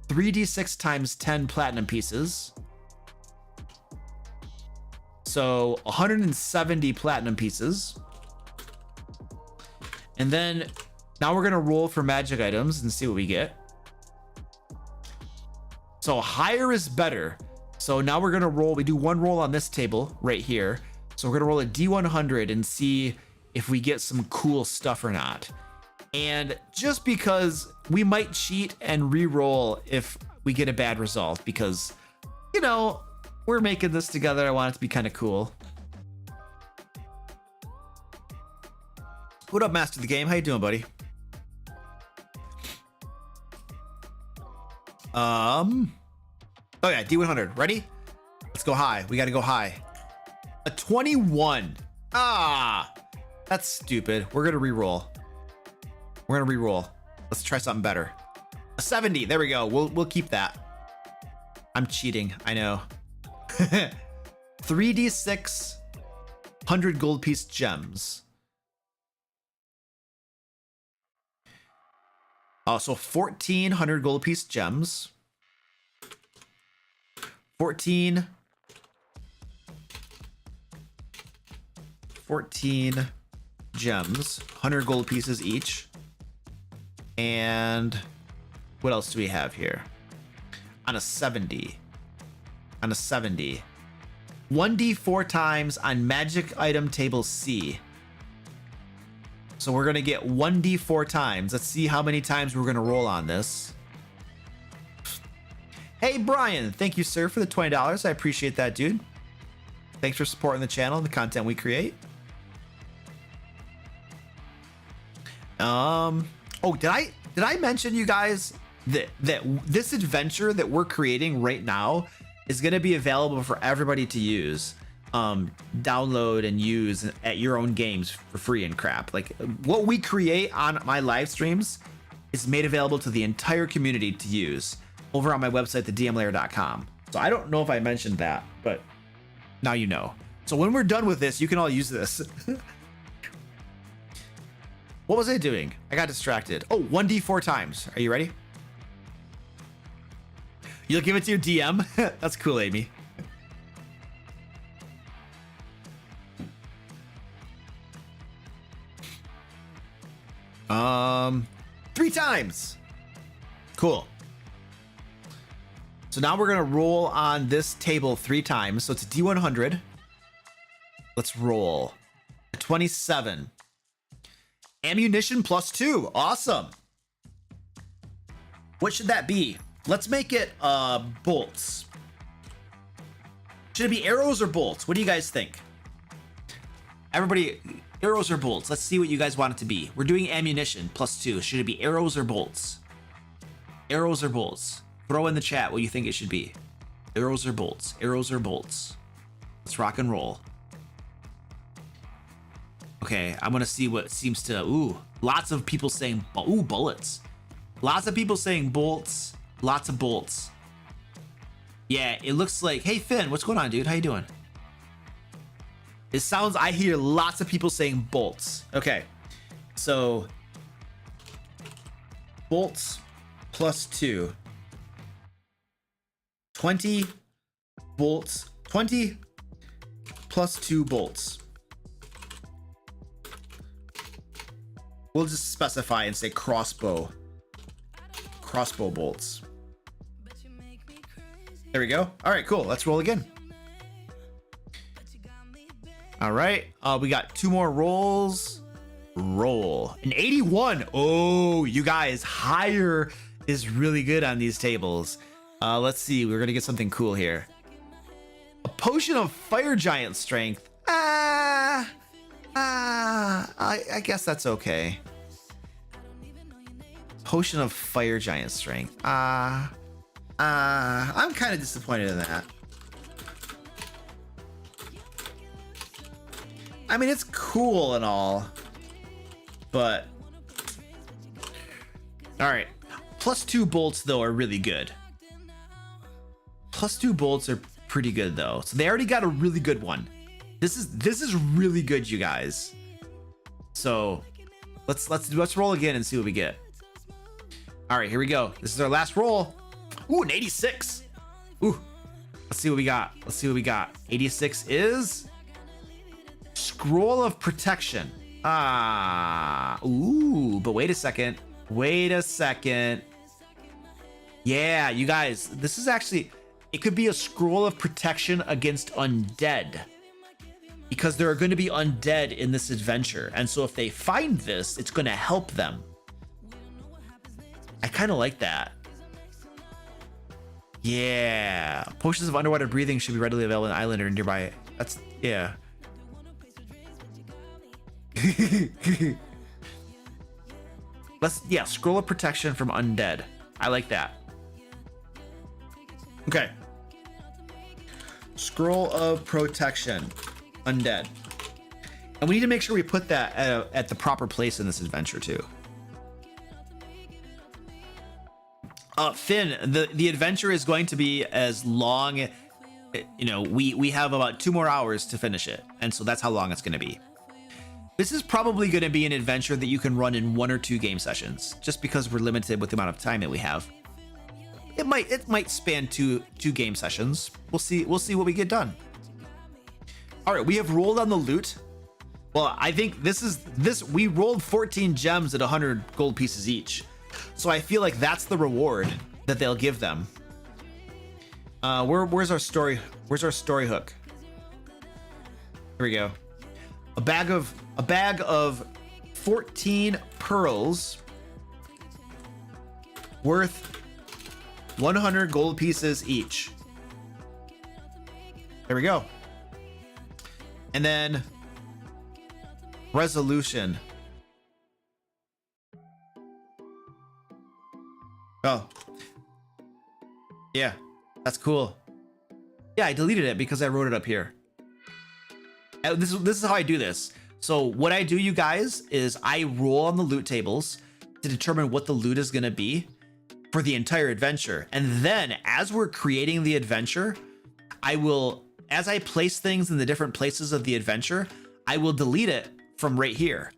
3d6 times 10 platinum pieces. So 170 platinum pieces. And then now we're gonna roll for magic items and see what we get. So higher is better. So now we're gonna roll, we do one roll on this table right here. So we're gonna roll a D100 and see if we get some cool stuff or not. And just because we might cheat and re-roll if we get a bad result, because, you know, we're making this together. I want it to be kind of cool. What up, Master of the Game? How you doing, buddy? Oh yeah, D100. Ready? Let's go high. We got to go high. A 21. Ah, that's stupid. We're gonna re-roll. We're gonna re-roll. Let's try something better. A 70. There we go. We'll keep that. I'm cheating. I know. 3d6 100 gold piece gems. So 1,400 gold piece gems. 14 gems, 100 gold pieces each. And what else do we have here? On a 70. 1d4 times on magic item table C. So we're gonna get 1d4 times. Let's see how many times we're gonna roll on this. Hey Brian, thank you sir for the $20. I appreciate that, dude. Thanks for supporting the channel and the content we create. Oh, did I mention you guys that this adventure that we're creating right now is going to be available for everybody to use, download and use at your own games for free and crap. Like what we create on my live streams is made available to the entire community to use over on my website, thedmlair.com. So I don't know if I mentioned that, but now you know. So when we're done with this, you can all use this. What was I doing? I got distracted. Oh, 1d4 times. Are you ready? You'll give it to your DM? That's cool, Amy. Three times. Cool. So now we're gonna roll on this table 3 times. So it's a D100. Let's roll. A 27. Ammunition +2. Awesome. What should that be? Let's make it bolts. Should it be arrows or bolts? What do you guys think? Everybody, arrows or bolts? Let's see what you guys want it to be. We're doing ammunition +2. Should it be arrows or bolts? Arrows or bolts? Throw in the chat what you think it should be. Arrows or bolts? Arrows or bolts? Let's rock and roll. Okay, I'm gonna see what seems to. Ooh, lots of people saying. Ooh, bullets. Lots of people saying bolts. Lots of bolts. Yeah, it looks like, hey Finn, what's going on, dude? How you doing? It sounds, I hear lots of people saying bolts. Okay, so bolts plus 2. 20 bolts, 20 plus 2 bolts. We'll just specify and say crossbow bolts. There we go. All right, cool. Let's roll again. All right, we got 2 more rolls. Roll an 81. Oh, you guys, higher is really good on these tables. Let's see. We're gonna get something cool here. A potion of fire giant strength. I guess that's okay. Potion of fire giant strength. I'm kind of disappointed in that. I mean, it's cool and all, but all right. Plus 2 bolts though are really good. Plus 2 bolts are pretty good though. So they already got a really good one. This is really good, you guys. So let's roll again and see what we get. All right, here we go. This is our last roll. Ooh, an 86. Ooh, let's see what we got. Let's see what we got. 86 is Scroll of Protection. Ooh, but wait a second. Wait a second. Yeah, you guys, this is actually, it could be a Scroll of Protection against undead, because there are going to be undead in this adventure. And so if they find this, it's going to help them. I kind of like that. Yeah. Potions of underwater breathing should be readily available on an island or nearby. That's, yeah. Yeah, Scroll of Protection from undead. I like that. Okay. Scroll of Protection, undead. And we need to make sure we put that at the proper place in this adventure too. Finn, the adventure is going to be as long, you know, we have about 2 more hours to finish it. And so that's how long it's going to be. This is probably going to be an adventure that you can run in 1 or 2 game sessions, just because we're limited with the amount of time that we have. It might span two game sessions. We'll see what we get done. All right, we have rolled on the loot. Well, I think we rolled 14 gems at 100 gold pieces each. So I feel like that's the reward that they'll give them. Where's our story? Where's our story hook? Here we go. A bag of 14 pearls worth 100 gold pieces each. There we go. And then resolution. Oh. Yeah, that's cool. Yeah, I deleted it because I wrote it up here. This is how I do this. So what I do, you guys, is I roll on the loot tables to determine what the loot is going to be for the entire adventure. And then as we're creating the adventure, as I place things in the different places of the adventure, I will delete it from right here.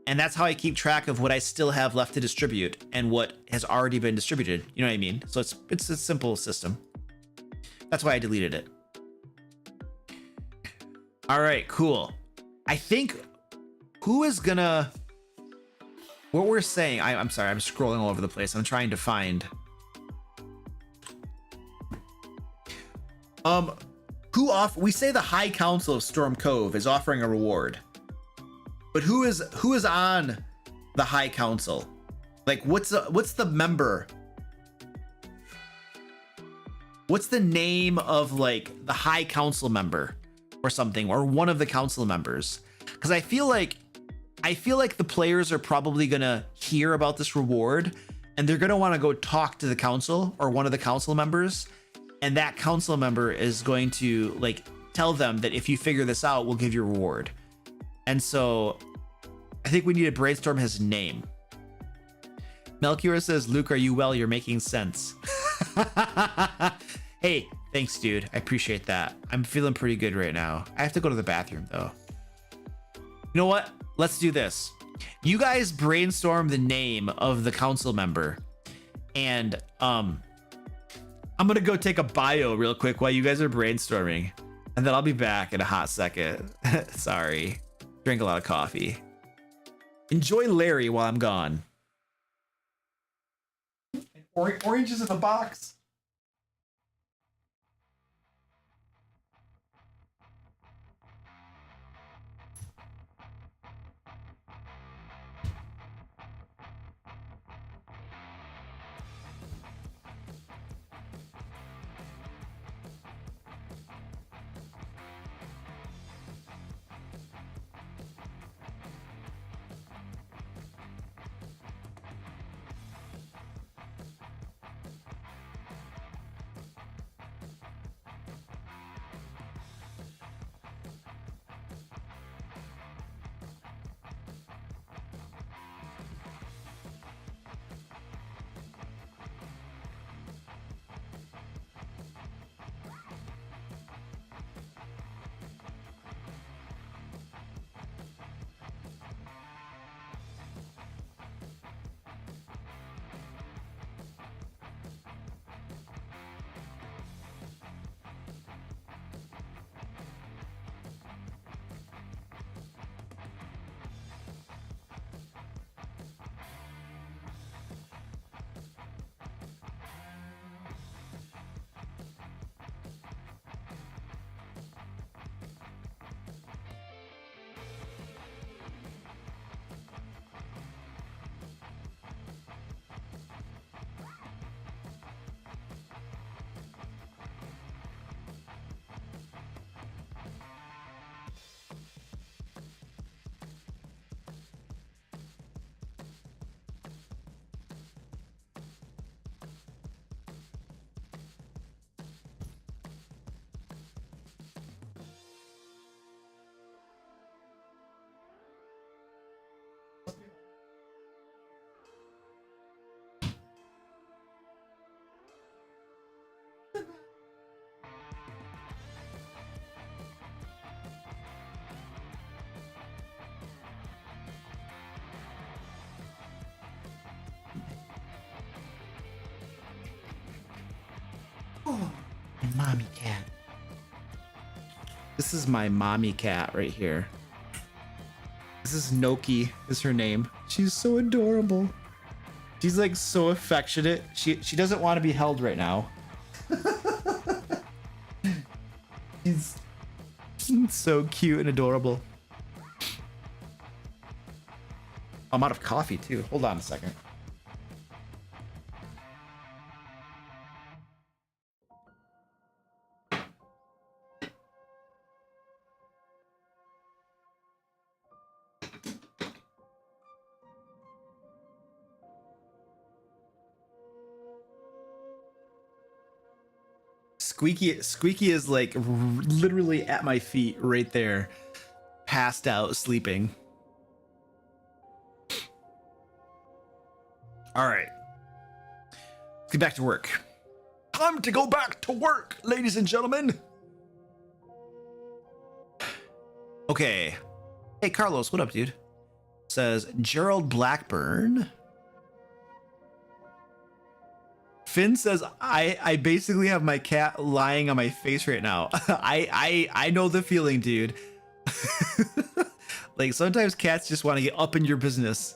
And that's how I keep track of what I still have left to distribute and what has already been distributed. You know what I mean? So it's a simple system. That's why I deleted it. All right, cool. I think who is gonna, what we're saying, I'm sorry, I'm scrolling all over the place. I'm trying to find. We say the High Council of Storm Cove is offering a reward. But who is on the High Council? Like, what's the member? What's the name of like the High Council member or something, or one of the council members? Because I feel like the players are probably gonna hear about this reward and they're gonna want to go talk to the council or one of the council members, and that council member is going to like tell them that if you figure this out, we'll give you a reward. And so I think we need to brainstorm his name. Melchior says, Luke, are you well? You're making sense. Hey, thanks, dude. I appreciate that. I'm feeling pretty good right now. I have to go to the bathroom though. You know what? Let's do this. You guys brainstorm the name of the council member, and I'm gonna go take a bio real quick while you guys are brainstorming, and then I'll be back in a hot second. Sorry. Drink a lot of coffee. Enjoy Larry while I'm gone. Oranges in the box. Oh, my mommy cat. This is my mommy cat right here. This is Noki, is her name. She's so adorable. She's like so affectionate. She doesn't want to be held right now. She's so cute and adorable. I'm out of coffee too. Hold on a second. Squeaky is like literally at my feet right there, passed out, sleeping. All right, let's get back to work. Time to go back to work, ladies and gentlemen. Okay. Hey, Carlos, what up, dude? Says Gerald Blackburn. Finn says, I basically have my cat lying on my face right now. I know the feeling, dude. Like sometimes cats just want to get up in your business.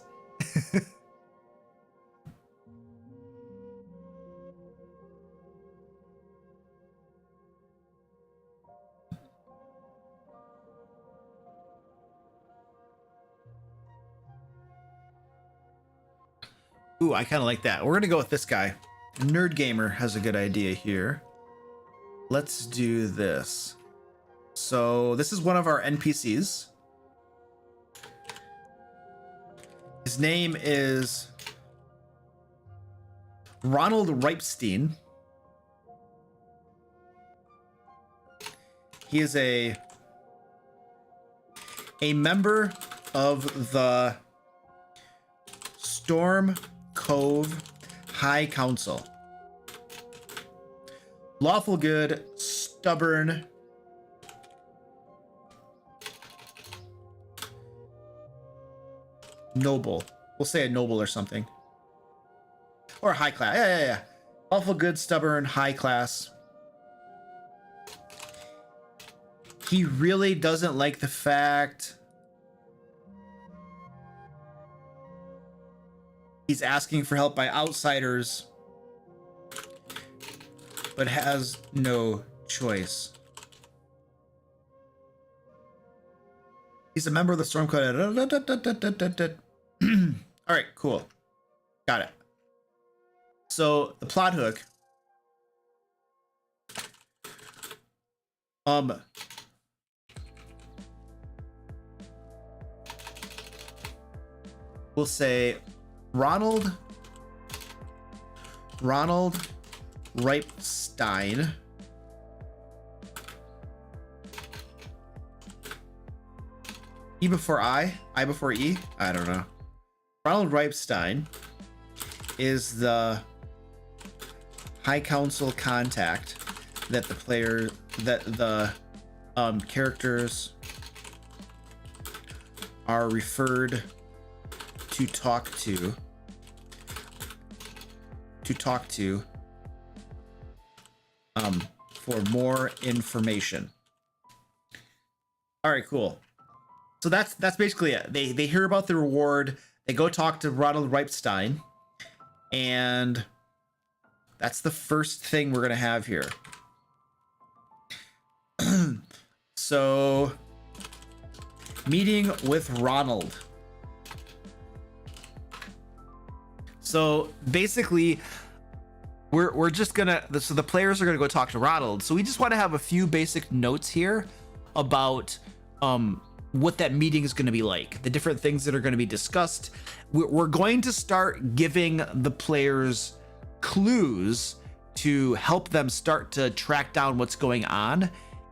Ooh, I kind of like that. We're going to go with this guy. Nerd Gamer has a good idea here. Let's do this. So this is one of our NPCs. His name is Ronald Ripestein. He is a member of the Storm Cove High Council. Lawful good, stubborn, noble. We'll say a noble or something. Or high class. Yeah. Lawful good, stubborn, high class. He really doesn't like the fact he's asking for help by outsiders, but has no choice. He's a member of the Storm Code. All right, cool. Got it. So the plot hook. We'll say Ronald Ripestein E before I before E? I don't know. Ronald Ripestein is the High Council contact that the characters are referred to talk to for more information. All right, cool. So that's basically it. They hear about the reward. They go talk to Ronald Ripestein, and that's the first thing we're gonna have here. So, meeting with Ronald. So basically, we're just gonna, so the players are gonna go talk to Ronald. So we just want to have a few basic notes here about what that meeting is going to be like, the different things that are going to be discussed. We're going to start giving the players clues to help them start to track down what's going on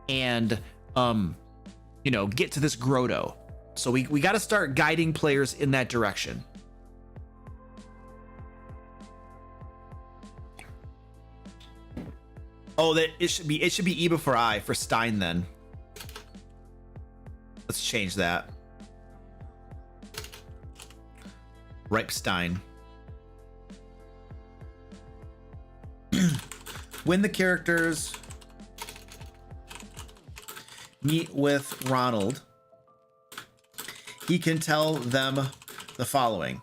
and get to this grotto. So we got to start guiding players in that direction. Oh, that it should be E before I for Stein then. Let's change that. Ripestein. When the characters meet with Ronald, he can tell them the following.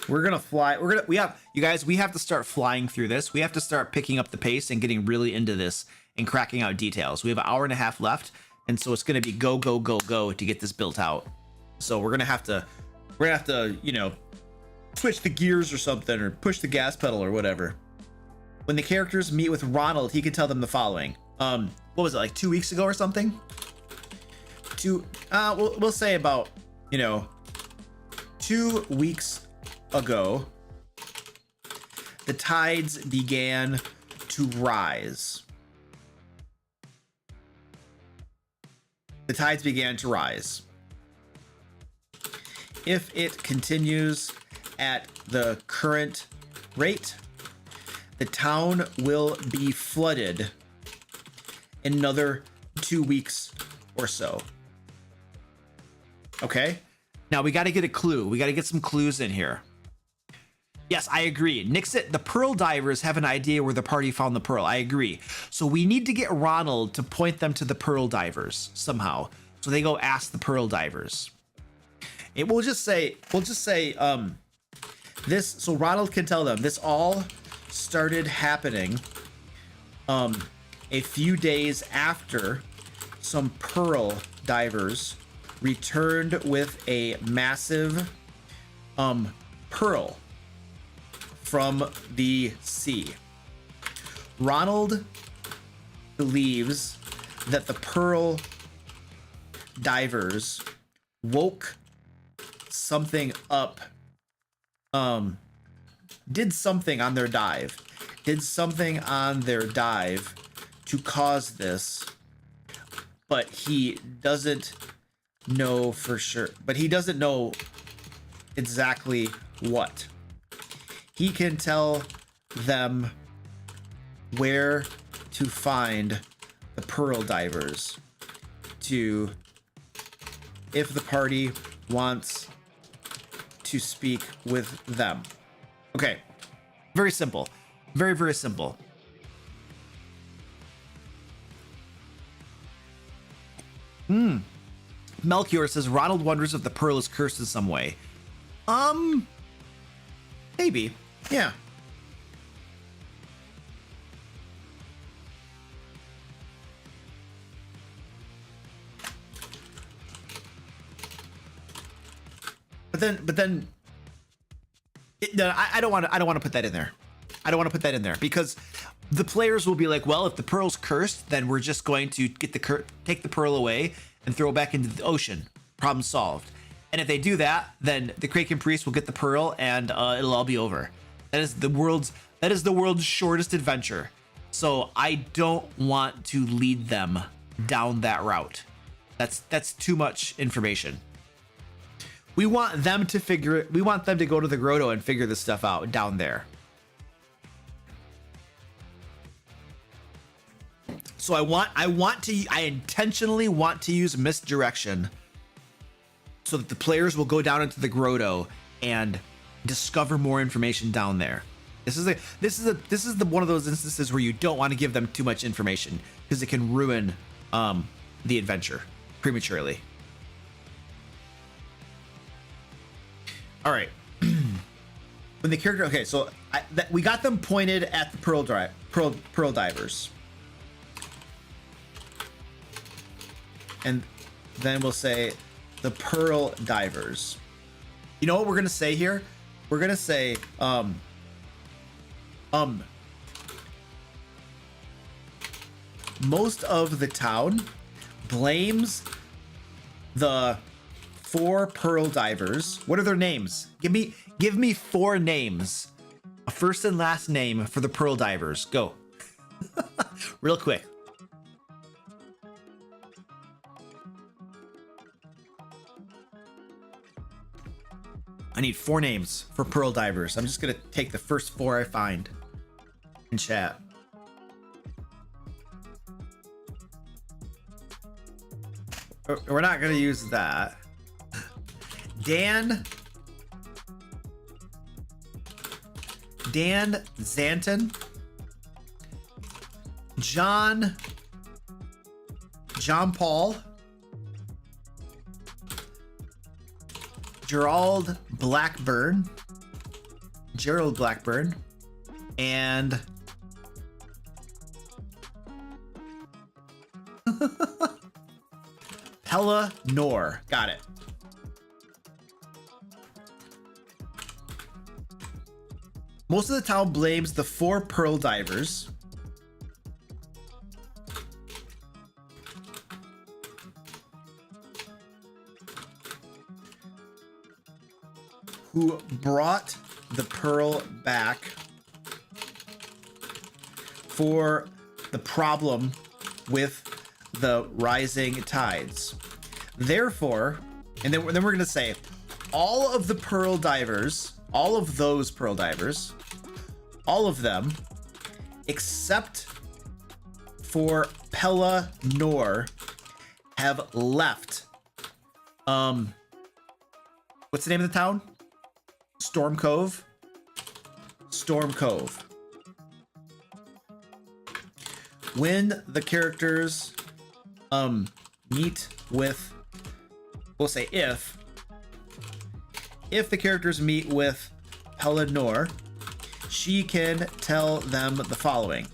We're gonna fly. We have to start flying through this. We have to start picking up the pace and getting really into this and cracking out details. We have an hour and a half left, and so it's gonna be go to get this built out. So we're gonna have to switch the gears or something, or push the gas pedal or whatever. When the characters meet with Ronald, he can tell them the following. What was it, like 2 weeks ago or something? We'll say about 2 weeks ago, the tides began to rise. The tides began to rise. If it continues at the current rate, the town will be flooded in another 2 weeks or so. Okay? Now we got to get a clue. We got to get some clues in here. Yes, I agree. Nixit, the Pearl Divers have an idea where the party found the Pearl. I agree. So we need to get Ronald to point them to the Pearl Divers somehow. So they go ask the Pearl Divers. We'll just say this, so Ronald can tell them this all started happening a few days after some Pearl Divers returned with a massive pearl from the sea. Ronald believes that the Pearl Divers woke something up, did something on their dive to cause this, but he doesn't know for sure, but he doesn't know exactly what. He can tell them where to find the pearl divers to if the party wants to speak with them. Okay. Very simple. Very, very simple. Melchior says Ronald wonders if the pearl is cursed in some way. Maybe. Yeah. But then no, I don't want to put that in there. I don't want to put that in there because the players will be like, well, if the pearl's cursed, then we're just going to get take the pearl away and throw it back into the ocean. Problem solved. And if they do that, then the Kraken priest will get the pearl and it'll all be over. That is the world's shortest adventure. So I don't want to lead them down that route. That's too much information. We want them to go to the grotto and figure this stuff out down there. So I intentionally want to use misdirection so that the players will go down into the grotto and discover more information down there. This is one of those instances where you don't want to give them too much information because it can ruin the adventure prematurely. All right. When the character, okay, so we got them pointed at the pearl divers, and then we'll say the pearl divers. You know what we're gonna say here? We're gonna say most of the town blames the 4 pearl divers. What are their names? Give me 4 names. A first and last name for the pearl divers. Go. Real quick. I need 4 names for pearl divers. I'm just gonna take the first 4 I find in chat. We're not gonna use that. Dan Zanton, John Paul, Gerald Blackburn, and Pella Nor. Got it. Most of the town blames the 4 pearl divers who brought the pearl back for the problem with the rising tides. Therefore, and then we're going to say all of the pearl divers, all of those pearl divers, all of them, except for Pella Nor, have left. What's the name of the town? Storm Cove. When the characters meet with, we'll say if the characters meet with Pella Nor, she can tell them the following.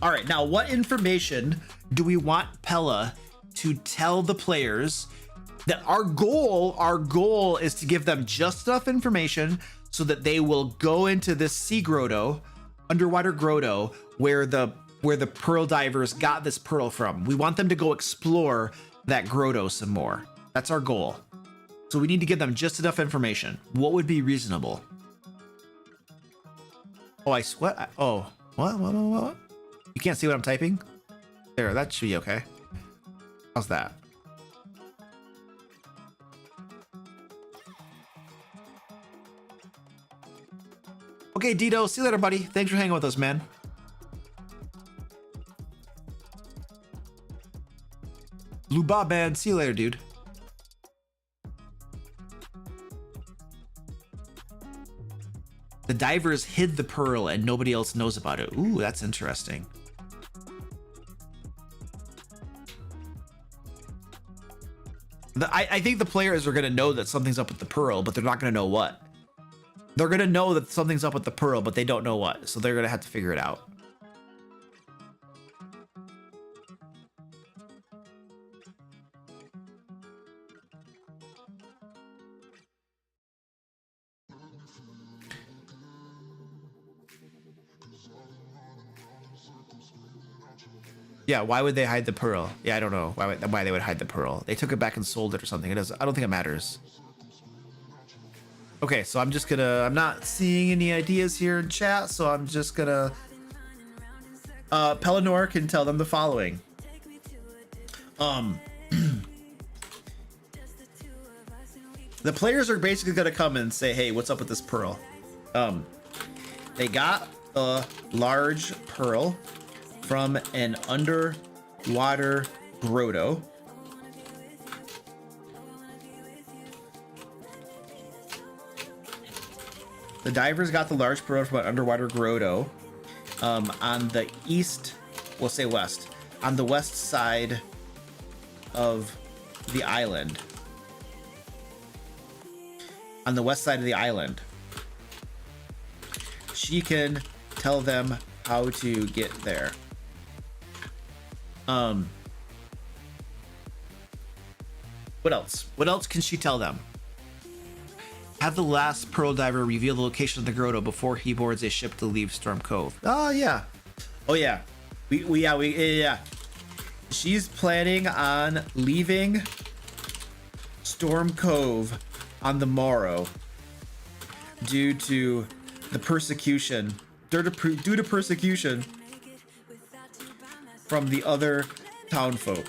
All right, now what information do we want Pella to tell the players? That our goal is to give them just enough information so that they will go into this sea grotto, underwater grotto, where the pearl divers got this pearl from. We want them to go explore that grotto some more. That's our goal. So we need to give them just enough information. What would be reasonable? Oh, I sweat. Oh, what? You can't see what I'm typing? There, that should be okay. How's that? Okay, Dito, see you later, buddy. Thanks for hanging with us, man. Blue Bob, man. See you later, dude. The divers hid the pearl and nobody else knows about it. Ooh, that's interesting. I think the players are going to know that something's up with the pearl, but they're not going to know what. They're going to know that something's up with the pearl, but they don't know what. So they're going to have to figure it out. Yeah, why would they hide the pearl? Yeah, I don't know why they would hide the pearl. They took it back and sold it or something. It doesn't. I don't think it matters. Okay, so I'm not seeing any ideas here in chat, so I'm just gonna. Pellinor can tell them the following. The players are basically gonna come and say, "Hey, what's up with this pearl?" They got a large pearl from an underwater grotto. The divers got the large pearl from an underwater grotto on the east, we'll say west, on the west side of the island. On the west side of the island. She can tell them how to get there. What else? What else can she tell them? Have the last pearl diver reveal the location of the grotto before he boards a ship to leave Storm Cove. Oh yeah. Oh yeah. Yeah. She's planning on leaving Storm Cove on the morrow due to the persecution. Due to persecution from the other townfolk.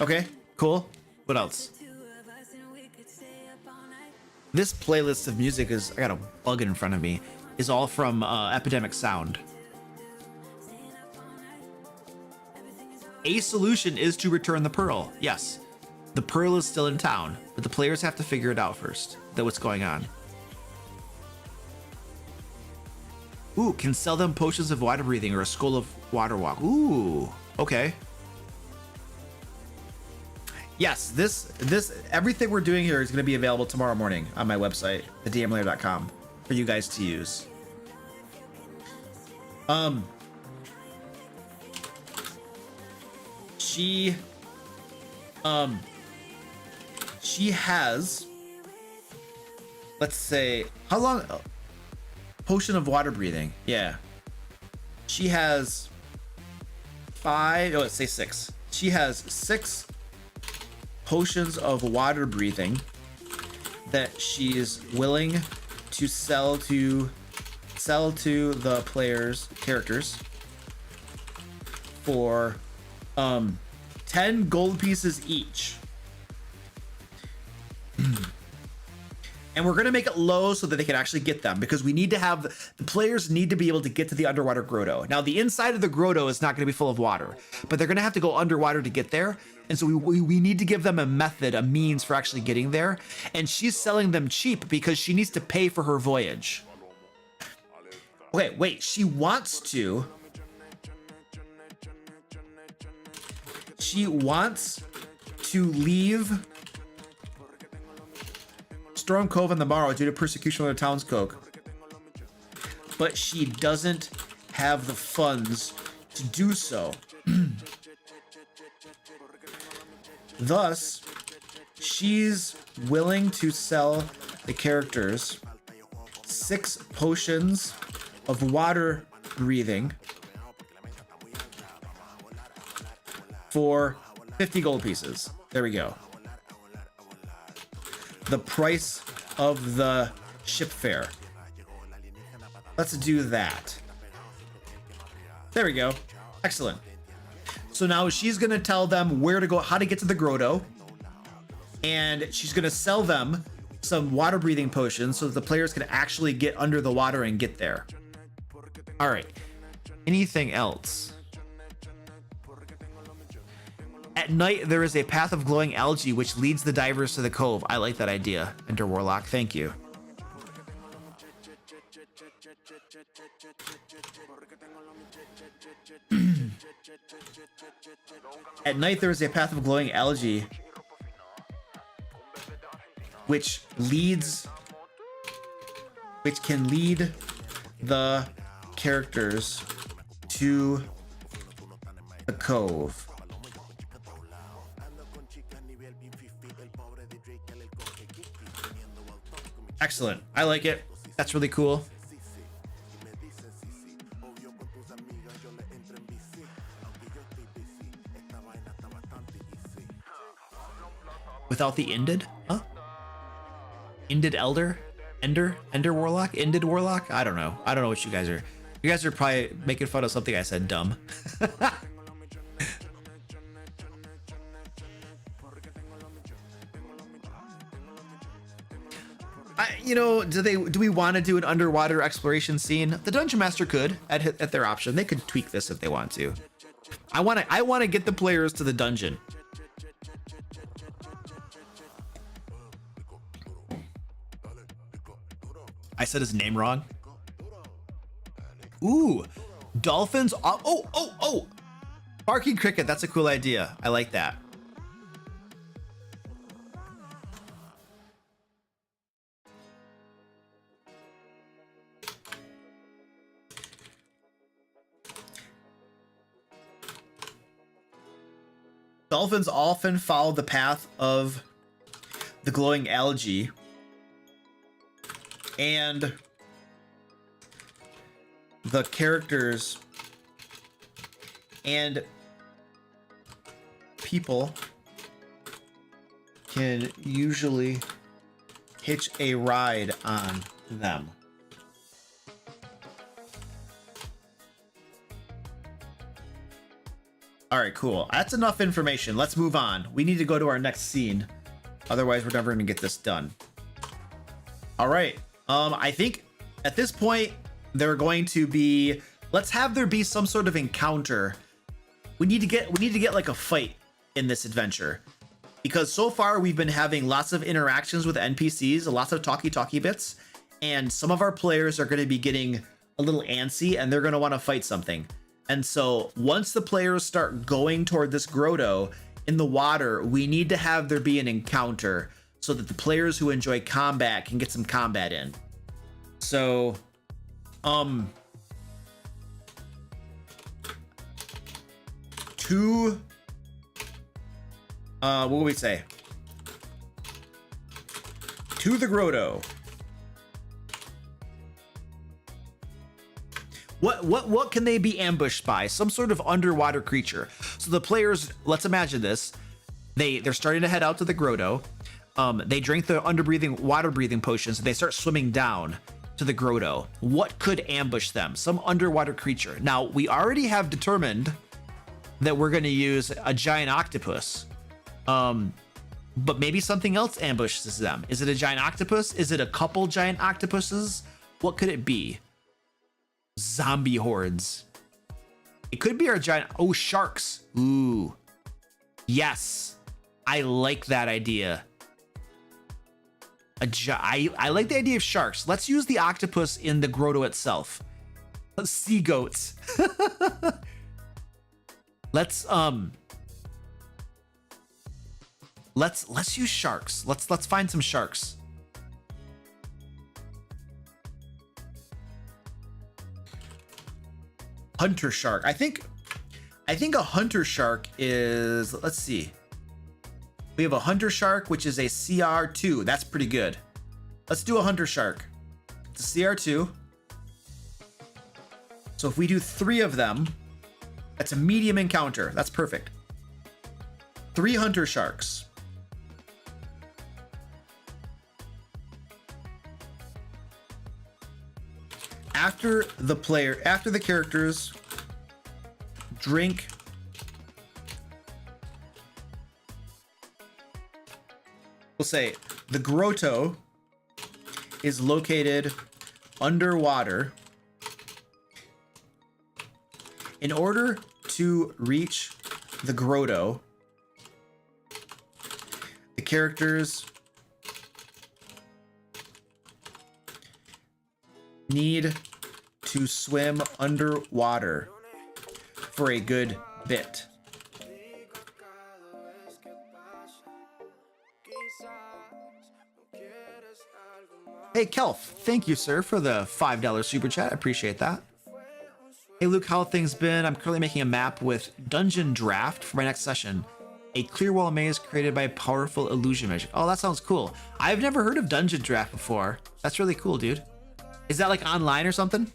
Okay, cool. What else? This playlist of music is, I got a bug in front of me, is all from Epidemic Sound. A solution is to return the pearl. Yes, the pearl is still in town, but the players have to figure it out first, that what's going on. Ooh, can sell them potions of water breathing or a skull of water walk. Ooh, okay. Yes, this everything we're doing here is going to be available tomorrow morning on my website, thedmlair.com, for you guys to use. She has, let's say, how long? Potion of water breathing. Yeah. She has 5, oh, let's say 6. She has 6 potions of water breathing that she is willing to sell to the characters for 10 gold pieces each. And we're going to make it low so that they can actually get them, because we need to have the players need to be able to get to the underwater grotto. Now, the inside of the grotto is not going to be full of water, but they're going to have to go underwater to get there. And so we need to give them a method, a means for actually getting there. And she's selling them cheap because she needs to pay for her voyage. Okay, wait, she wants to leave Storm Cove on the morrow due to persecution of the townsfolk, but she doesn't have the funds to do so. Thus, she's willing to sell the characters 6 potions of water breathing for 50 gold pieces. There we go. The price of the ship fare. Let's do that. There we go. Excellent. So now she's going to tell them where to go, how to get to the grotto. And she's going to sell them some water breathing potions so that the players can actually get under the water and get there. All right. Anything else? At night, there is a path of glowing algae which leads the divers to the cove. I like that idea, Ender Warlock. Thank you. At night, there is a path of glowing algae which can lead the characters to the cove. Excellent. I like it. That's really cool. Without the ended? Huh? Ended Elder? Ender Warlock? Ended Warlock? I don't know. I don't know what you guys are. You guys are probably making fun of something I said dumb. Do we want to do an underwater exploration scene? The Dungeon Master could at their option. They could tweak this if they want to. I want to get the players to the dungeon. I said his name wrong. Ooh, dolphins. Oh. Barking cricket. That's a cool idea. I like that. Dolphins often follow the path of the glowing algae, and the characters and people can usually hitch a ride on them. All right, cool. That's enough information. Let's move on. We need to go to our next scene. Otherwise, we're never going to get this done. All right. I think at this point, they're going to be... Let's have there be some sort of encounter. We need to get like a fight in this adventure. Because so far, we've been having lots of interactions with NPCs, lots of talky bits. And some of our players are going to be getting a little antsy, and they're going to want to fight something. And so once the players start going toward this grotto in the water, we need to have there be an encounter so that the players who enjoy combat can get some combat in. So, what would we say? To the grotto. What can they be ambushed by? Some sort of underwater creature. So the players, let's imagine this. They're starting to head out to the grotto. They drink the water breathing potions, and they start swimming down to the grotto. What could ambush them? Some underwater creature. Now, we already have determined that we're going to use a giant octopus. But maybe something else ambushes them. Is it a giant octopus? Is it a couple giant octopuses? What could it be? Zombie hordes. It could be our giant... Oh, sharks. Ooh. Yes. I like that idea. I like the idea of sharks. Let's use the octopus in the grotto itself. Sea goats. Let's use sharks. Let's find some sharks. Hunter shark. I think a hunter shark is, let's see. We have a hunter shark, which is a CR2. That's pretty good. Let's do a hunter shark. It's a CR2. So if we do 3 of them, that's a medium encounter. That's perfect. 3 hunter sharks. After the characters drink we'll say the grotto is located underwater. In order to reach the grotto, characters need to swim underwater for a good bit. Hey, Kelf, thank you, sir, for the $5 super chat. I appreciate that. Hey, Luke, how have things been? I'm currently making a map with Dungeon Draft for my next session. A clear wall maze created by powerful illusion magic. Oh, that sounds cool. I've never heard of Dungeon Draft before. That's really cool, dude. Is that like online or something?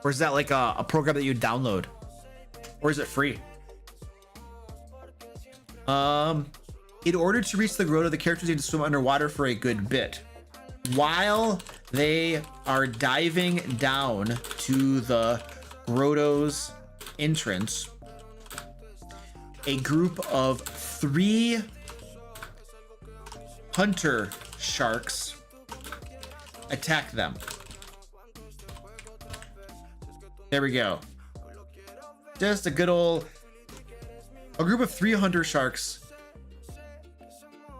Or is that like a program that you download? Or is it free? In order to reach the grotto, the characters need to swim underwater for a good bit. While they are diving down to the grotto's entrance, a group of 3 hunter sharks attack them. There we go. Just a group of 3 hunter sharks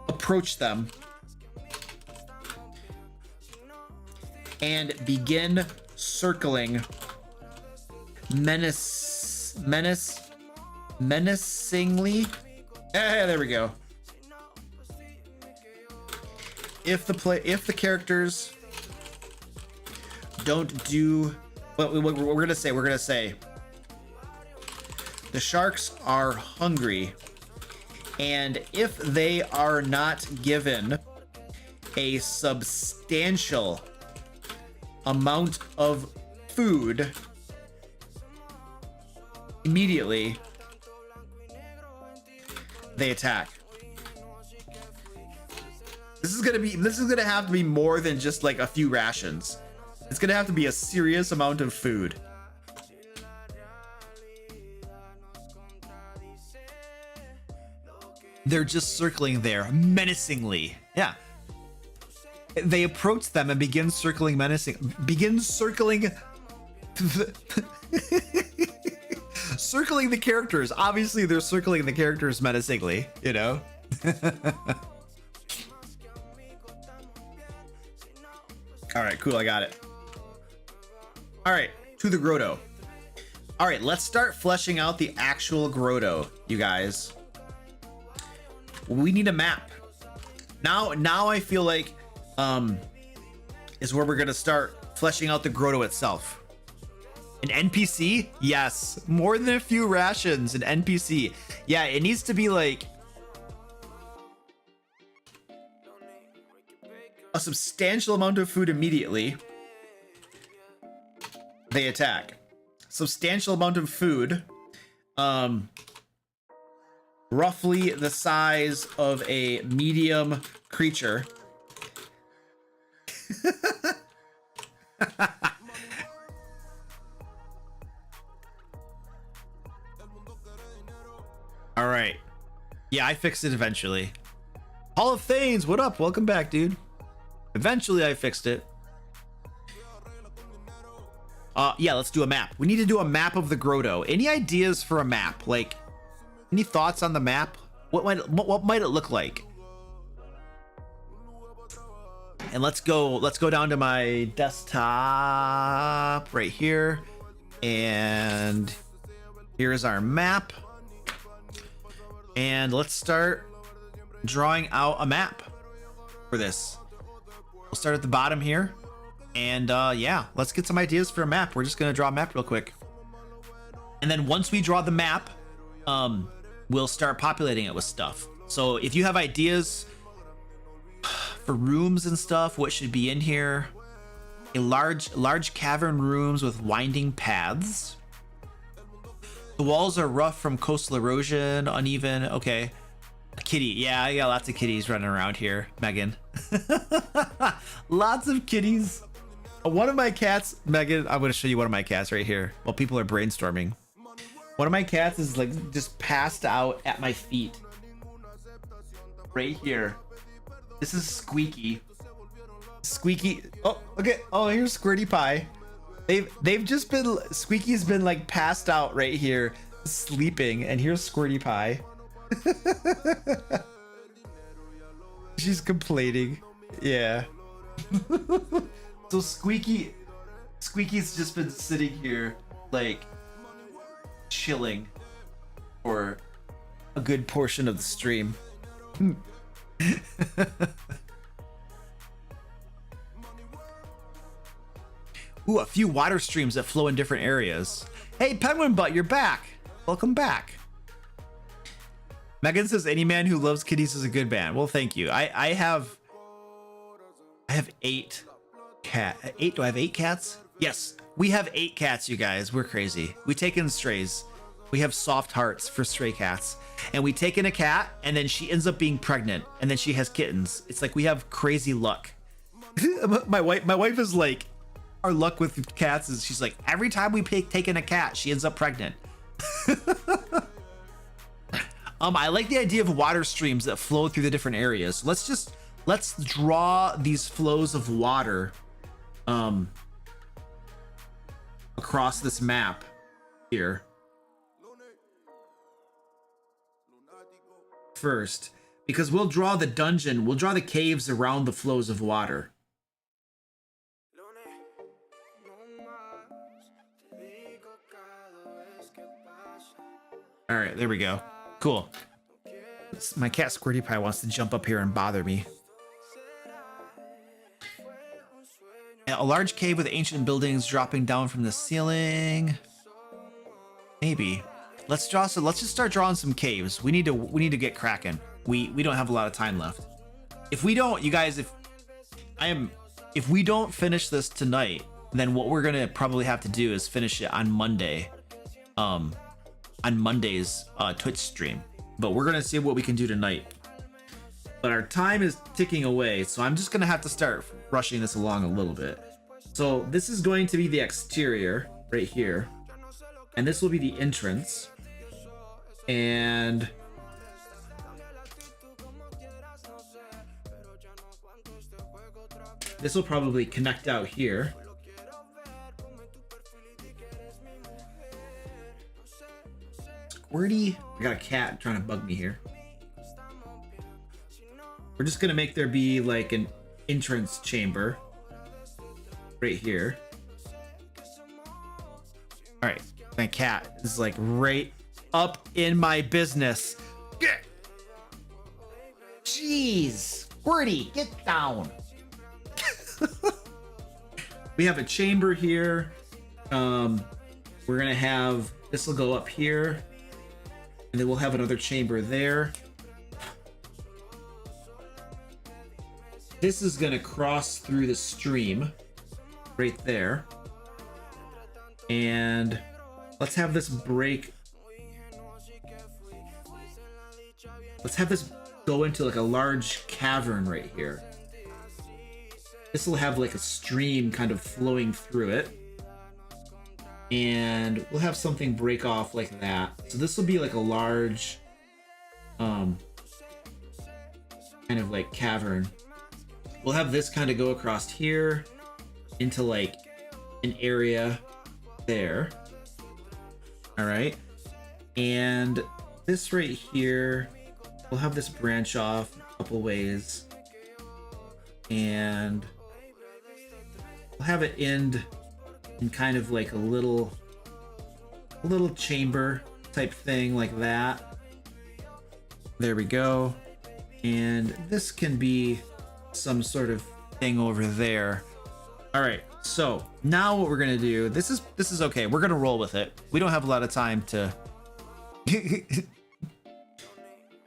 approach them and begin circling menacingly. There we go. If the characters don't do what we're gonna say the sharks are hungry, and if they are not given a substantial amount of food immediately, they attack. This is gonna have to be more than just like a few rations. It's gonna have to be a serious amount of food. They're just circling there menacingly. Yeah. They approach them and begin circling circling the characters. Obviously, they're circling the characters menacingly, you know? All right, cool. I got it. All right, to the grotto. All right, let's start fleshing out the actual grotto, you guys. We need a map. Now I feel like is where we're gonna start fleshing out the grotto itself. An NPC? Yes. More than a few rations, an NPC. Yeah, it needs to be like a substantial amount of food immediately. They attack. Substantial amount of food. Roughly the size of a medium creature. All right. Yeah, I fixed it eventually. Hall of Thanes, what up? Welcome back, dude. Eventually I fixed it. Yeah, let's do a map. We need to do a map of the grotto. Any ideas for a map? Like, any thoughts on the map? What might it look like? And let's go down to my desktop right here. And here's our map. And let's start drawing out a map for this. We'll start at the bottom here. And yeah, let's get some ideas for a map. We're just gonna draw a map real quick. And then once we draw the map, we'll start populating it with stuff. So if you have ideas for rooms and stuff, what should be in here? A large cavern rooms with winding paths. The walls are rough from coastal erosion, uneven. Okay. A kitty. Yeah, I got lots of kitties running around here, Megan. Lots of kitties. One of my cats, Megan, I'm going to show you one of my cats right here while people are brainstorming. One of my cats is like just passed out at my feet. Right here. This is Squeaky. Squeaky. Oh, okay. Oh, here's Squirty Pie. They've just been, Squeaky's been like passed out right here, sleeping, and here's Squirty Pie. She's complaining. Yeah. So Squeaky's just been sitting here like chilling for a good portion of the stream. Ooh, a few water streams that flow in different areas. Hey, Penguin Butt, you're back. Welcome back. Megan says any man who loves kitties is a good man. Well, thank you. I have 8 cat. 8? Do I have 8 cats? Yes, we have 8 cats, you guys. We're crazy. We take in strays. We have soft hearts for stray cats. And we take in a cat, and then she ends up being pregnant, and then she has kittens. It's like we have crazy luck. my wife is like, our luck with cats is she's like, every time we take in a cat, she ends up pregnant. I like the idea of water streams that flow through the different areas. Let's draw these flows of water across this map here first, because we'll draw the dungeon, we'll draw the caves around the flows of water. All right, there we go. Cool. My cat Squirty Pie wants to jump up here and bother me. A large cave with ancient buildings dropping down from the ceiling. Maybe. Let's just start drawing some caves. We need to get cracking. We don't have a lot of time left. If we don't, you guys, if we don't finish this tonight, then what we're gonna probably have to do is finish it on Monday. On Monday's Twitch stream. But we're gonna see what we can do tonight. But our time is ticking away, so I'm just gonna have to start rushing this along a little bit. So this is going to be the exterior right here, and this will be the entrance, and this will probably connect out here. Squirty, I got a cat trying to bug me here. We're just gonna make there be like an entrance chamber right here. All right, my cat is like right up in my business. Jeez, Squirty, get down. We have a chamber here. We're gonna have, this will go up here, and then we'll have another chamber there. This is gonna cross through the stream right there. And let's have this break. Let's have this go into like a large cavern right here. This will have like a stream kind of flowing through it. And we'll have something break off like that. So this will be like a large kind of like cavern. We'll have this kind of go across here into like an area there. All right. And this right here, we'll have this branch off a couple ways. And we'll have it end in kind of like a little chamber type thing like that. There we go. And this can be some sort of thing over there. All right, so now what we're gonna do, this is okay, we're gonna roll with it. We don't have a lot of time to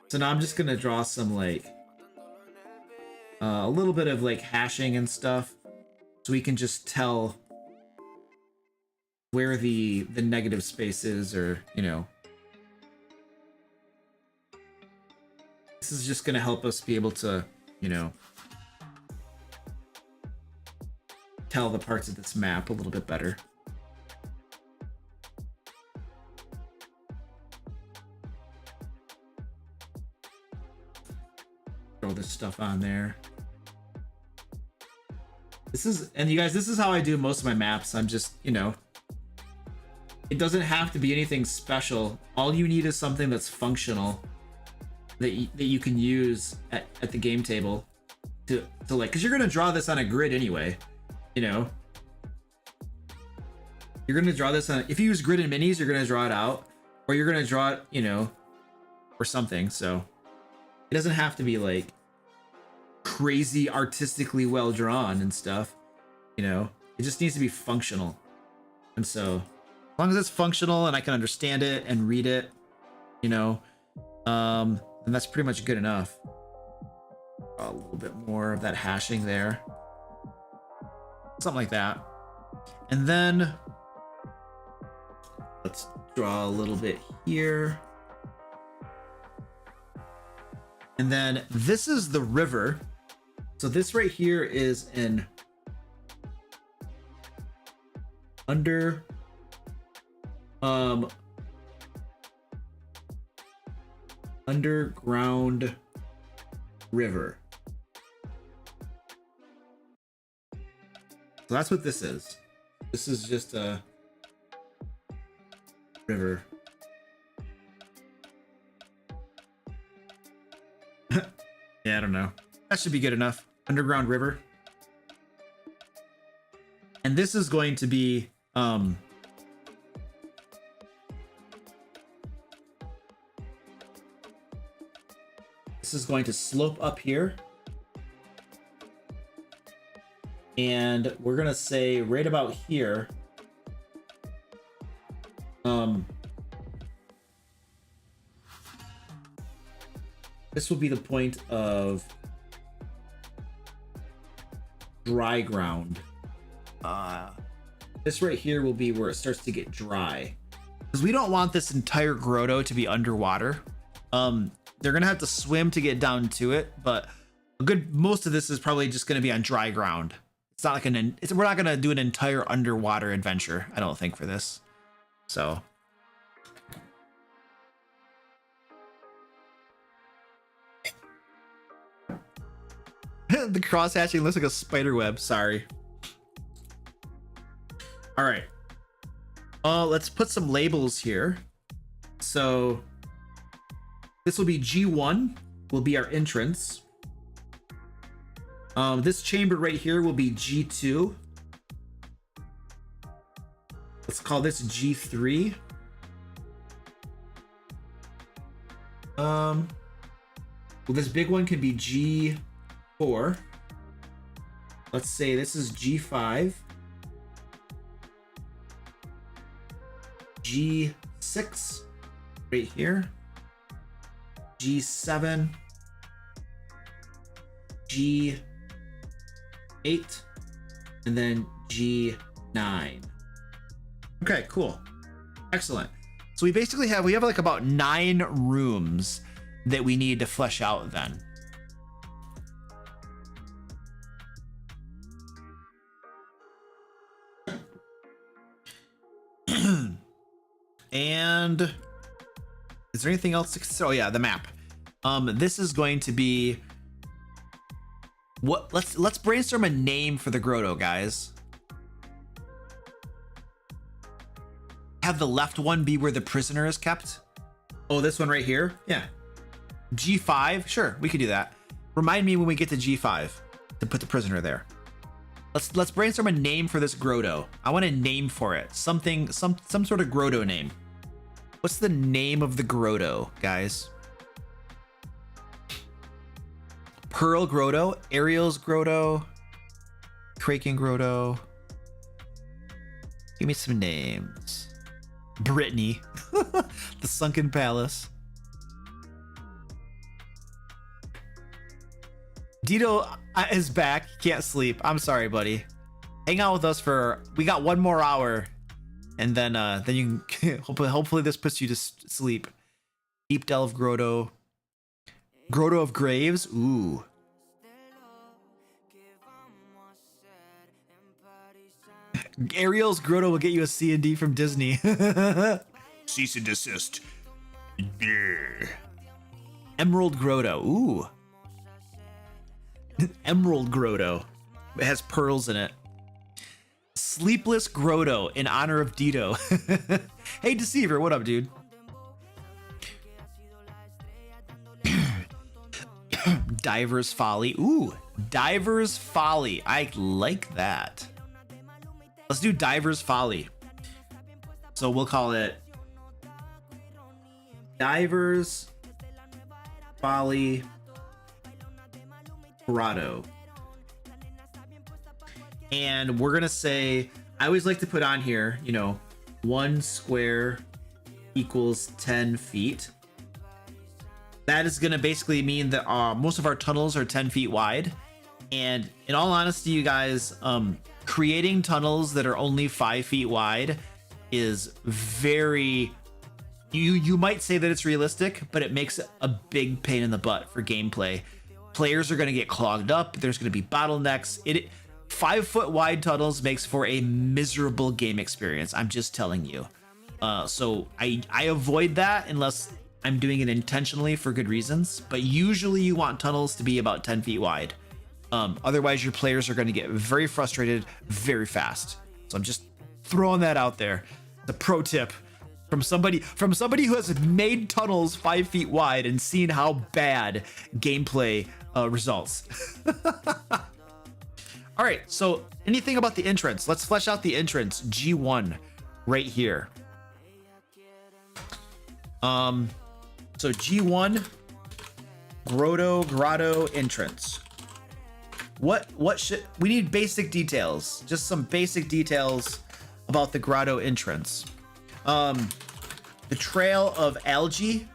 so now I'm just gonna draw some like a little bit of like hashing and stuff, so we can just tell where the negative space is, or you know, this is just gonna help us be able to, you know, tell the parts of this map a little bit better. Throw this stuff on there. This is, and you guys, this is how I do most of my maps. I'm just, you know, it doesn't have to be anything special. All you need is something that's functional that you can use at the game table to like, because you're gonna draw this on a grid anyway, you know. You're gonna draw this on, if you use grid and minis, you're gonna draw it out, or you're gonna draw it, you know, or something. So it doesn't have to be like crazy artistically well drawn and stuff, you know. It just needs to be functional. And so as long as it's functional and I can understand it and read it, you know, then that's pretty much good enough. A little bit more of that hashing there, something like that. And then let's draw a little bit here. And then this is the river. So this right here is an underground river. So that's what this is. This is just a river. Yeah, I don't know. That should be good enough. Underground river. And this is going to be this is going to slope up here. And we're gonna say right about here. This will be the point of dry ground. This right here will be where it starts to get dry, because we don't want this entire grotto to be underwater. They're gonna have to swim to get down to it, but most of this is probably just gonna be on dry ground. It's not like we're not gonna do an entire underwater adventure, I don't think, for this. So the cross hatching looks like a spider web. Sorry. All right. Let's put some labels here. So this will be G1, will be our entrance. This chamber right here will be G2. Let's call this G3. Well, this big one can be G4. Let's say this is G5. G6 right here. G7. G8. And then G9. Okay, cool. Excellent. So we basically have like about 9 rooms that we need to flesh out then. And is there anything else to, oh yeah, the map. This is going to be what, let's brainstorm a name for the grotto, guys. Have the left one be where the prisoner is kept. Oh, this one right here? Yeah. G5? Sure, we could do that. Remind me when we get to G5 to put the prisoner there. Let's brainstorm a name for this grotto. I want a name for it. Something, some sort of grotto name. What's the name of the grotto, guys? Pearl Grotto, Ariel's Grotto, Kraken Grotto. Give me some names. Brittany, the Sunken Palace. Dito is back. He can't sleep. I'm sorry, buddy. Hang out with us we got 1 more hour, and then you can hopefully this puts you to sleep. Deep Delve Grotto. Grotto of Graves. Ooh. Ariel's Grotto will get you a C&D from Disney. Cease and desist. Yeah. Emerald Grotto. Ooh. Emerald Grotto. It has pearls in it. Sleepless Grotto in honor of Dito. Hey, Deceiver, what up, dude? Diver's Folly. Ooh, Diver's Folly. I like that. Let's do Diver's Folly. So we'll call it Diver's Folly Grotto. And we're gonna say, I always like to put on here, you know, 1 square equals 10 feet. That is gonna basically mean that most of our tunnels are 10 feet wide. And in all honesty, you guys, creating tunnels that are only 5 feet wide is very, you might say that it's realistic, but it makes a big pain in the butt for gameplay. Players are going to get clogged up. There's going to be bottlenecks. 5 foot wide tunnels makes for a miserable game experience. I'm just telling you. So I avoid that unless I'm doing it intentionally for good reasons. But usually you want tunnels to be about 10 feet wide. Otherwise your players are going to get very frustrated very fast. So I'm just throwing that out there. The pro tip from somebody who has made tunnels 5 feet wide and seen how bad gameplay results. All right, so anything about the entrance? Let's flesh out the entrance. G1 right here. So G1 grotto entrance. What should we need? Basic details, just some basic details about the grotto entrance. The trail of algae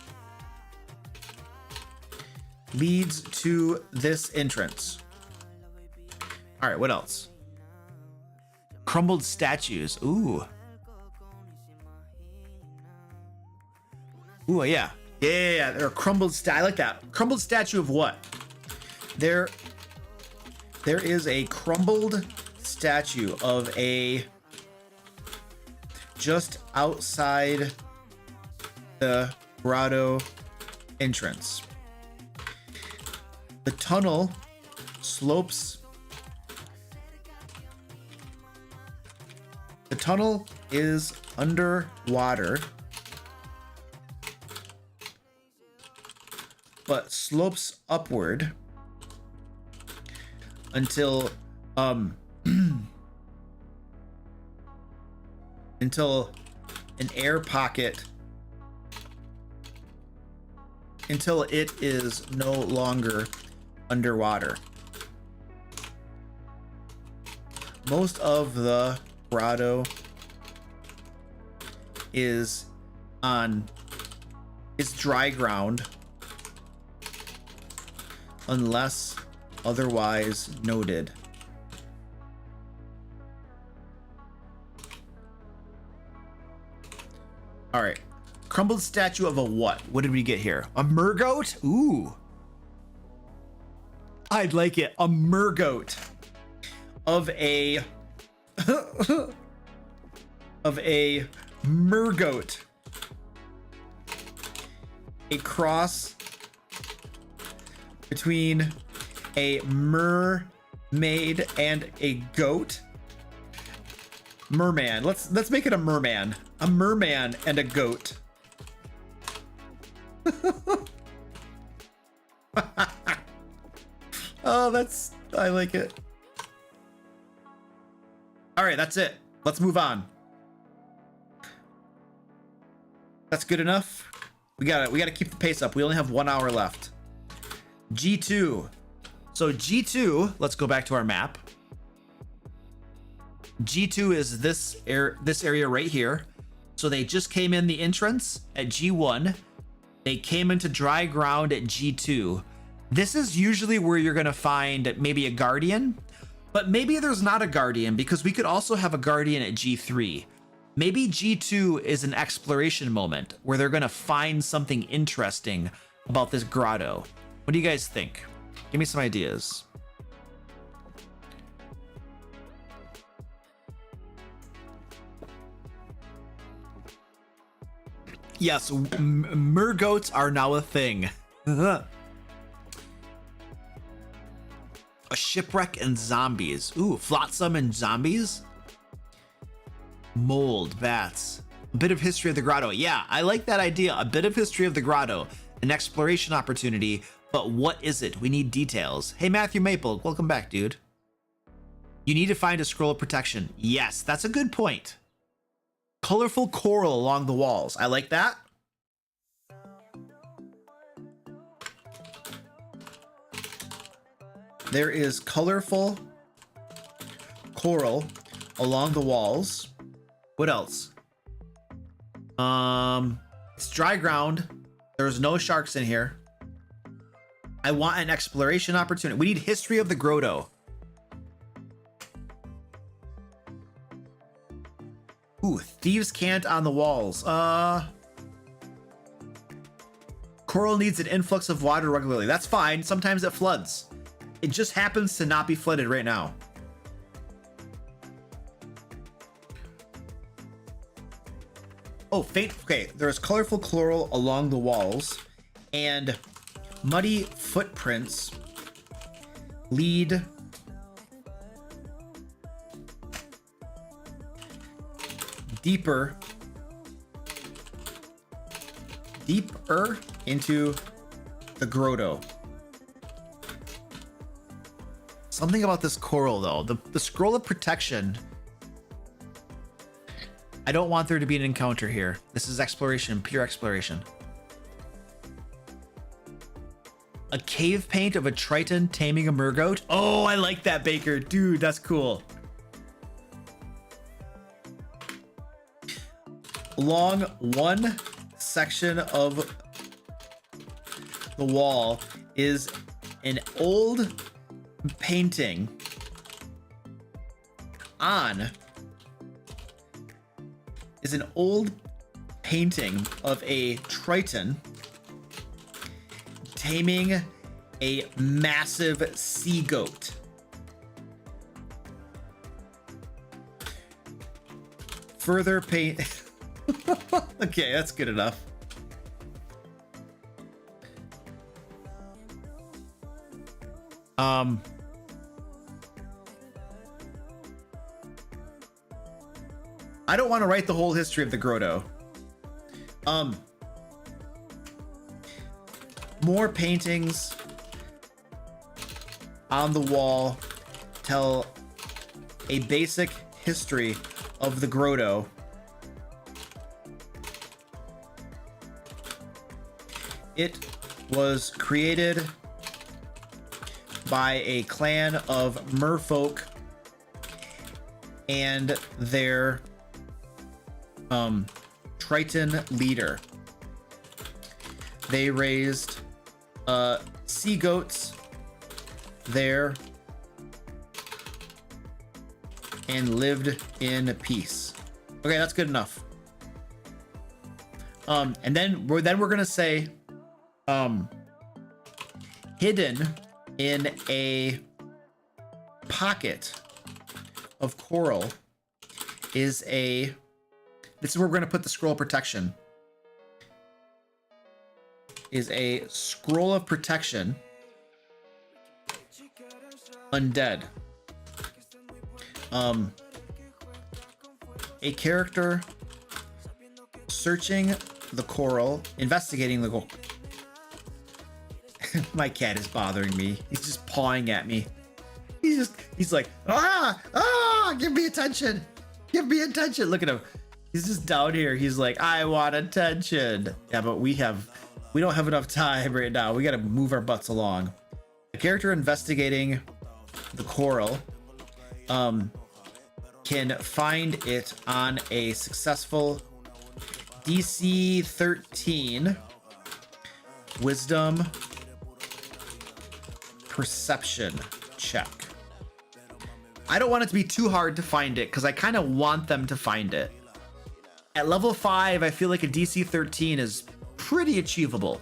leads to this entrance. All right, what else? Crumbled statues. Ooh, yeah. There are crumbled I like that. Crumbled statue of what? There is a crumbled statue of a just outside the grotto entrance. The tunnel slopes. The tunnel is underwater, but slopes upward until until an air pocket, until it is no longer underwater. Most of the grotto is dry ground unless otherwise noted. All right. Crumbled statue of a what? What did we get here? A mergoat? Ooh. I'd like it. A mergoat. Of a of a mergoat. A cross between a mermaid and a goat. Merman. Let's make it a merman. A merman and a goat. Oh, I like it. All right, that's it. Let's move on. That's good enough. We gotta keep the pace up. We only have 1 hour left. G2. So G2, let's go back to our map. G2 is this area right here. So they just came in the entrance at G1. They came into dry ground at G2. This is usually where you're gonna find maybe a guardian, but maybe there's not a guardian because we could also have a guardian at G3. Maybe G2 is an exploration moment where they're gonna find something interesting about this grotto. What do you guys think? Give me some ideas. Yes, mergoats are now a thing. A shipwreck and zombies. Ooh, flotsam and zombies? Mold, bats. A bit of history of the grotto. Yeah, I like that idea. A bit of history of the grotto. An exploration opportunity, but what is it? We need details. Hey, Matthew Maple, welcome back, dude. You need to find a scroll of protection. Yes, that's a good point. Colorful coral along the walls. I like that. There is colorful coral along the walls. What else? It's dry ground. There's no sharks in here. I want an exploration opportunity. We need history of the grotto. Ooh, thieves' cant on the walls. Coral needs an influx of water regularly. That's fine. Sometimes it floods. It just happens to not be flooded right now. Oh, faint. Okay, there's colorful coral along the walls, and muddy footprints lead deeper into the grotto. Something about this coral, though. The scroll of protection. I don't want there to be an encounter here. This is exploration, pure exploration. A cave paint of a Triton taming a mergoat. Oh, I like that, Baker. Dude, that's cool. Along one section of the wall is an old painting of a Triton taming a massive sea goat. Further paint. Okay, that's good enough. I don't want to write the whole history of the grotto. More paintings on the wall tell a basic history of the grotto. It was created by a clan of merfolk and their Triton leader. They raised sea goats there and lived in peace. Okay, that's good enough. And then we're gonna say hidden in a pocket of coral is a, this is where we're going to put the scroll of protection, is a scroll of protection undead. A character searching the coral, investigating the coral. My cat is bothering me. He's just pawing at me. He's like, give me attention. Give me attention. Look at him. He's just down here. He's like, I want attention. Yeah, but we don't have enough time right now. We got to move our butts along. The character investigating the coral can find it on a successful DC 13 wisdom perception check. I don't want it to be too hard to find it because I kind of want them to find it. At level 5, I feel like a DC 13 is pretty achievable.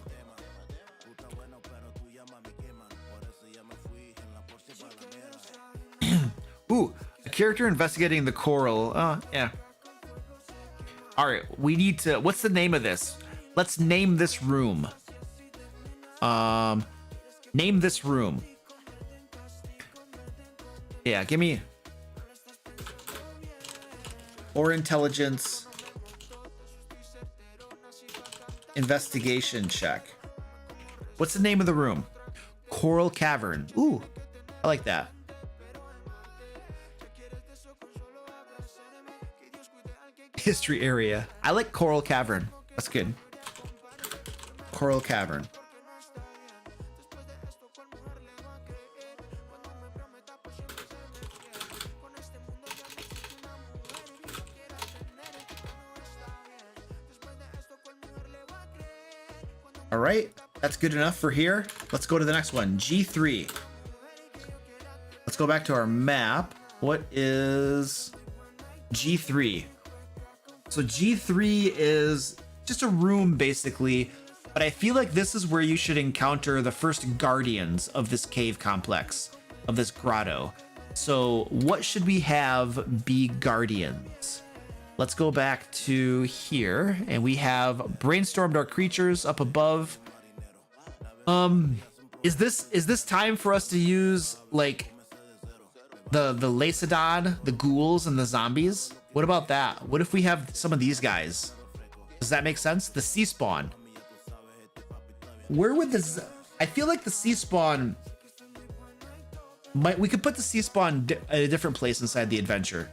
Ooh, a character investigating the coral. Yeah. All right, we need to, what's the name of this? Let's name this room. Name this room. Yeah, give me, or intelligence investigation check. What's the name of the room? Coral Cavern. Ooh, I like that. History area. I like Coral Cavern. That's good. Coral Cavern. All right, that's good enough for here. Let's go to the next one, G3. Let's go back to our map. What is G3? So G3 is just a room basically, but I feel like this is where you should encounter the first guardians of this cave complex, of this grotto. So what should we have be guardians? Let's go back to here, and we have brainstormed our creatures up above. Is this time for us to use like the Lacedon, the ghouls, and the zombies? What about that? What if we have some of these guys? Does that make sense? The sea spawn. Where would this? I feel like the sea spawn we could put the sea spawn at a different place inside the adventure.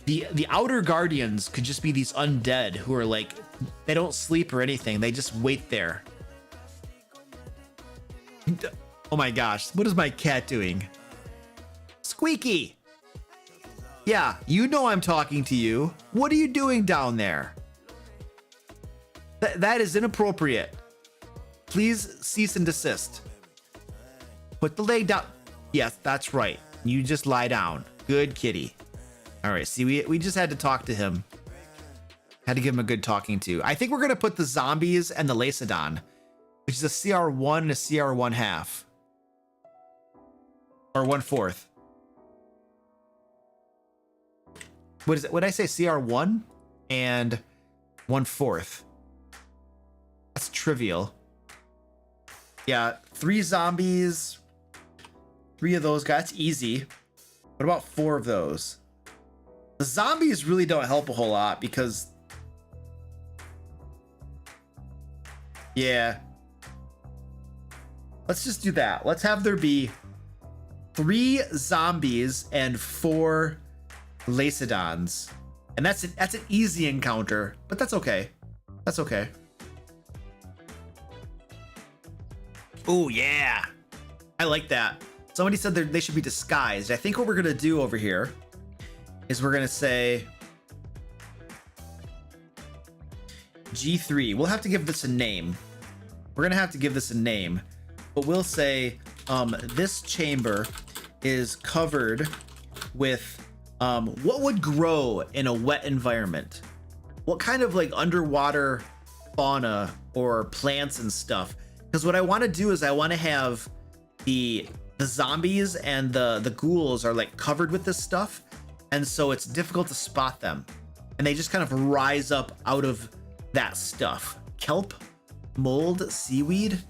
The outer guardians could just be these undead who are like, they don't sleep or anything. They just wait there. Oh my gosh, what is my cat doing? Squeaky. Yeah, you know I'm talking to you. What are you doing down there? That is inappropriate. Please cease and desist. Put the leg down. Yes, that's right. You just lie down. Good kitty. All right, see, we just had to talk to him. Had to give him a good talking to. I think we're going to put the zombies and the Lacedon, which is a CR1 and a CR1 half. Or 1/4. What is it? What did I say? CR1 and 1/4. That's trivial. Yeah, 3 zombies. 3 of those guys. That's easy. What about 4 of those? The zombies really don't help a whole lot because... Yeah. Let's just do that. Let's have there be 3 zombies and 4 Lacedons. And that's an easy encounter, but that's okay. That's okay. Oh, yeah. I like that. Somebody said they should be disguised. I think what we're going to do over here is we're going to say G3. We'll have to give this a name. We're going to have to give this a name, but we'll say this chamber is covered with what would grow in a wet environment? What kind of like underwater fauna or plants and stuff? Because what I want to do is I want to have the zombies and the ghouls are like covered with this stuff, and so it's difficult to spot them, and they just kind of rise up out of that stuff. Kelp, mold, seaweed.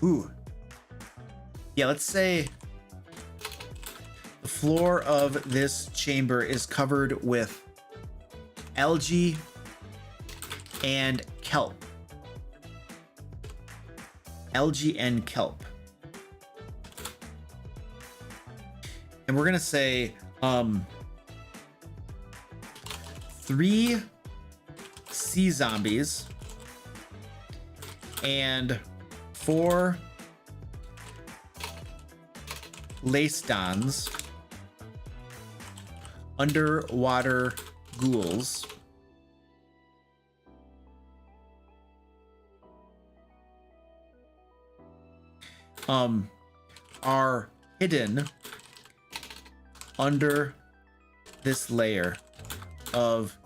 Ooh. Yeah, let's say the floor of this chamber is covered with algae and kelp. Algae and kelp. And we're gonna say 3 sea zombies and 4 Lacedons, underwater ghouls, are hidden under this layer of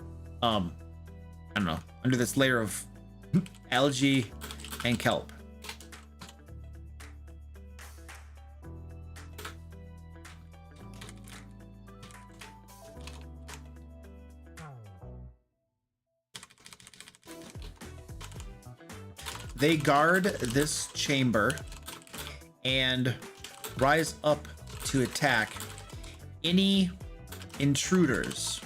I don't know, under this layer of algae and kelp. They guard this chamber and rise up to attack any intruders.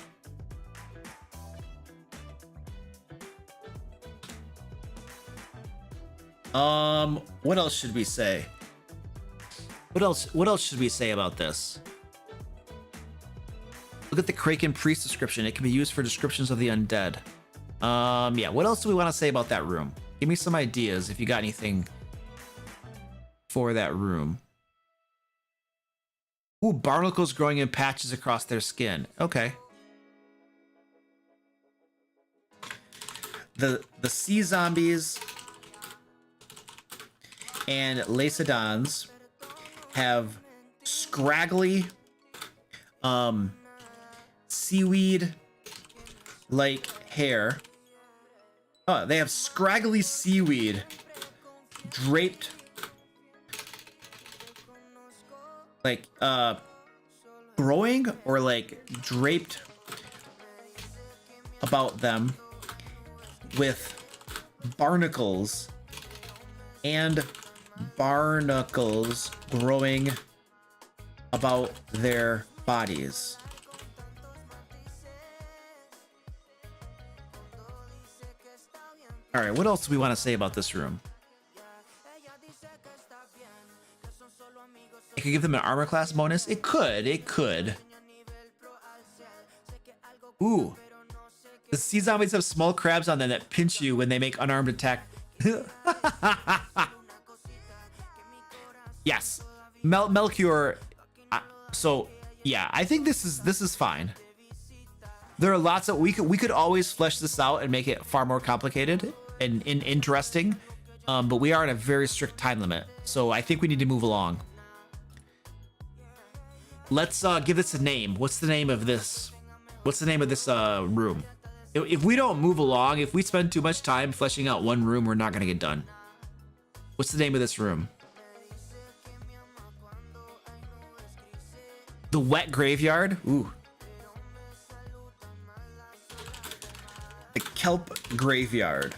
What else should we say? What else should we say about this? Look at the Kraken priest description. It can be used for descriptions of the undead. Yeah, what else do we want to say about that room? Give me some ideas if you got anything for that room. Ooh, barnacles growing in patches across their skin. Okay. The sea zombies and Lacedons have scraggly seaweed like hair. Oh, they have scraggly seaweed draped like growing or like draped about them with barnacles growing about their bodies. All right, what else do we want to say about this room? It could give them an armor class bonus. It could. Ooh. The sea zombies have small crabs on them that pinch you when they make unarmed attack. Yes. Melchior. So yeah, I think this is fine. There are lots of we could always flesh this out and make it far more complicated and interesting. But we are in a very strict time limit. So I think we need to move along. Let's give this a name. What's the name of this? What's the name of this room? If we don't move along, if we spend too much time fleshing out one room, we're not gonna get done. What's the name of this room? The wet graveyard? Ooh. The kelp graveyard.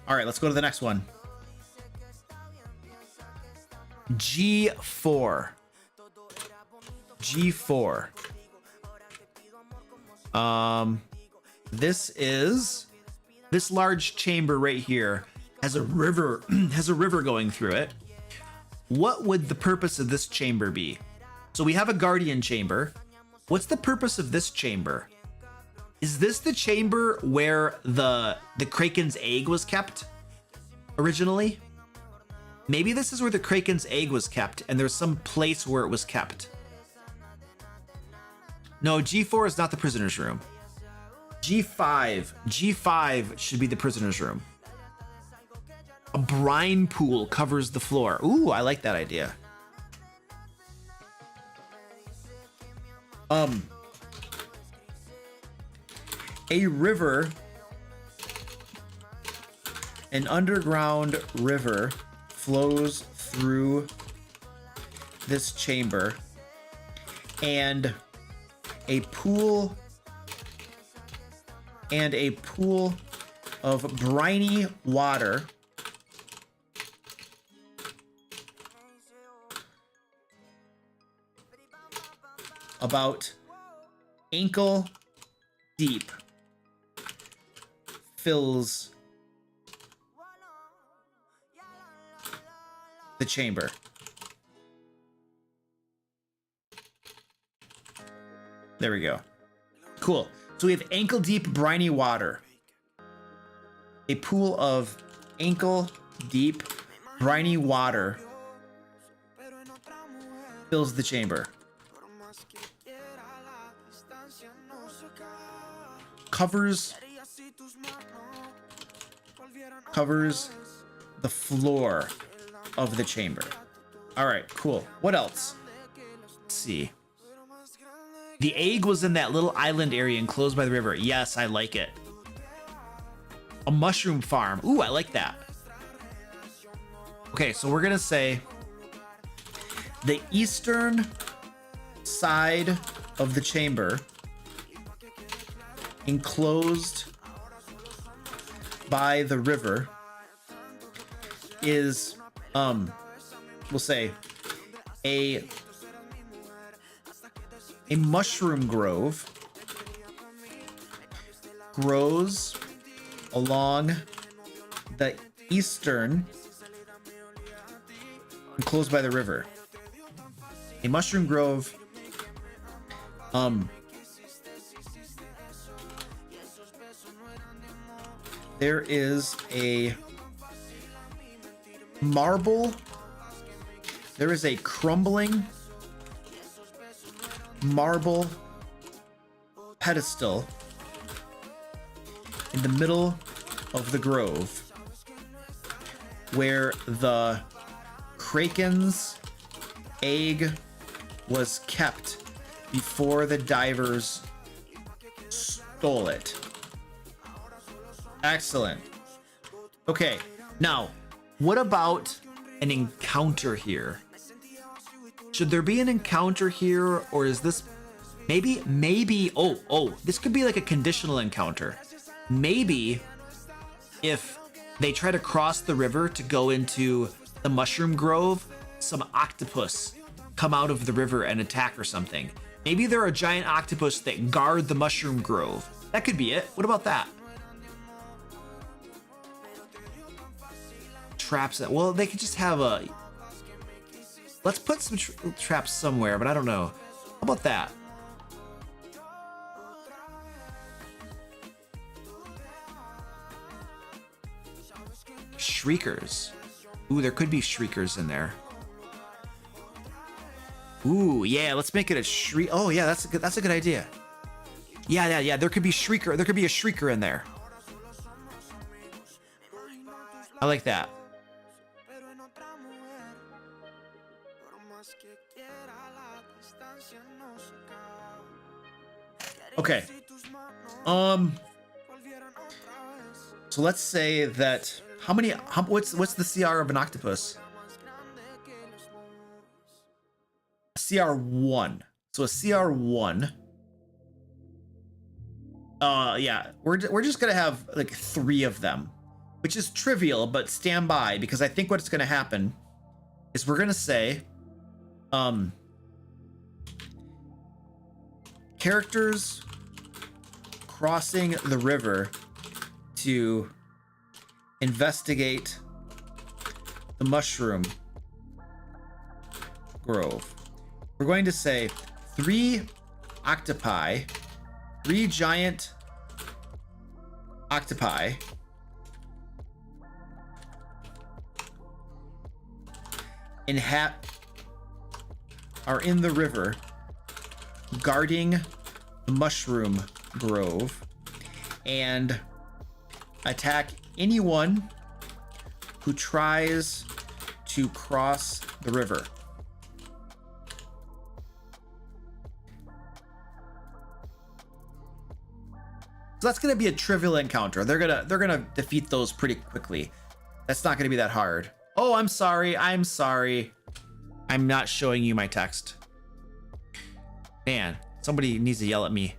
All right, let's go to the next one. G4. G4. This large chamber right here has a river going through it. What would the purpose of this chamber be? So we have a guardian chamber. What's the purpose of this chamber? Is this the chamber where the Kraken's egg was kept originally? Maybe this is where the Kraken's egg was kept and there's some place where it was kept. No, G4 is not the prisoner's room. G5 should be the prisoner's room. A brine pool covers the floor. Ooh, I like that idea. A river, an underground river flows through this chamber, and a pool of briny water about ankle deep fills the chamber. There we go. Cool. So we have ankle deep briny water. A pool of ankle deep briny water fills the chamber. Covers the floor of the chamber. All right, cool. What else? Let's see. The egg was in that little island area enclosed by the river. Yes, I like it. A mushroom farm. Ooh, I like that. Okay, so we're gonna say the eastern side of the chamber, enclosed by the river, is we'll say a mushroom grove grows along the eastern enclosed by the river. A mushroom grove there is a marble, there is a crumbling marble pedestal in the middle of the grove where the kraken's egg was kept before the divers stole it. Excellent. Okay, now, what about an encounter here? Should there be an encounter here, or is this maybe, this could be like a conditional encounter. Maybe if they try to cross the river to go into the mushroom grove, some octopus come out of the river and attack or something. Maybe there are giant octopus that guard the mushroom grove. That could be it. What about that? Traps. Well, they could just have a... Let's put some traps somewhere, but I don't know. How about that? Shriekers. Ooh, there could be shriekers in there. Ooh, yeah, let's make it a shriek. Oh, yeah, that's a good idea. Yeah. There could be shrieker. There could be a shrieker in there. I like that. Okay. So let's say that what's the CR of an octopus? CR1. So a CR1. Yeah, we're just gonna have like 3 of them, which is trivial, but stand by, because I think what's gonna happen is we're gonna say, characters crossing the river to investigate the mushroom grove. We're going to say 3 octopi, 3 giant octopi are in the river guarding the mushroom grove and attack anyone who tries to cross the river. So that's gonna be a trivial encounter. They're gonna defeat those pretty quickly. That's not gonna be that hard. Oh, I'm sorry. I'm not showing you my text. Man, somebody needs to yell at me.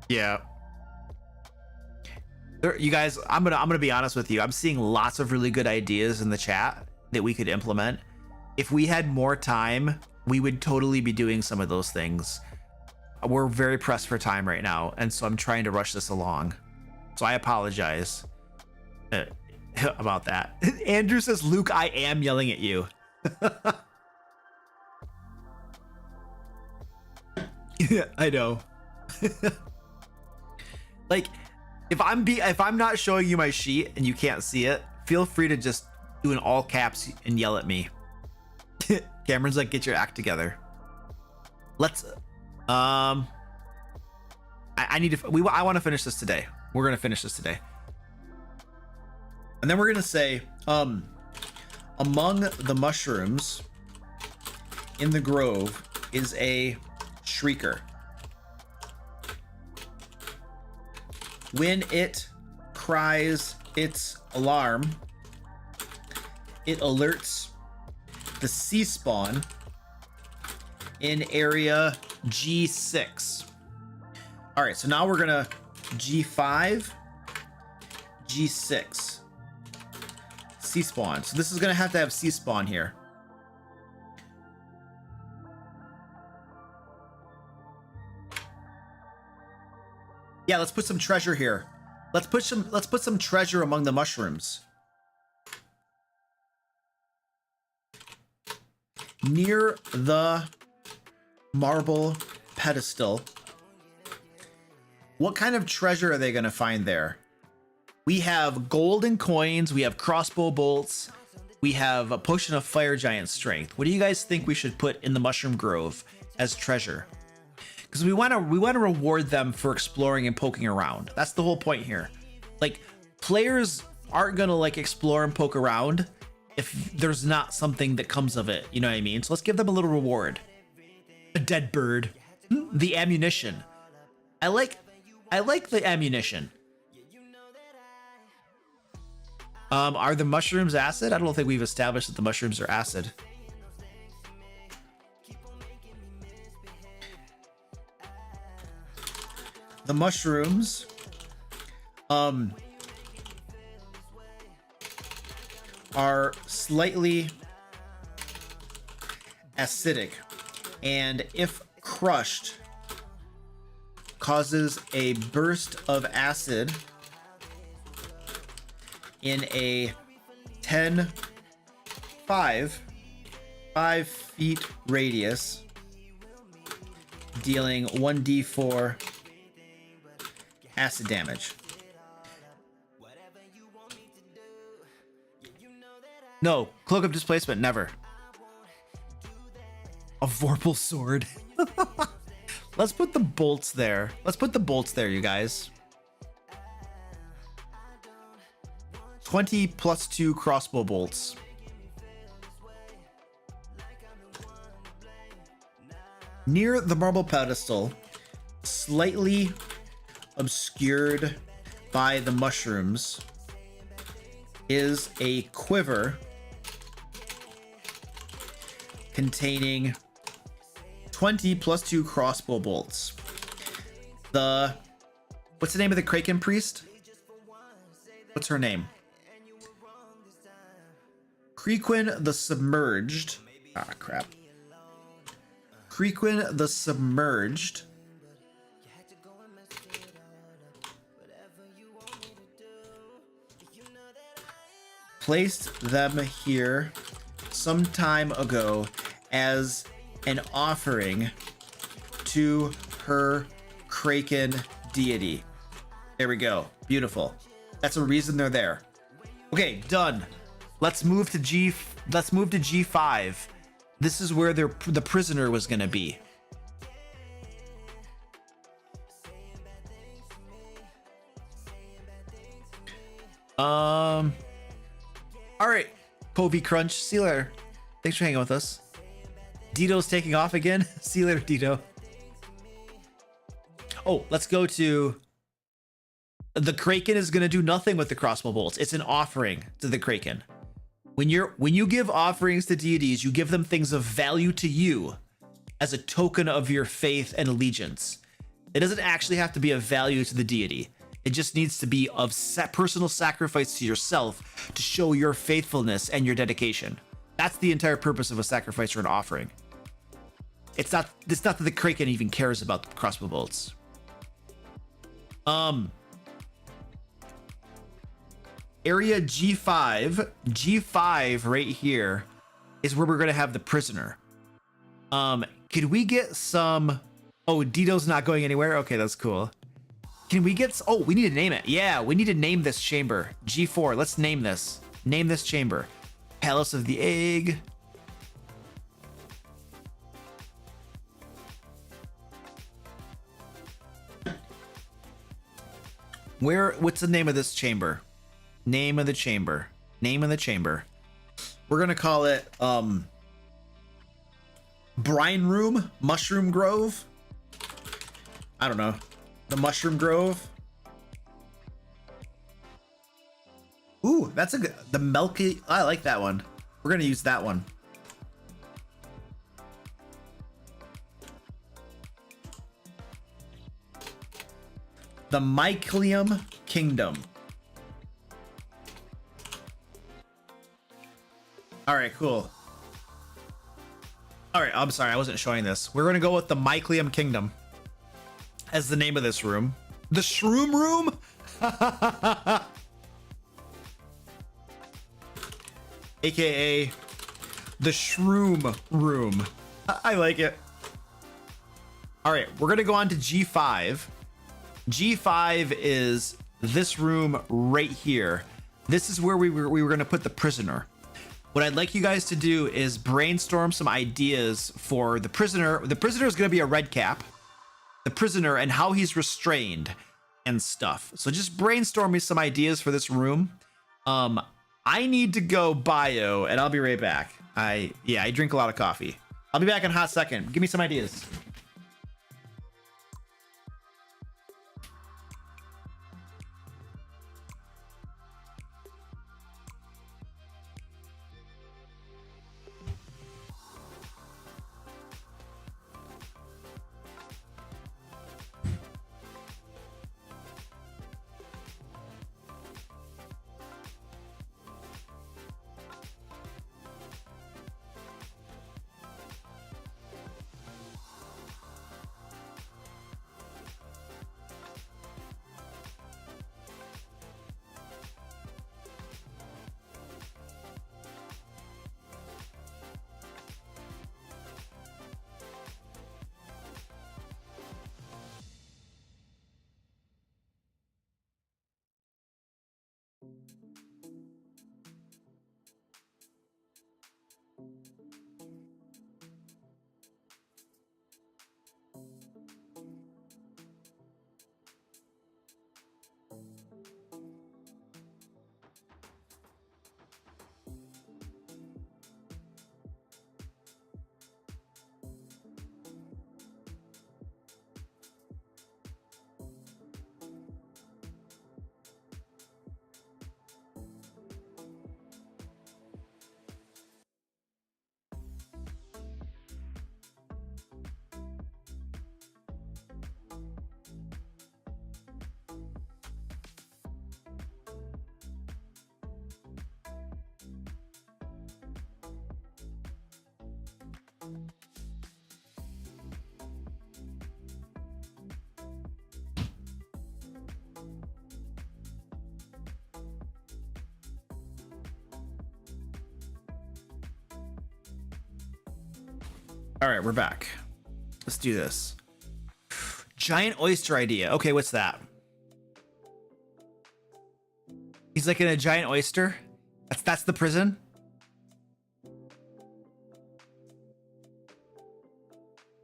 Yeah. You guys, I'm gonna be honest with you. I'm seeing lots of really good ideas in the chat that we could implement. If we had more time, we would totally be doing some of those things. We're very pressed for time right now, and so I'm trying to rush this along. So I apologize about that. Andrew says, Luke, I am yelling at you. Yeah, I know. Like, if I'm not showing you my sheet and you can't see it, feel free to just do an all caps and yell at me. Cameron's like, get your act together. Let's I want to finish this today. We're gonna finish this today, and then we're gonna say among the mushrooms in the grove is a shrieker. When it cries its alarm, it alerts the sea spawn in area G6. All right, so now we're gonna G5, G6. C-spawn. So this is gonna have to have C-spawn here. Yeah, let's put some treasure here. Let's put some treasure among the mushrooms. Near the marble pedestal. What kind of treasure are they going to find there? We have golden coins, we have crossbow bolts, we have a potion of fire giant strength. What do you guys think we should put in the mushroom grove as treasure? Because we want to reward them for exploring and poking around. That's the whole point here. Like, players aren't going to like explore and poke around if there's not something that comes of it, you know what I mean? So let's give them a little reward. A dead bird. The ammunition. I like the ammunition. Are the mushrooms acid? I don't think we've established that the mushrooms are acid. The mushrooms are slightly acidic, and if crushed causes a burst of acid in a 5 feet radius, dealing 1d4 acid damage. No, cloak of displacement, never. A vorpal sword. Let's put the bolts there. Let's put the bolts there, you guys. 20 plus 2 crossbow bolts. Near the marble pedestal, slightly obscured by the mushrooms, is a quiver containing 20 plus 2 crossbow bolts. What's the name of the Kraken priest? What's her name? Crequin the Submerged. Ah, crap. Crequin the Submerged placed them here some time ago as an offering to her Kraken deity. There we go. Beautiful. That's a reason they're there. Okay, done. Let's move to G5. This is where the prisoner was gonna be. All right, Povey Crunch. See you later. Thanks for hanging with us. Dito's taking off again. See you later, Dito. Oh, let's go to... The Kraken is gonna do nothing with the crossbow bolts. It's an offering to the Kraken. When you give offerings to deities, you give them things of value to you as a token of your faith and allegiance. It doesn't actually have to be of value to the deity. It just needs to be of personal sacrifice to yourself to show your faithfulness and your dedication. That's the entire purpose of a sacrifice or an offering. It's not that the Kraken even cares about the crossbow bolts. Area G5. G5 right here is where we're gonna have the prisoner. Could we get some... Oh, Dito's not going anywhere? Okay, that's cool. Can we get... Oh, we need to name it. Yeah, we need to name this chamber. G4, let's name this. Name this chamber. Palace of the Egg. What's the name of this chamber? Name of the chamber. Name of the chamber. We're gonna call it Brine Room, Mushroom Grove. I don't know. The Mushroom Grove. Ooh, that's a good... The Milky... I like that one. We're gonna use that one. The Mycelium Kingdom. All right, cool. All right, I'm sorry, I wasn't showing this. We're gonna go with the Mycelium Kingdom as the name of this room. The Shroom Room? AKA the Shroom Room. I like it. All right, we're gonna go on to G5. G5 is this room right here. This is where we were gonna put the prisoner. What I'd like you guys to do is brainstorm some ideas for the prisoner. The prisoner is gonna be a red cap. The prisoner and how he's restrained and stuff. So just brainstorm me some ideas for this room. I need to go bio and I'll be right back. I drink a lot of coffee. I'll be back in a hot second. Give me some ideas. All right, we're back. Let's do this. Giant oyster idea. Okay, what's that? He's like in a giant oyster. That's the prison.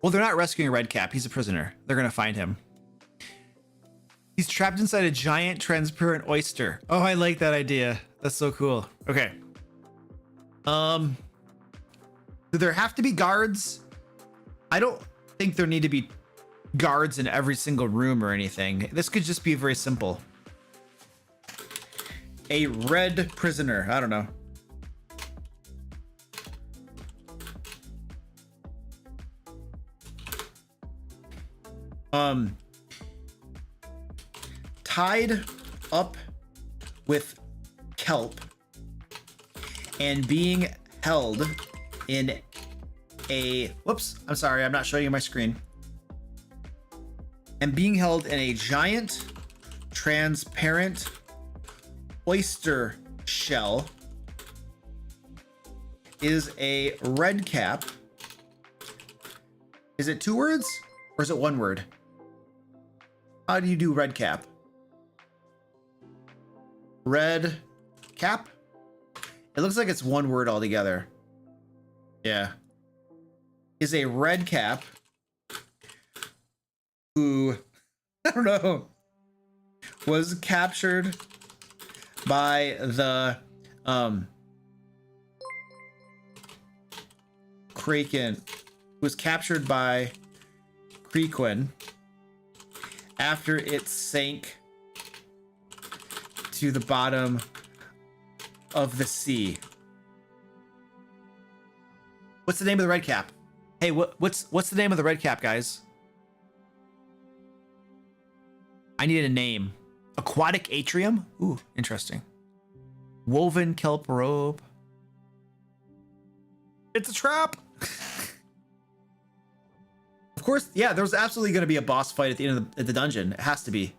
Well, they're not rescuing Redcap. He's a prisoner. They're gonna find him. He's trapped inside a giant transparent oyster. Oh, I like that idea. That's so cool. Okay. Do there have to be guards? I don't think there need to be guards in every single room or anything. This could just be very simple. A red prisoner. I don't know. Tied up with kelp and being held in a, whoops, I'm sorry, I'm not showing you my screen. And being held in a giant transparent oyster shell is a red cap. Is it 2 words or is it 1 word? How do you do red cap? Red cap? It looks like it's 1 word altogether. Yeah. Is a red cap who, I don't know, was captured by the Kraken, was captured by Krequin after it sank to the bottom of the sea. What's the name of the red cap? Hey, what's the name of the red cap, guys? I need a name. Aquatic atrium? Ooh, interesting. Woven kelp robe. It's a trap. Of course, yeah, there's absolutely going to be a boss fight at the end of the dungeon. It has to be.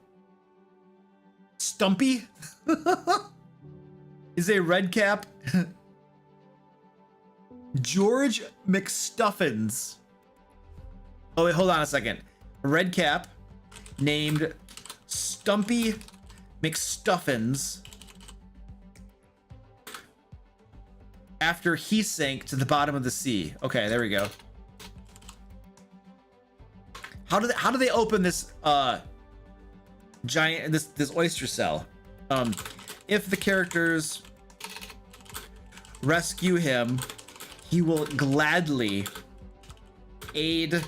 Stumpy is a red cap. George McStuffins. Oh, wait, hold on a second. A red cap named Stumpy McStuffins after he sank to the bottom of the sea. Okay, there we go. How do they open this giant this oyster cell? If the characters rescue him, he will gladly aid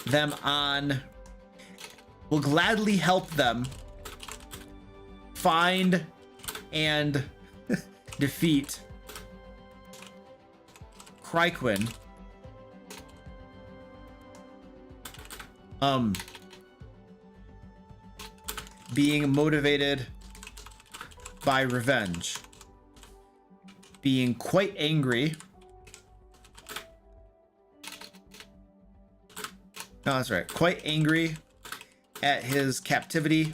them on. Will gladly help them find and defeat Kryquin. Being motivated by revenge, being quite angry. No, that's right. Quite angry at his captivity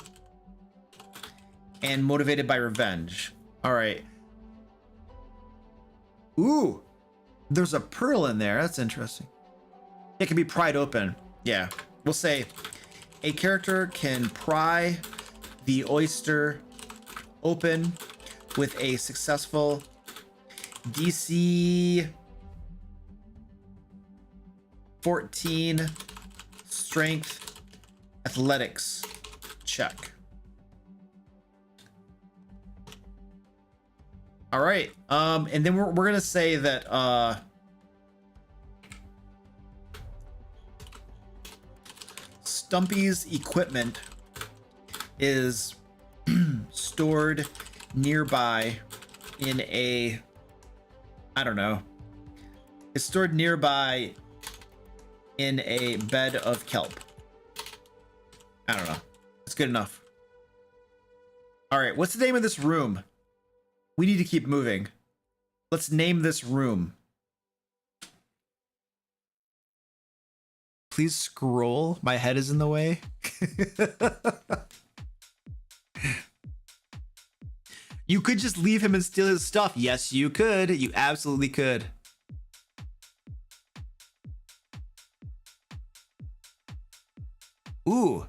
and motivated by revenge. All right. Ooh, there's a pearl in there. That's interesting. It can be pried open. Yeah. We'll say a character can pry the oyster open with a successful DC 14 strength athletics check. All right. And then we're gonna say that Stumpy's equipment is stored nearby in a, I don't know. It's stored nearby in a bed of kelp. I don't know. That's good enough. All right, what's the name of this room? We need to keep moving. Let's name this room. Please scroll. My head is in the way. You could just leave him and steal his stuff. Yes, you could. You absolutely could. Ooh.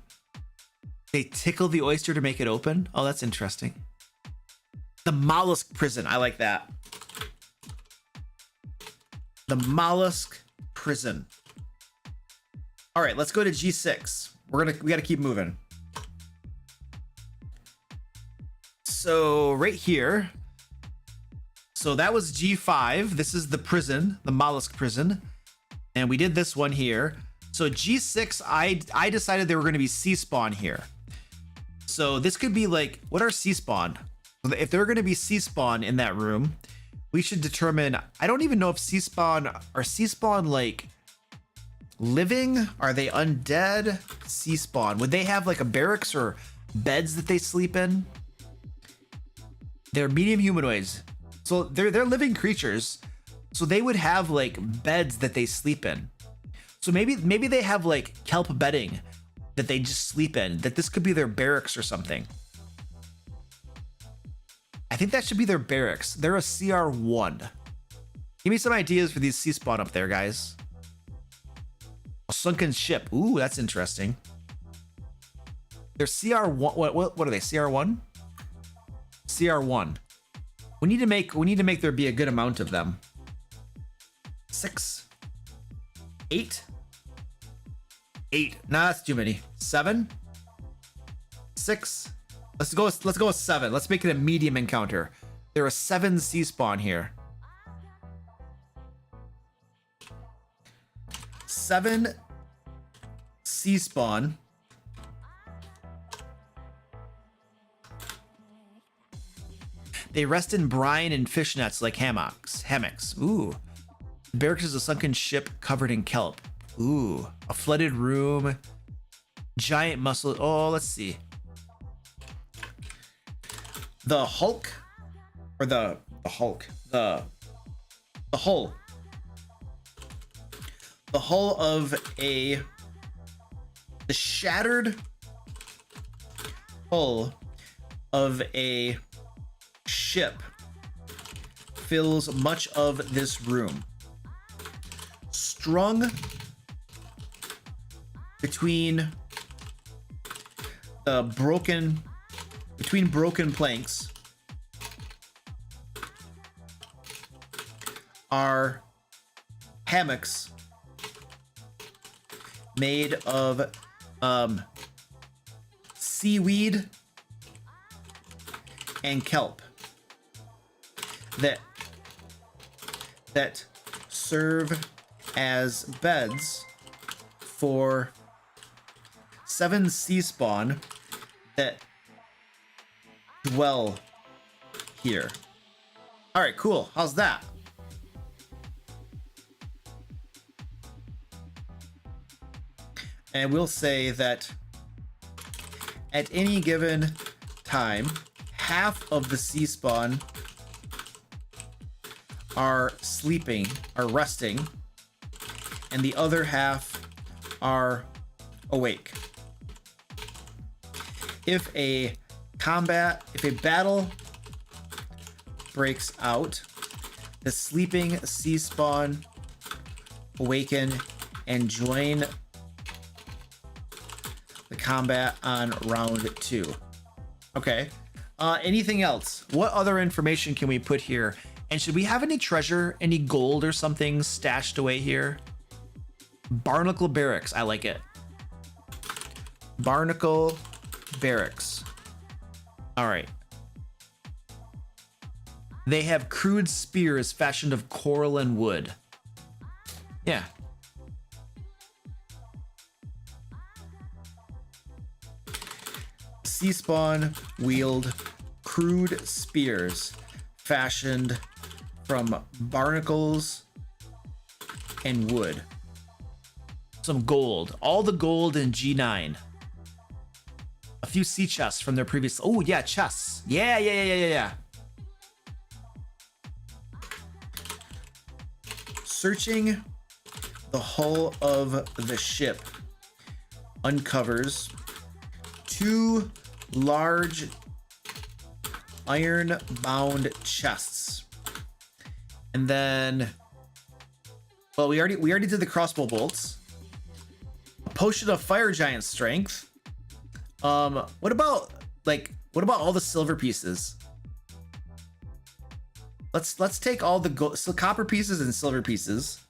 They tickle the oyster to make it open? Oh, that's interesting. The mollusk prison. I like that. The mollusk prison. All right, let's go to G6. We got to keep moving. So right here. So that was G5. This is the prison, the mollusk prison. And we did this one here. So G6, I decided they were going to be sea spawn here. So this could be like, what are sea spawn? If they're going to be sea spawn in that room, we should determine, I don't even know if sea spawn like living? Are they undead? Sea spawn. Would they have like a barracks or beds that they sleep in? They're medium humanoids. So they're living creatures. So they would have like beds that they sleep in. So maybe they have like kelp bedding that they just sleep in, that this could be their barracks or something. I think that should be their barracks. They're a CR1. Give me some ideas for these sea spawn up there, guys. A sunken ship. Ooh, that's interesting. They're CR1. What are they? CR1? CR1. We need to make there be a good amount of them. 6. 8. 8. Nah, that's too many. 7. 6. Let's go with 7. Let's make it a medium encounter. There are 7 sea spawn here. 7 sea spawn. They rest in brine and fish nets like hammocks. Ooh. Barracks is a sunken ship covered in kelp. Ooh. A flooded room. Giant muscle. Oh, let's see. The Hulk, or the Hulk, the hull the hull of the shattered hull of a ship fills much of this room. Strung between broken planks are hammocks made of seaweed and kelp that serve as beds for 7 sea spawn that dwell here. All right, cool. How's that? And we'll say that at any given time, half of the sea spawn are sleeping, are resting, and the other half are awake. If a battle breaks out, the sleeping sea spawn awaken and join the combat on round 2. Okay. Anything else? What other information can we put here? And should we have any treasure, any gold or something stashed away here? Barnacle Barracks. I like it. Barnacle Barracks. All right. They have crude spears fashioned of coral and wood. Yeah. Sea spawn wield crude spears fashioned from barnacles and wood. Some gold. All the gold in G9. A few sea chests from their previous... Oh, yeah, chests. Yeah. Searching the hull of the ship uncovers 2 large iron-bound chests. And then... Well, we already did the crossbow bolts. A potion of fire giant strength. What about all the silver pieces? Let's take all the copper pieces and silver pieces.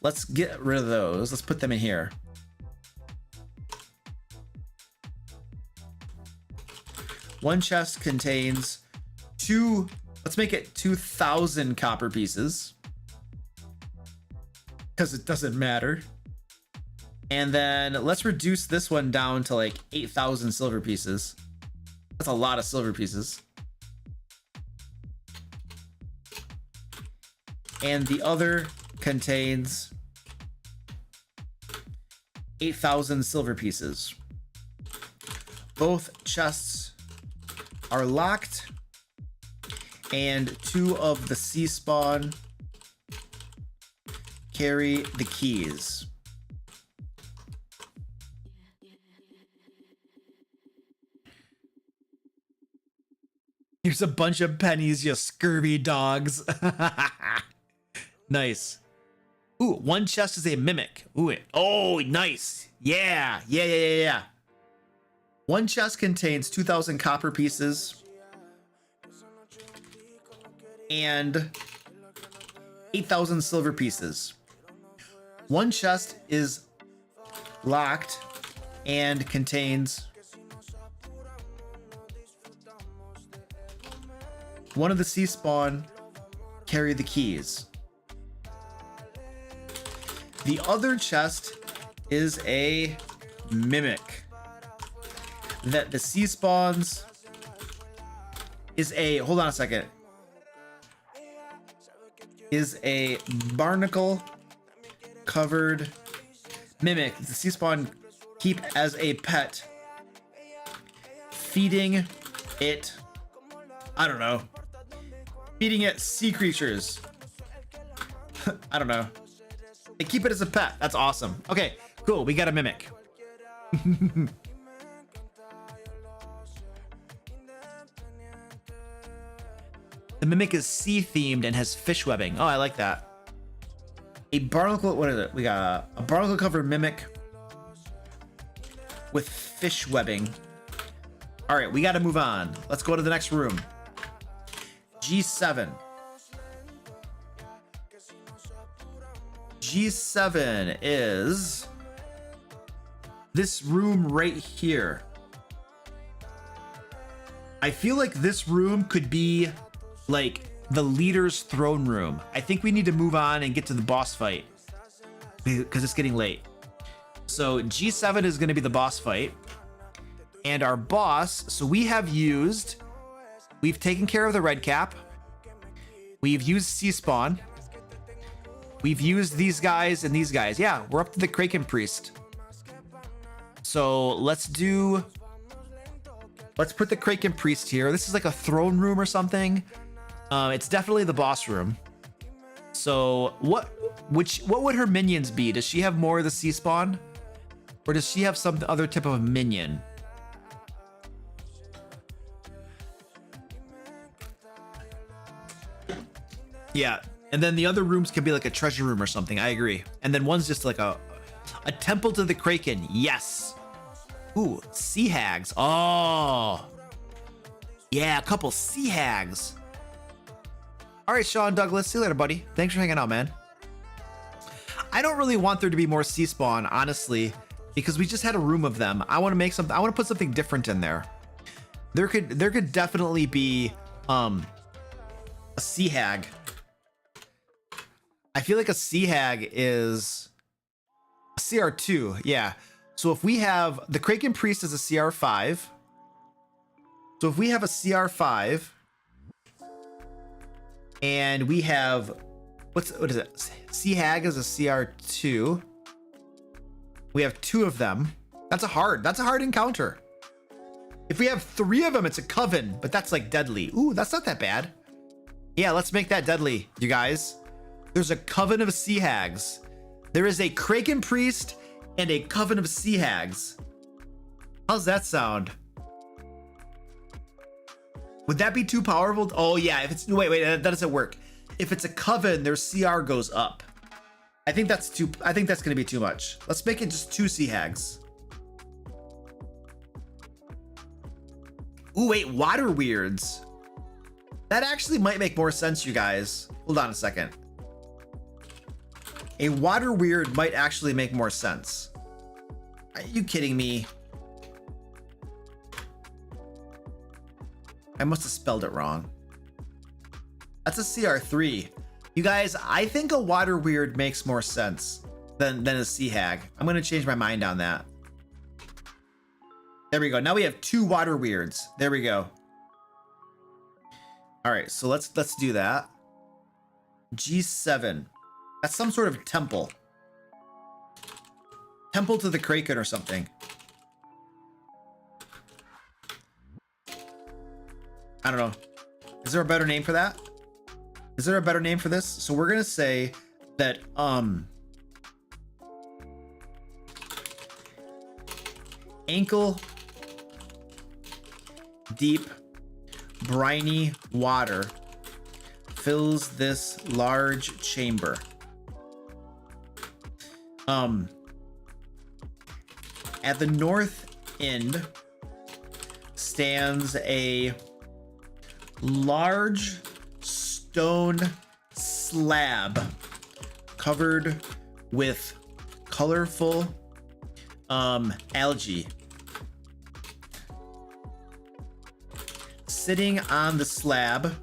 Let's get rid of those. Let's put them in here. One chest contains let's make it 2,000 copper pieces, because it doesn't matter. And then let's reduce this one down to like 8,000 silver pieces. That's a lot of silver pieces. And the other contains 8,000 silver pieces. Both chests are locked, and 2 of the sea spawn carry the keys. Here's a bunch of pennies, you scurvy dogs. Nice. Ooh, one chest is a mimic. Ooh, oh, nice. Yeah. One chest contains 2,000 copper pieces and 8,000 silver pieces. One chest is locked and contains one of the sea spawn carry the keys. The other chest is a mimic that the sea spawns is a, hold on a second, is a barnacle covered mimic the sea spawn keep as a pet, feeding it, I don't know, feeding it sea creatures. I don't know. They keep it as a pet. That's awesome. Okay, cool. We got a mimic. The mimic is sea themed and has fish webbing. Oh, I like that. A barnacle. What is it? We got a barnacle covered mimic with fish webbing. All right, we got to move on. Let's go to the next room. G7. G7 is this room right here. I feel like this room could be like the leader's throne room. I think we need to move on and get to the boss fight because it's getting late. So G7 is going to be the boss fight. And our boss, so we've taken care of the red cap. We've used C-Spawn. We've used these guys and these guys. Yeah, we're up to the Kraken Priest. So let's put the Kraken Priest here. This is like a throne room or something. It's definitely the boss room. So what would her minions be? Does she have more of the C-Spawn? Or does she have some other type of minion? Yeah, and then the other rooms could be like a treasure room or something. I agree. And then one's just like a temple to the Kraken. Yes. Ooh, sea hags. Oh. Yeah, a couple sea hags. All right, Sean Douglas. See you later, buddy. Thanks for hanging out, man. I don't really want there to be more C-Spawn, honestly, because we just had a room of them. I want to make something. I want to put something different in there. There could definitely be a sea hag. I feel like a sea hag is a CR2. Yeah. So if we have the Kraken Priest as a CR5. So if we have a CR5 and we have what is it? Sea hag is a CR2. We have 2 of them. That's a hard encounter. If we have 3 of them, it's a coven, but that's like deadly. Ooh, that's not that bad. Yeah, let's make that deadly, you guys. There's a coven of sea hags. There is a Kraken Priest and a coven of sea hags. How's that sound? Would that be too powerful? Oh yeah, if it's wait, that doesn't work. If it's a coven, their CR goes up. I think that's gonna be too much. Let's make it just 2 sea hags. Ooh, wait, water weirds. That actually might make more sense, you guys. Hold on a second. A water weird might actually make more sense. Are you kidding me? I must have spelled it wrong. That's a CR3. You guys, I think a water weird makes more sense than a sea hag. I'm gonna change my mind on that. There we go. Now we have 2 water weirds. There we go. All right, so let's do that. G7. That's some sort of temple. Temple to the Kraken or something. I don't know. Is there a better name for that? Is there a better name for this? So we're gonna say that ankle deep briny water fills this large chamber. At the north end stands a large stone slab covered with colorful algae. Sitting on the slab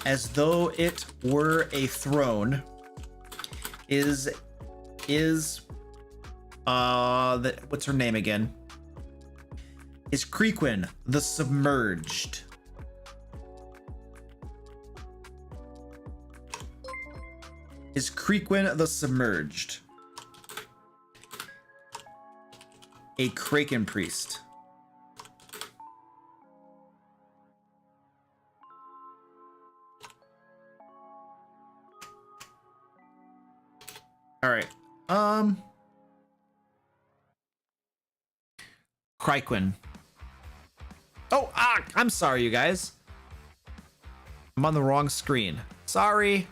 as though it were a throne is what's her name again? Is Creequin the Submerged. Is Creequin the Submerged a Kraken Priest? All right. Kryquin. Oh, I'm sorry, you guys. I'm on the wrong screen. Sorry.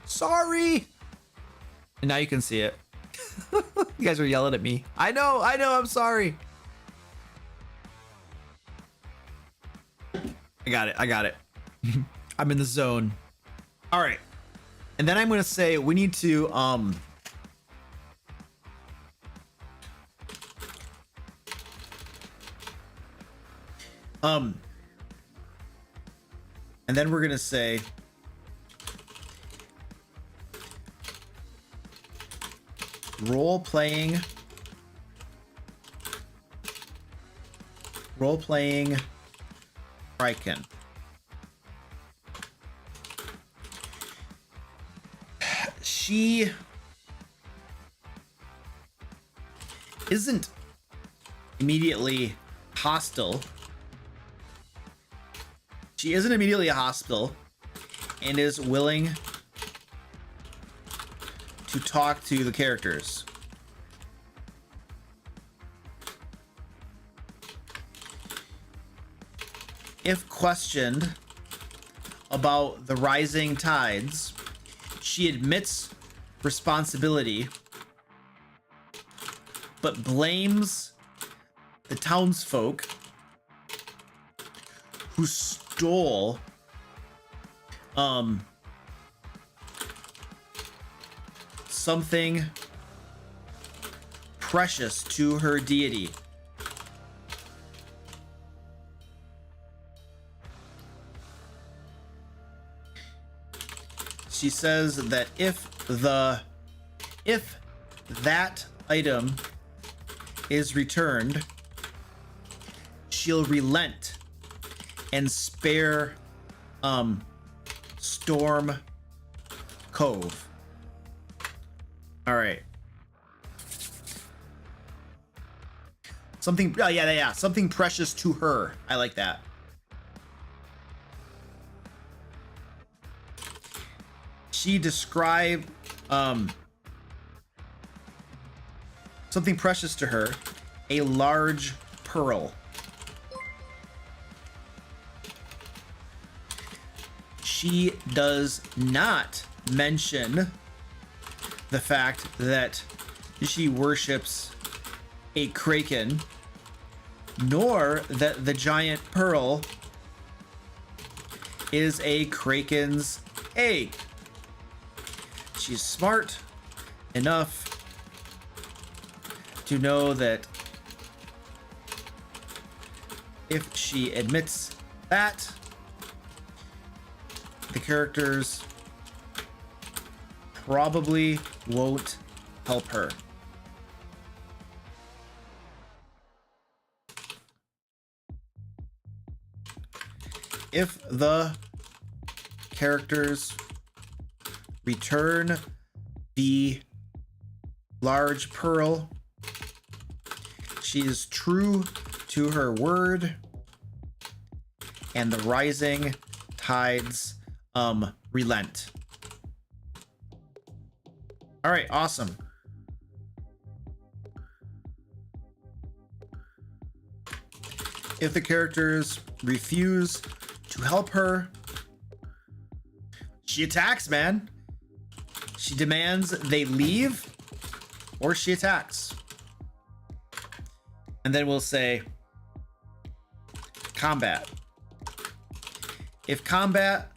And now you can see it. You guys are yelling at me. I know, I'm sorry. I got it. I'm in the zone. All right. And then I'm going to say we need to, and then we're going to say role-playing Kryken. She isn't immediately hostile. She isn't immediately hostile and is willing to talk to the characters. If questioned about the rising tides, she admits responsibility, but blames the townsfolk who stole something precious to her deity. She says that if that item is returned, she'll relent and spare Storm Cove. All right. Something, oh yeah, something precious to her. I like that. She described something precious to her, a large pearl. She does not mention the fact that she worships a kraken, nor that the giant pearl is a kraken's egg. She's smart enough to know that if she admits that, the characters probably won't help her. If the characters return the large pearl, she is true to her word, and the rising tides relent. All right, awesome. If the characters refuse to help her, she attacks, man. She demands they leave, or she attacks. And then we'll say combat. If combat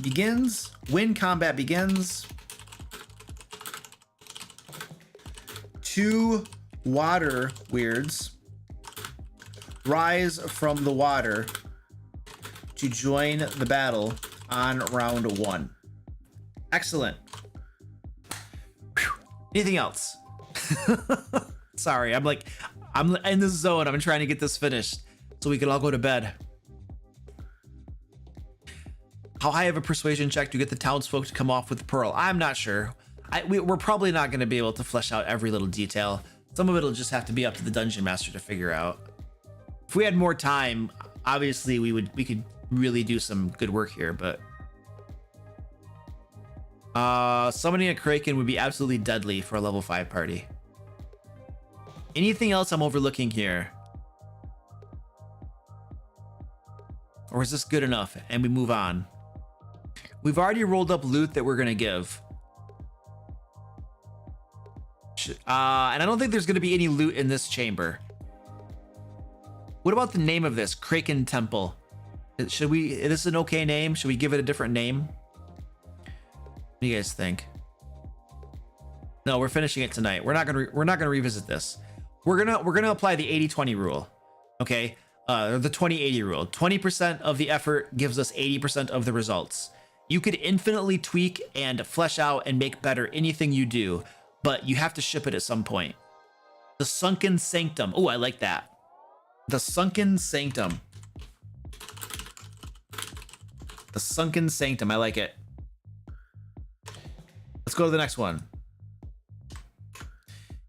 begins, when combat begins, 2 water weirds rise from the water to join the battle on round 1. Excellent. Whew. Anything else? Sorry, I'm in the zone. I'm trying to get this finished so we can all go to bed. How high of a persuasion check to get the townsfolk to come off with the pearl? I'm not sure. We're probably not going to be able to flesh out every little detail. Some of it'll just have to be up to the dungeon master to figure out. If we had more time, obviously we could really do some good work here, but Summoning a Kraken would be absolutely deadly for a level 5 party. Anything else I'm overlooking here? Or is this good enough and we move on? We've already rolled up loot that we're gonna give. And I don't think there's gonna be any loot in this chamber. What about the name of this? Kraken Temple. Should we, is this an okay name? Should we give it a different name? What do you guys think? No, we're finishing it tonight. We're not gonna revisit this. We're gonna apply the 80-20 rule. Okay? Or the 20-80 rule. 20% of the effort gives us 80% of the results. You could infinitely tweak and flesh out and make better anything you do, but you have to ship it at some point. The Sunken Sanctum. Oh, I like that. The Sunken Sanctum. The Sunken Sanctum. I like it. Let's go to the next one.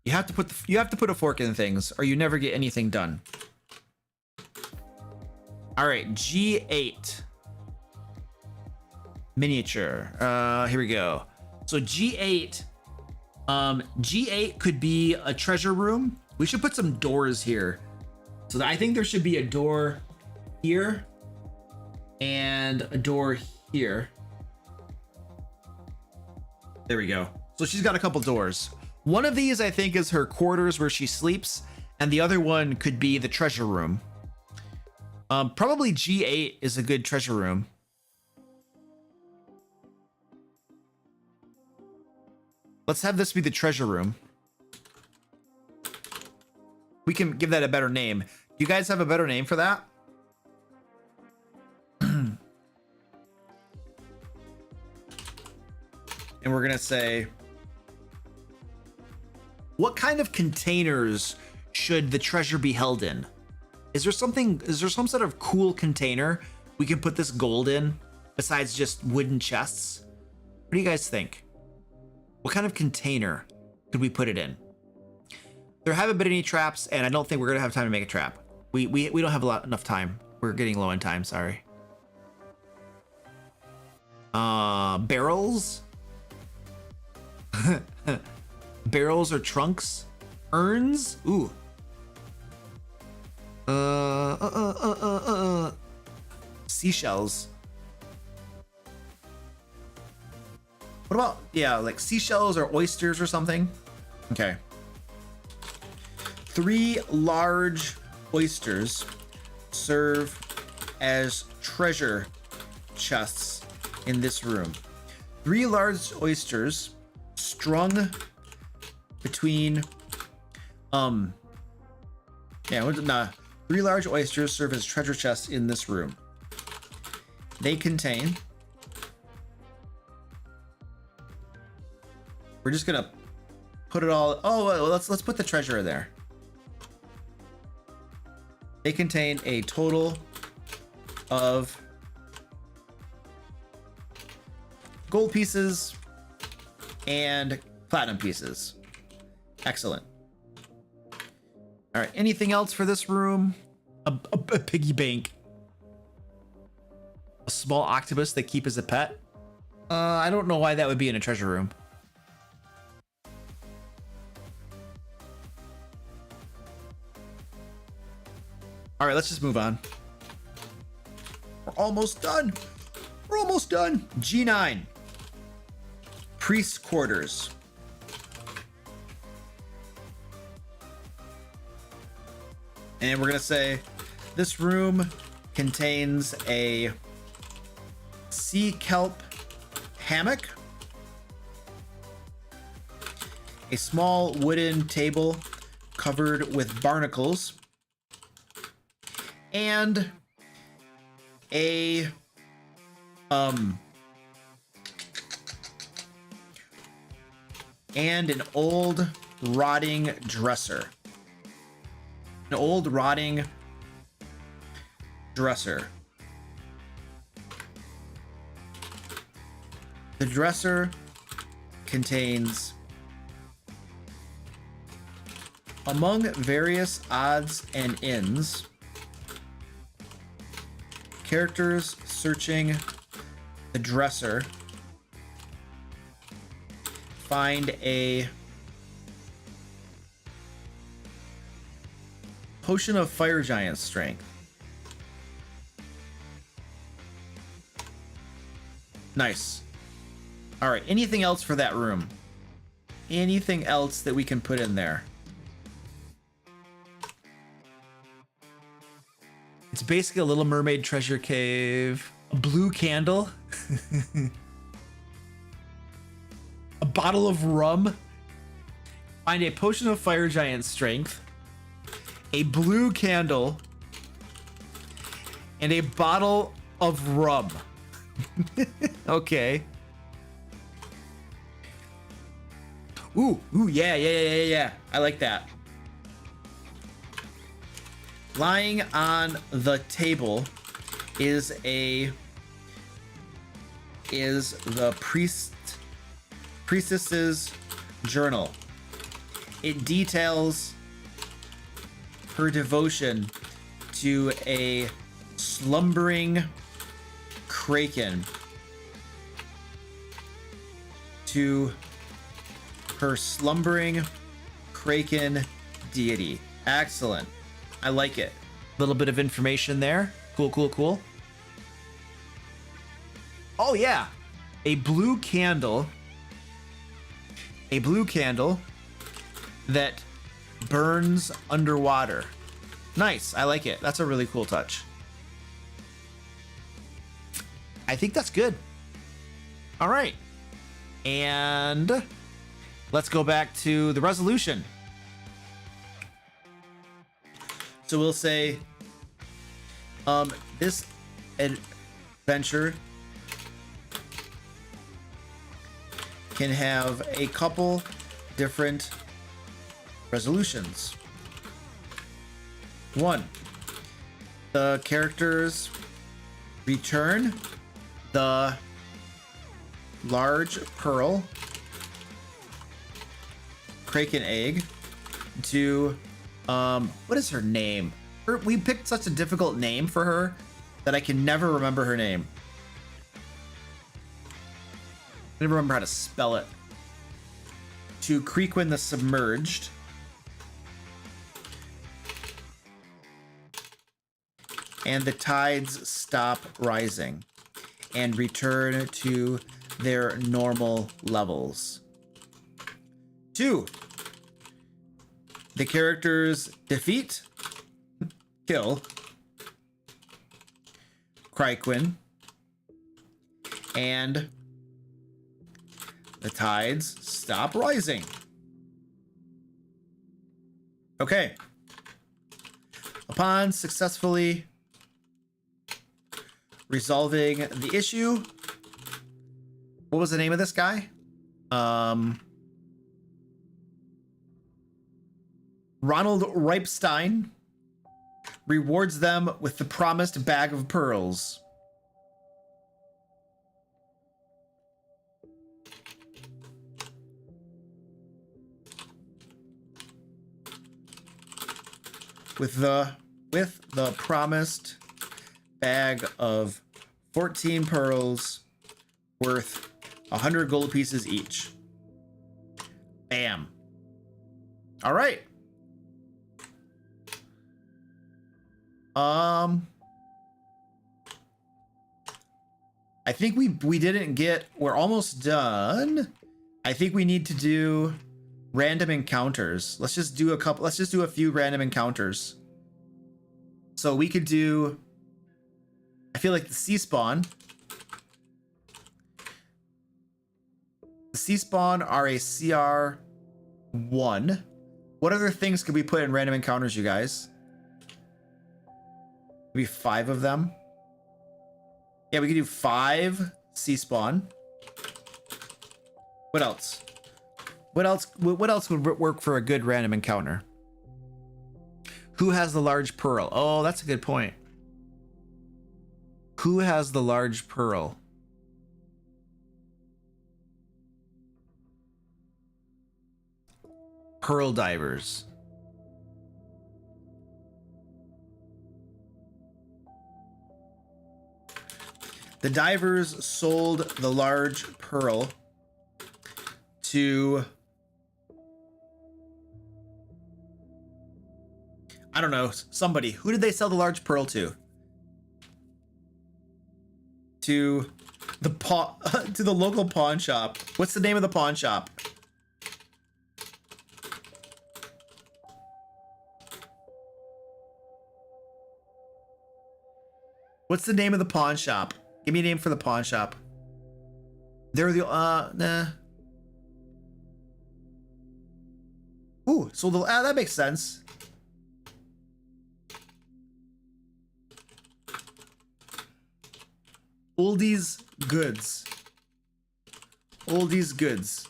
You have to put a fork in things, or you never get anything done. All right, G8 miniature. Here we go. So G8. G8 could be a treasure room. We should put some doors here. So I think there should be a door here and a door here. There we go. So she's got a couple doors. One of these I think is her quarters where she sleeps, and the other one could be the treasure room. Probably G8 is a good treasure room. Let's have this be the treasure room. We can give that a better name. Do you guys have a better name for that? And we're gonna say, what kind of containers should the treasure be held in? Is there some sort of cool container we can put this gold in besides just wooden chests? What do you guys think? What kind of container could we put it in? There haven't been any traps, and I don't think we're gonna have time to make a trap. We don't have enough time. We're getting low on time, sorry. Barrels? Barrels or trunks? Urns? Ooh. Seashells. What about, yeah, like seashells or oysters or something? Okay. 3 large oysters serve as treasure chests in this room. 3 large oysters strung between, 3 large oysters serve as treasure chests in this room. They contain, we're just gonna put it all, oh, well, let's put the treasure in there. They contain a total of gold pieces and platinum pieces. Excellent. All right, anything else for this room? A piggy bank. A small octopus they keep as a pet. I don't know why that would be in a treasure room. All right, let's just move on. We're almost done. We're almost done. G9. Priest's quarters. And we're gonna say this room contains a sea kelp hammock, a small wooden table covered with barnacles, and and an old rotting dresser. An old rotting dresser. The dresser contains, among various odds and ends, characters searching the dresser find a potion of fire giant strength. Nice. All right, anything else for that room? Anything else that we can put in there? It's basically a Little Mermaid treasure cave. A blue candle. A bottle of rum. Find a potion of fire giant strength. A blue candle. And a bottle of rum. Okay. Ooh, yeah. I like that. Lying on the table is the priestess's journal. It details her devotion to a slumbering kraken, to her slumbering kraken deity. Excellent. I like it. A little bit of information there. Cool. Oh yeah. A blue candle. A blue candle that burns underwater. Nice. I like it. That's a really cool touch. I think that's good. All right. And let's go back to the resolution. So we'll say, this adventure can have a couple different resolutions. 1, the characters return the large pearl kraken egg to what is her name? We picked such a difficult name for her that I can never remember her name. I never remember how to spell it. To Creequin the Submerged. And the tides stop rising and return to their normal levels. 2, the characters defeat, kill Creequin, and the tides stop rising. Okay. Upon successfully resolving the issue, what was the name of this guy? Ronald Ripestein rewards them with the promised bag of pearls. With the promised bag of 14 pearls worth 100 gold pieces each. Bam. All right. I think we didn't get, we're almost done. I think we need to do random encounters. Let's just do a few random encounters. So we could do, I feel like the sea spawn. The sea spawn are a CR 1. What other things could we put in random encounters, you guys? Maybe 5 of them. Yeah, we could do 5 sea spawn. What else? What else would work for a good random encounter? Who has the large pearl? Oh, that's a good point. Who has the large pearl? Pearl divers. The divers sold the large pearl to, I don't know, somebody. Who did they sell the large pearl to? To the to the local pawn shop. What's the name of the pawn shop? What's the name of the pawn shop? Give me a name for the pawn shop. They're the nah. Ooh, so the that makes sense. Oldies goods. Oldies goods.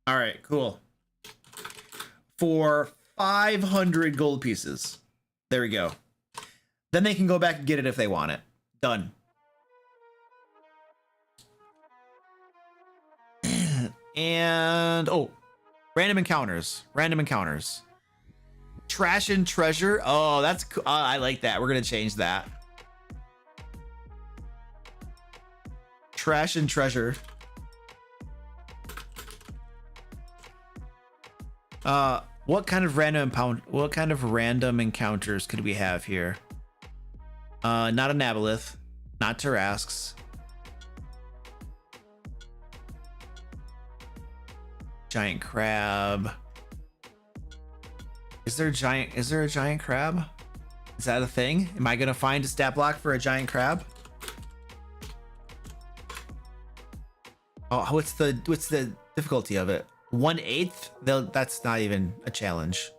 All right, cool. For 500 gold pieces. There we go. Then they can go back and get it if they want it. Done. And oh, random encounters. Random encounters. Trash and treasure. Oh, that's cool. I like that. We're gonna change that. Trash and treasure. What kind of random encounters could we have here? Not a Nabolith, not Tarasques. Giant crab. Is there a giant crab? Is that a thing? Am I gonna find a stat block for a giant crab? Oh, what's the difficulty of it? 1/8? That's not even a challenge.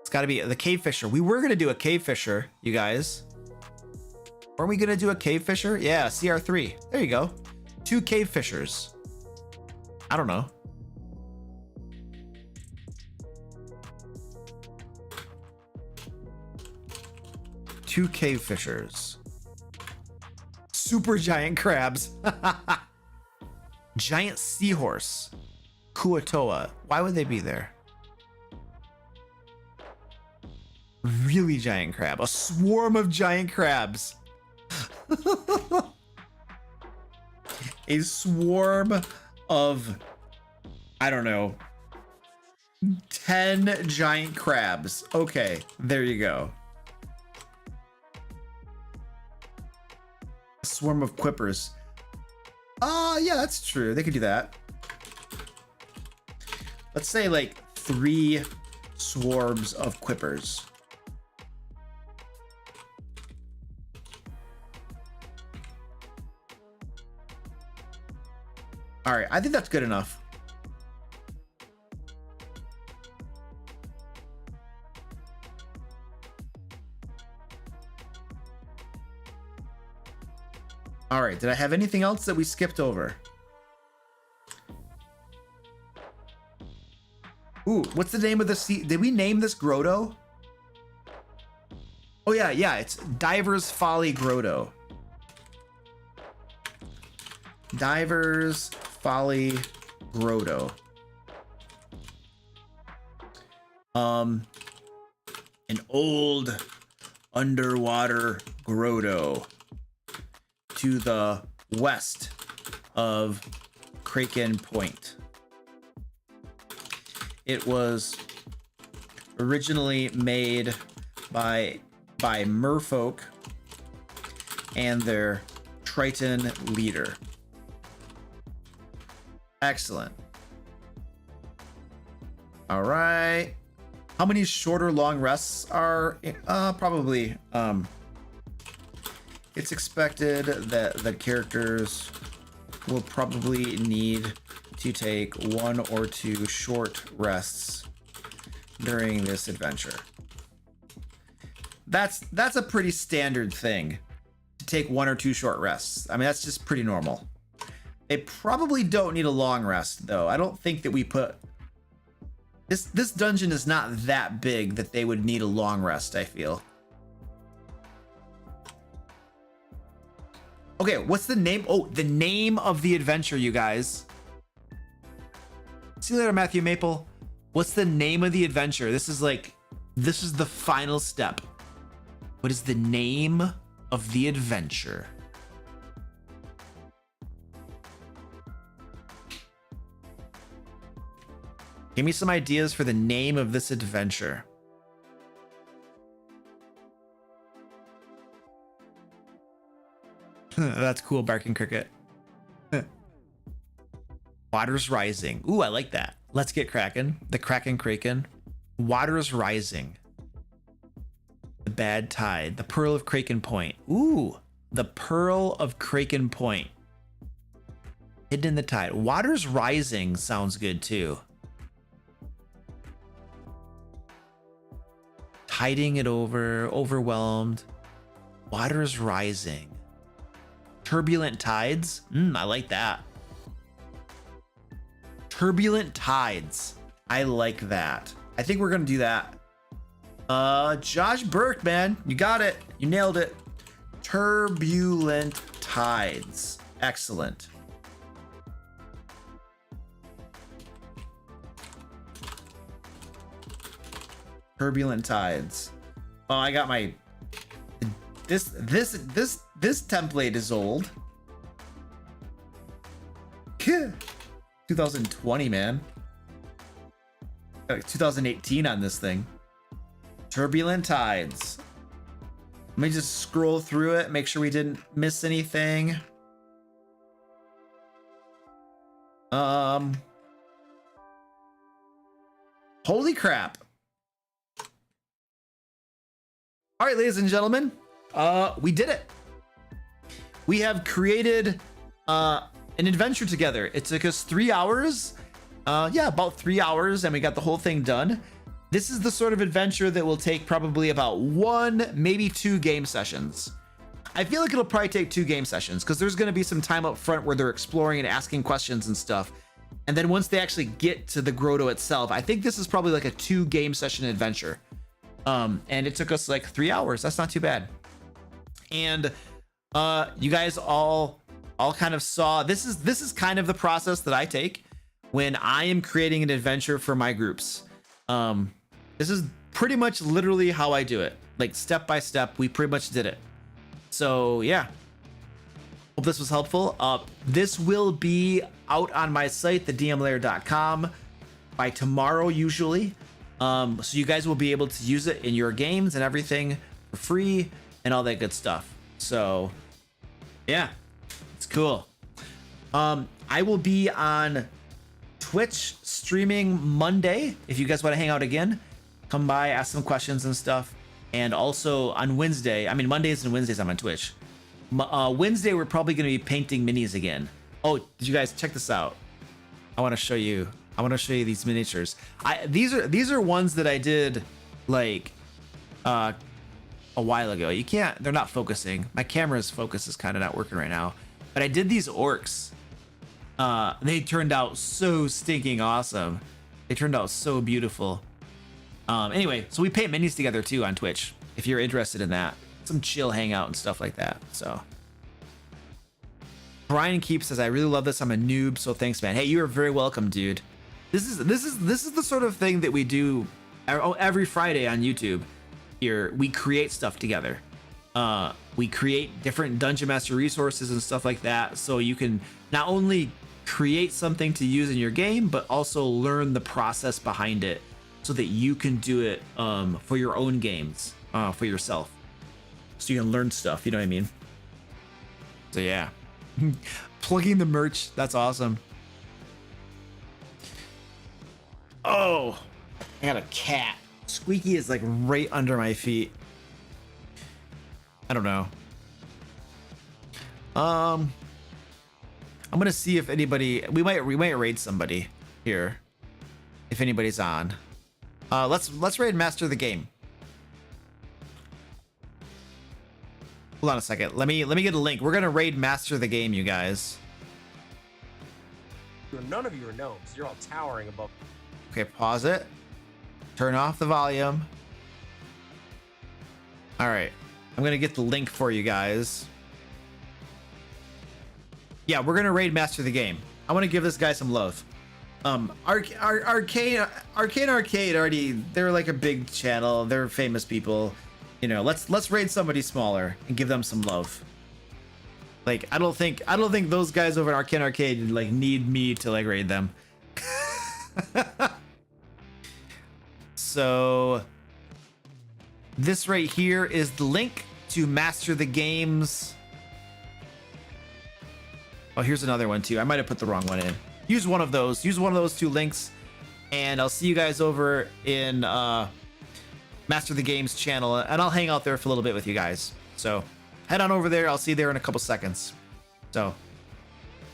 It's got to be the cave fisher. We were gonna do a cave fisher, you guys. Weren't we gonna do a cave fisher? Yeah, CR3. There you go. 2 cave fishers. I don't know. Two cave fishers. Super giant crabs. Giant seahorse. Kuatoa. Why would they be there? Really giant crab. A swarm of giant crabs. A swarm of, I don't know, 10 giant crabs. Okay, there you go. A swarm of quippers. Yeah, that's true. They could do that. Let's say like 3 swarms of quippers. All right, I think that's good enough. All right, did I have anything else that we skipped over? Ooh, what's the name of the sea? Did we name this grotto? Oh yeah, it's Diver's Folly Grotto. Diver's Folly Grotto. An old underwater grotto to the west of Kraken Point. It was originally made by merfolk and their Triton leader. Excellent. All right. How many short or long rests are probably it's expected that the characters will probably need to take 1 or 2 short rests during this adventure. That's a pretty standard thing to take 1 or 2 short rests. I mean, that's just pretty normal. They probably don't need a long rest though. I don't think that we put this dungeon is not that big that they would need a long rest, I feel. Okay, what's the name? Oh, the name of the adventure, you guys. See you later, Matthew Maple. What's the name of the adventure? This is the final step. What is the name of the adventure? Give me some ideas for the name of this adventure. That's cool, barking cricket. Water's rising. Ooh, I like that. Let's get cracking. The Kraken. Water's rising. The bad tide. The Pearl of Kraken Point. Ooh, the Pearl of Kraken Point. Hidden in the tide. Water's rising sounds good too. Tiding it over. Overwhelmed. Water's rising. Turbulent tides. I like that. Turbulent tides. I like that. I think we're gonna do that. Josh Burke, man, you got it. You nailed it. Turbulent tides. Excellent. Turbulent tides. Oh, I got my. This template is old. 2020, man. 2018 on this thing. Turbulent tides. Let me just scroll through it, make sure we didn't miss anything. Holy crap. All right, ladies and gentlemen, we did it. We have created an adventure together. It took us 3 hours. Yeah, about 3 hours, and we got the whole thing done. This is the sort of adventure that will take probably about 1, maybe 2 game sessions. I feel like it'll probably take 2 game sessions because there's going to be some time up front where they're exploring and asking questions and stuff. And then once they actually get to the grotto itself, I think this is probably like a 2 game session adventure. And it took us like 3 hours. That's not too bad. And you guys all kind of saw this is kind of the process that I take when I am creating an adventure for my groups. This is pretty much literally how I do it. Like step by step, we pretty much did it. So yeah, hope this was helpful. This will be out on my site, thedmlair.com, by tomorrow usually. So you guys will be able to use it in your games and everything for free and all that good stuff. So yeah, it's cool. I will be on Twitch streaming Monday. If you guys want to hang out again, come by, ask some questions and stuff. And also on Wednesday, I mean Mondays and Wednesdays I'm on Twitch. Wednesday we're probably going to be painting minis again. Oh, did you guys check this out? I want to show you these miniatures. These are ones that I did like a while ago. They're not focusing. My camera's focus is kind of not working right now. But I did these orcs. They turned out so stinking awesome. They turned out so beautiful. Anyway, so we paint minis together too on Twitch if you're interested in that. Some chill hangout and stuff like that. So Brian Keep says, I really love this. I'm a noob, so thanks, man. Hey, you are very welcome, dude. This is the sort of thing that we do every Friday on YouTube. Here we create stuff together. We create different Dungeon Master resources and stuff like that, so you can not only create something to use in your game, but also learn the process behind it, so that you can do it for your own games, for yourself. So you can learn stuff. You know what I mean? So yeah, plugging the merch. That's awesome. Oh, I got a cat. Squeaky is like right under my feet. I don't know. I'm gonna see if anybody. We might raid somebody here. If anybody's on. Let's raid Master the Game. Hold on a second. Let me get a link. We're gonna raid Master the Game, you guys. None of you are gnomes. You're all towering above. Okay, pause it. Turn off the volume. All right, I'm gonna get the link for you guys. Yeah, we're gonna raid Master the Game. I want to give this guy some love. Arcane Arcade already, they're like a big channel. They're famous people. You know, let's raid somebody smaller and give them some love. Like, I don't think those guys over at Arcane Arcade like need me to like raid them. So this right here is the link to master the games. Oh, here's another one too. I might have put the wrong one in. Use one of those. Use one of those 2 links, and I'll see you guys over in Master the Games channel, and I'll hang out there for a little bit with you guys. So head on over there. I'll see you there in a couple seconds. So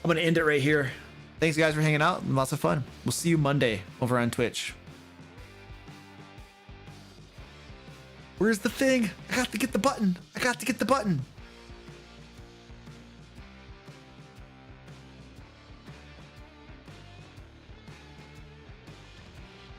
I'm gonna end it right here. Thanks guys for hanging out and lots of fun. We'll see you Monday over on Twitch. Where's the thing? I got to get the button. I got to get the button.